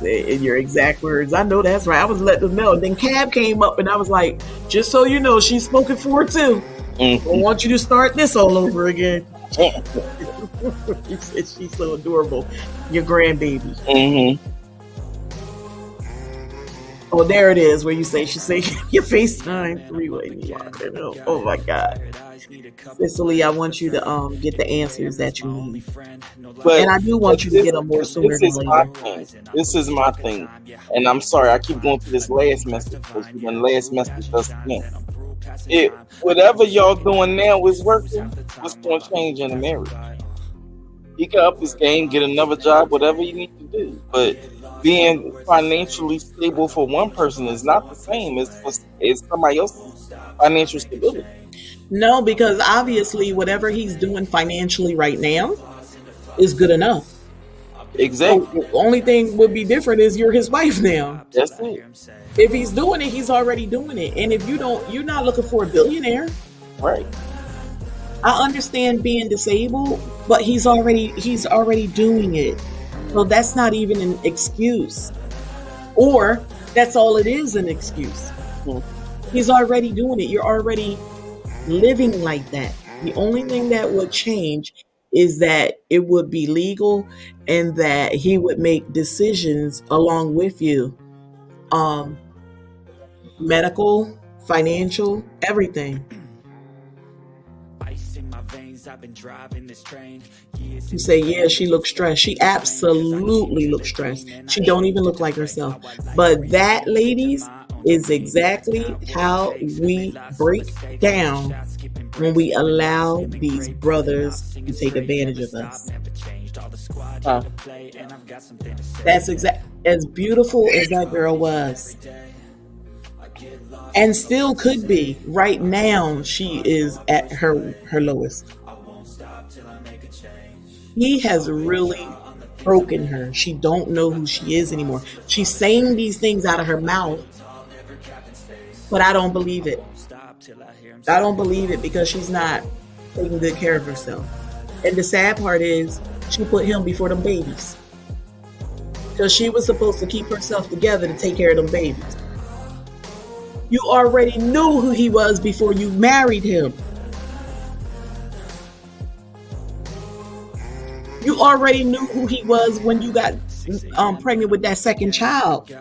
In your exact words. I know that's right. I was letting them know. And then Cab came up and I was like, just so you know, she's spoken for too. I want you to start this all over again. She said she's so adorable. Your grandbaby. Oh, there it is where you say, she said, your FaceTime three-way. Oh my God. Cicely, I want you to get the answers that you need. But, and I do want you to get them more sooner than later. This is my thing. And I'm sorry, I keep going to this last message because you done last message us again. Whatever y'all doing now is working, what's going to change in a marriage? He can up his game, get another job, whatever you need to do. But being financially stable for one person is not the same as somebody else's financial stability. No, because obviously whatever he's doing financially right now is good enough. Exactly. So the only thing would be different is you're his wife now. That's it. If he's doing it, he's already doing it. And if you're not looking for a billionaire. Right. I understand being disabled, but he's already doing it. So that's not even an excuse. Or that's all it is, an excuse. He's already doing it. You're already living like that. The only thing that would change is that it would be legal and that he would make decisions along with you. Medical, financial, everything. You say, yeah, she looks stressed. She absolutely looks stressed. She don't even look like herself. But that, ladies, is exactly how we break down when we allow these brothers to take advantage of us. That's as beautiful as that girl was. And still could be. Right now, she is at her lowest. He has really broken her. She don't know who she is anymore. She's saying these things out of her mouth, but I don't believe it. I don't believe it because she's not taking good care of herself. And the sad part is she put him before them babies. Because she was supposed to keep herself together to take care of them babies. You already knew who he was before you married him. You already knew who he was when you got pregnant with that second child.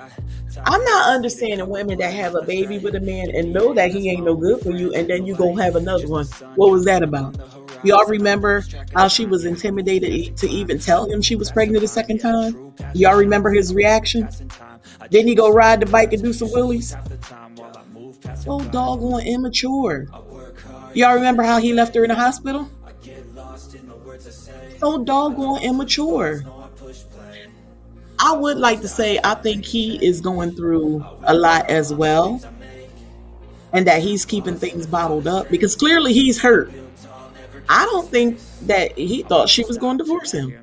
I'm not understanding women that have a baby with a man and know that he ain't no good for you, and then you go have another one. What was that about? Y'all remember how she was intimidated to even tell him she was pregnant a second time? Y'all remember his reaction? Didn't he go ride the bike and do some wheelies? So doggone immature. Y'all remember how he left her in the hospital? So doggone immature. I would like to say I think he is going through a lot as well, and that he's keeping things bottled up because clearly he's hurt. I don't think that he thought she was going to divorce him.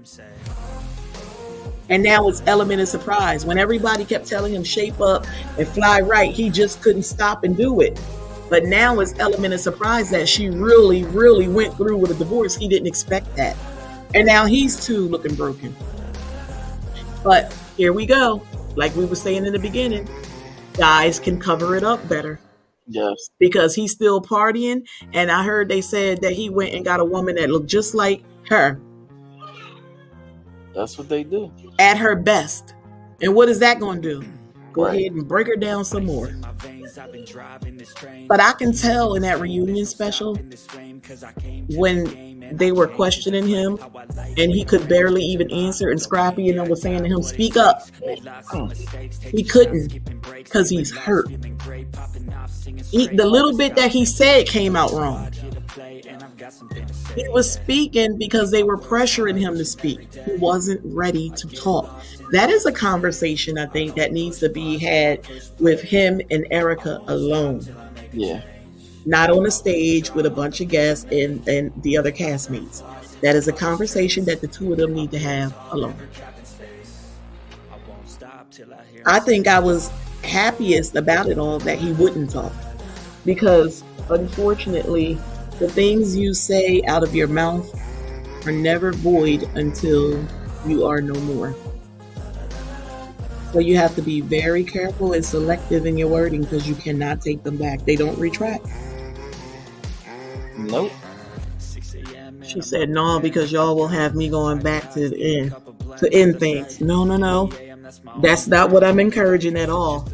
And now it's element of surprise. When everybody kept telling him shape up and fly right, he just couldn't stop and do it. But now it's element of surprise that she really, really went through with a divorce. He didn't expect that. And now he's too looking broken. But here we go. Like we were saying in the beginning, guys can cover it up better. Yes. Because he's still partying. And I heard they said that he went and got a woman that looked just like her. That's what they do. At her best. And what is that going to do? Go ahead and break her down some more. But I can tell in that reunion special when they were questioning him and he could barely even answer, and Scrappy and them was saying to him, speak up. He couldn't because he's hurt. The little bit that he said came out wrong. He was speaking because they were pressuring him to speak. He wasn't ready to talk. That is a conversation I think that needs to be had with him and Erica alone. Yeah. Not on a stage with a bunch of guests and the other castmates. That is a conversation that the two of them need to have alone. I think I was happiest about it all that he wouldn't talk. Because unfortunately, the things you say out of your mouth are never void until you are no more. So you have to be very careful and selective in your wording because you cannot take them back. They don't retract. Nope. She said, no, because y'all will have me going back to the end, to end things. No. That's not what I'm encouraging at all.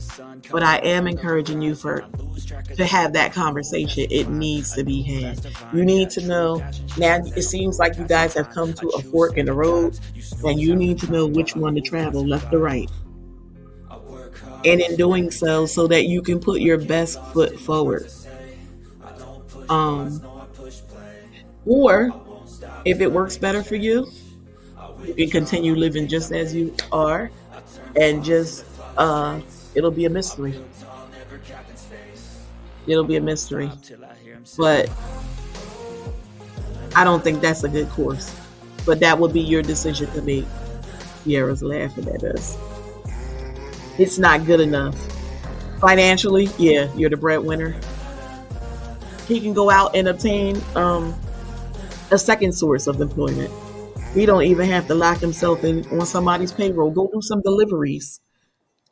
But I am encouraging you to have that conversation. It needs to be had. You need to know. Now, it seems like you guys have come to a fork in the road, and you need to know which one to travel, left or right. And in doing so that you can put your best foot forward. Or if it works better for you, you can continue living just as you are, and just it'll be a mystery. It'll be a mystery. But I don't think that's a good course. But that would be your decision to make. Sierra's laughing at us. It's not good enough. Financially, yeah, you're the breadwinner. He can go out and obtain a second source of employment. He don't even have to lock himself in on somebody's payroll. Go do some deliveries.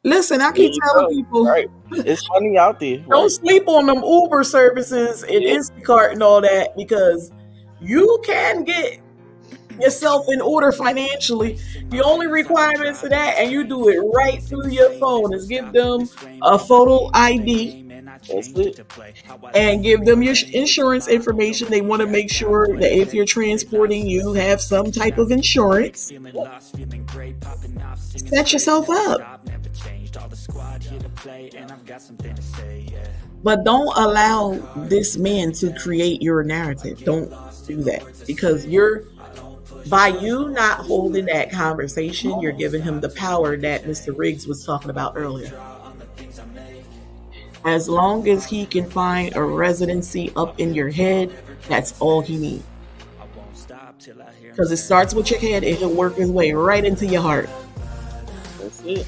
Listen, I keep telling people, right. It's money out there. Don't sleep on them Uber services and Instacart and all that, because you can get yourself in order financially. The only requirements for that, and you do it right through your phone, is give them a photo ID. That's it. And give them your insurance information. They want to make sure that if you're transporting, you have some type of insurance. Set yourself up. But don't allow this man to create your narrative. Don't do that, because by you not holding that conversation, you're giving him the power that Mr. Riggs was talking about earlier. As long as he can find a residency up in your head, that's all he needs. Because it starts with your head and he'll work his way right into your heart. That's it.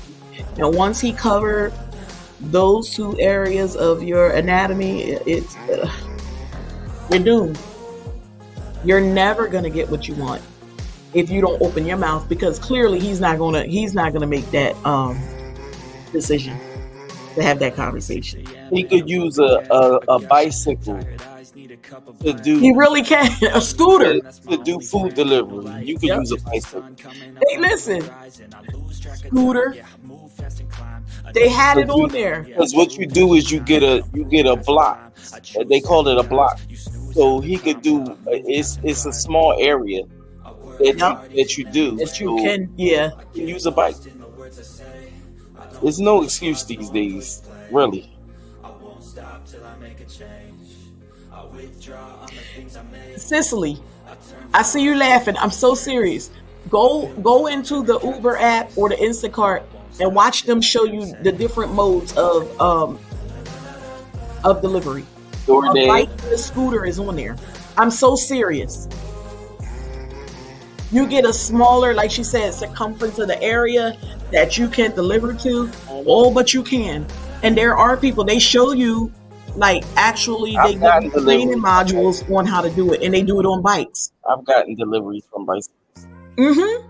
And once he covered those two areas of your anatomy, it's you're doomed. You're never gonna get what you want if you don't open your mouth, because clearly he's not gonna make that decision to have that conversation. He could use a bicycle to do. He really can. A scooter to do food delivery. You could use a bicycle. Hey, listen, scooter. They had it on there. Because what you do is you get a block. They call it a block. So he could do. It's a small area that you do. That you can, yeah. You can use a bike. There's no excuse these days, really. Cicely, I see you laughing. I'm so serious. Go into the Uber app or the Instacart and watch them show you the different modes of delivery. A bike and a scooter is on there. I'm so serious. You get a smaller, like she said, circumference of the area that you can deliver to. Oh, but you can. And there are people, they show you, like, actually, they give you training modules on how to do it, and they do it on bikes. I've gotten deliveries from bicycles. Mm-hmm.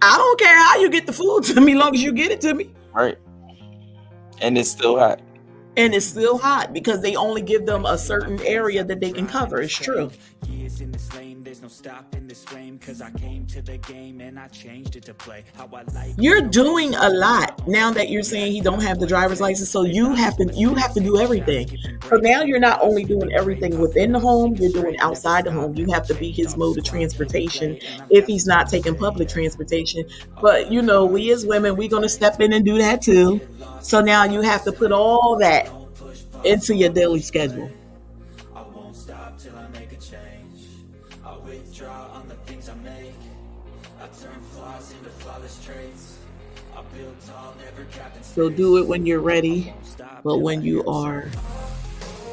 I don't care how you get the food to me, as long as you get it to me. Right. And it's still hot. And it's still hot because they only give them a certain area that they can cover. It's true. You're doing a lot now that you're saying he don't have the driver's license, so you have to do everything. So now you're not only doing everything within the home, you're doing outside the home. You have to be his mode of transportation if he's not taking public transportation. But you know, we as women, we're gonna step in and do that too. So now you have to put all that into your daily schedule. So do it when you're ready, but when you are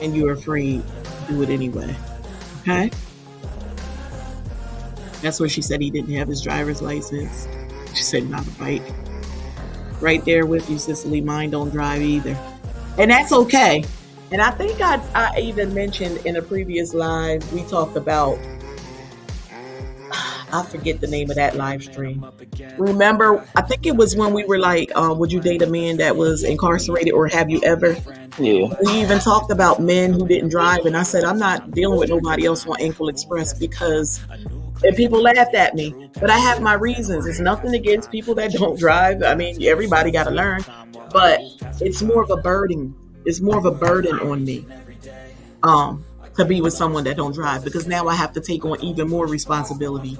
and you're afraid, do it anyway. Okay? That's where she said he didn't have his driver's license. She said not a bike. Right there with you, Cicely. Mine don't drive either. And that's okay. And I think I even mentioned in a previous live, we talked about, I forget the name of that live stream. Remember, I think it was when we were like, would you date a man that was incarcerated, or have you ever? Yeah. We even talked about men who didn't drive. And I said, I'm not dealing with nobody else on Ankle Express because... And people laughed at me, but I have my reasons. It's nothing against people that don't drive. I mean, everybody got to learn, but it's more of a burden. It's more of a burden on me to be with someone that don't drive, because now I have to take on even more responsibility.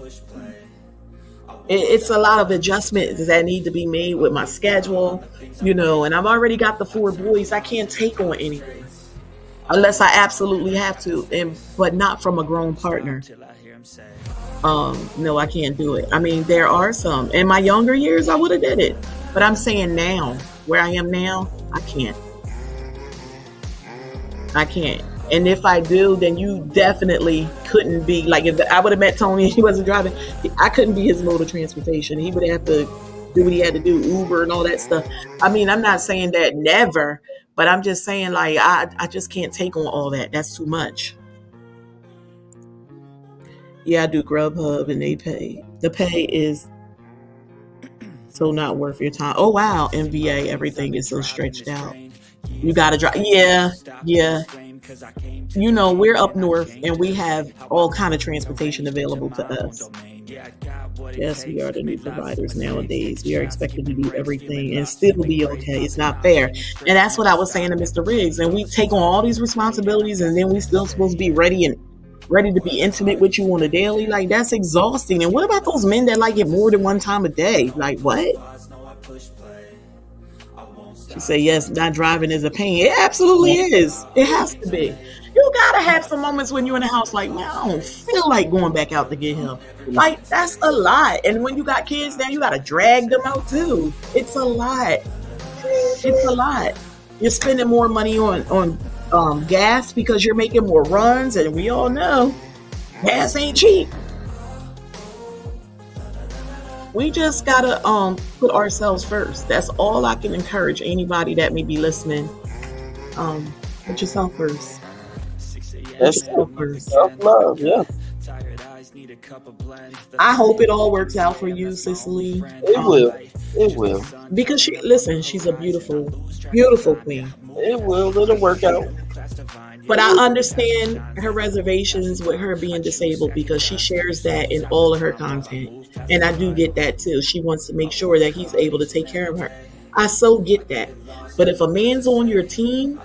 It's a lot of adjustments that need to be made with my schedule, you know, and I've already got the 4 boys. I can't take on anything unless I absolutely have to, but not from a grown partner. No, I can't do it. I mean, there are some. In my younger years, I would have did it. But I'm saying now, where I am now, I can't. And if I do, then you definitely couldn't be, like, if I would have met Tony and he wasn't driving, I couldn't be his mode of transportation. He would have to do what he had to do, Uber and all that stuff. I mean, I'm not saying that never, but I'm just saying, like, I just can't take on all that. That's too much. Yeah, I do Grubhub and they pay. The pay is so not worth your time. Oh, wow. MVA, everything is so stretched out. You got to drive. Yeah. You know, we're up north and we have all kind of transportation available to us. Yes, we are the new providers nowadays. We are expected to do everything and still be okay. It's not fair. And that's what I was saying to Mr. Riggs. And we take on all these responsibilities and then we still supposed to be ready to be intimate with you on a daily. Like, that's exhausting. And what about those men that like it more than one time a day? Like, what? She said, yes, not driving is a pain. It absolutely is. It has to be. You gotta have some moments when you're in the house like, man, I don't feel like going back out to get him. Like, that's a lot. And when you got kids now, you gotta drag them out too. It's a lot. You're spending more money on gas because you're making more runs, and we all know Gas ain't cheap. We just gotta put ourselves first. That's all I can encourage anybody that may be listening. Put yourself first. That's self-love, yeah. I hope it all works out for you, Cicely. It will. It will. Because she's a beautiful, beautiful queen. It will. It'll work out. But I understand her reservations with her being disabled because she shares that in all of her content. And I do get that too. She wants to make sure that he's able to take care of her. I so get that. But if a man's on your team,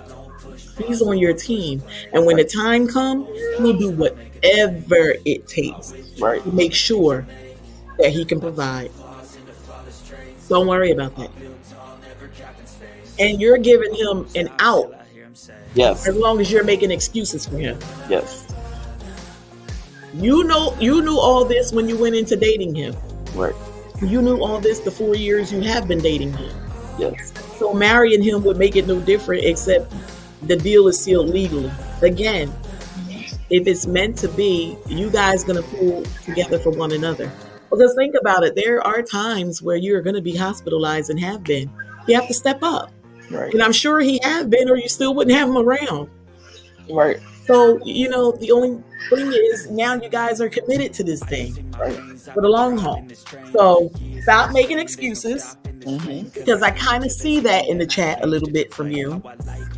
he's on your team. And when the time comes, he'll do whatever it takes to make sure that he can provide. Don't worry about that. And you're giving him an out. Yes. As long as you're making excuses for him. Yes. You knew all this when you went into dating him. Right. You knew all this the 4 years you have been dating him. Yes. So marrying him would make it no different, except the deal is sealed legally. Again, if it's meant to be, you guys gonna pull together for one another. Because think about it, there are times where you're gonna be hospitalized and have been. You have to step up. Right. And I'm sure he have been, or you still wouldn't have him around. Right. So, the only thing is now you guys are committed to this thing for the long haul. So stop making excuses, because I kind of see that in the chat a little bit from you.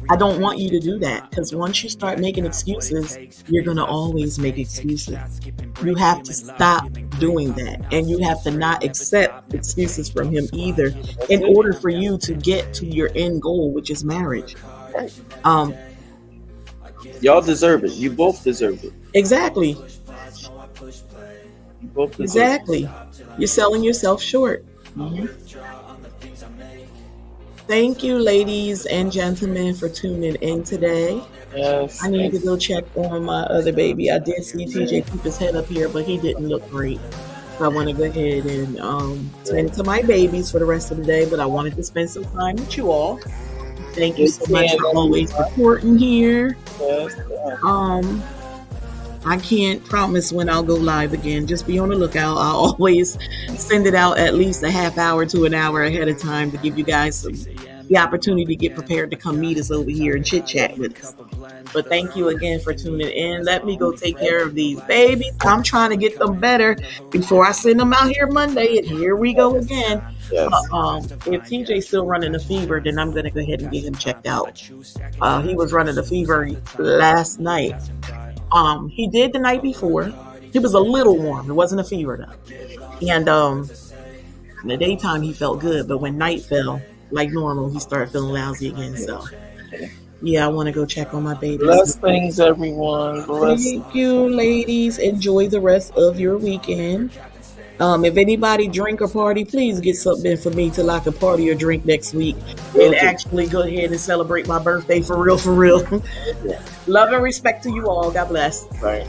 I don't want you to do that, because once you start making excuses, you're going to always make excuses. You have to stop doing that, and you have to not accept excuses from him either in order for you to get to your end goal, which is marriage. Y'all deserve it. You both deserve it. Exactly. You both deserve Exactly. it. You're selling yourself short. Thank you, ladies and gentlemen, for tuning in today. Yes. I need to go check on my other baby. I did see TJ keep his head up here, but he didn't look great. So I want to go ahead and tend to my babies for the rest of the day, but I wanted to spend some time with you all. Thank you so much for always supporting here. Yes. I can't promise when I'll go live again. Just be on the lookout. I'll always send it out at least a half hour to an hour ahead of time to give you guys the opportunity to get prepared to come meet us over here and chit chat with us. But thank you again for tuning in. Let me go take care of these babies. I'm trying to get them better before I send them out here Monday. And here we go again. Yes. If TJ's still running a fever, then I'm going to go ahead and get him checked out. He was running a fever last night. He did the night before. He was a little warm. It wasn't a fever though. And in the daytime he felt good, but when night fell, like normal, he started feeling lousy again. So yeah, I want to go check on my baby. Bless things, everyone. Thank you, ladies. Enjoy the rest of your weekend. If anybody drink or party, please get something for me till I can party or drink next week and actually go ahead and celebrate my birthday for real, for real. Love and respect to you all. God bless. Right.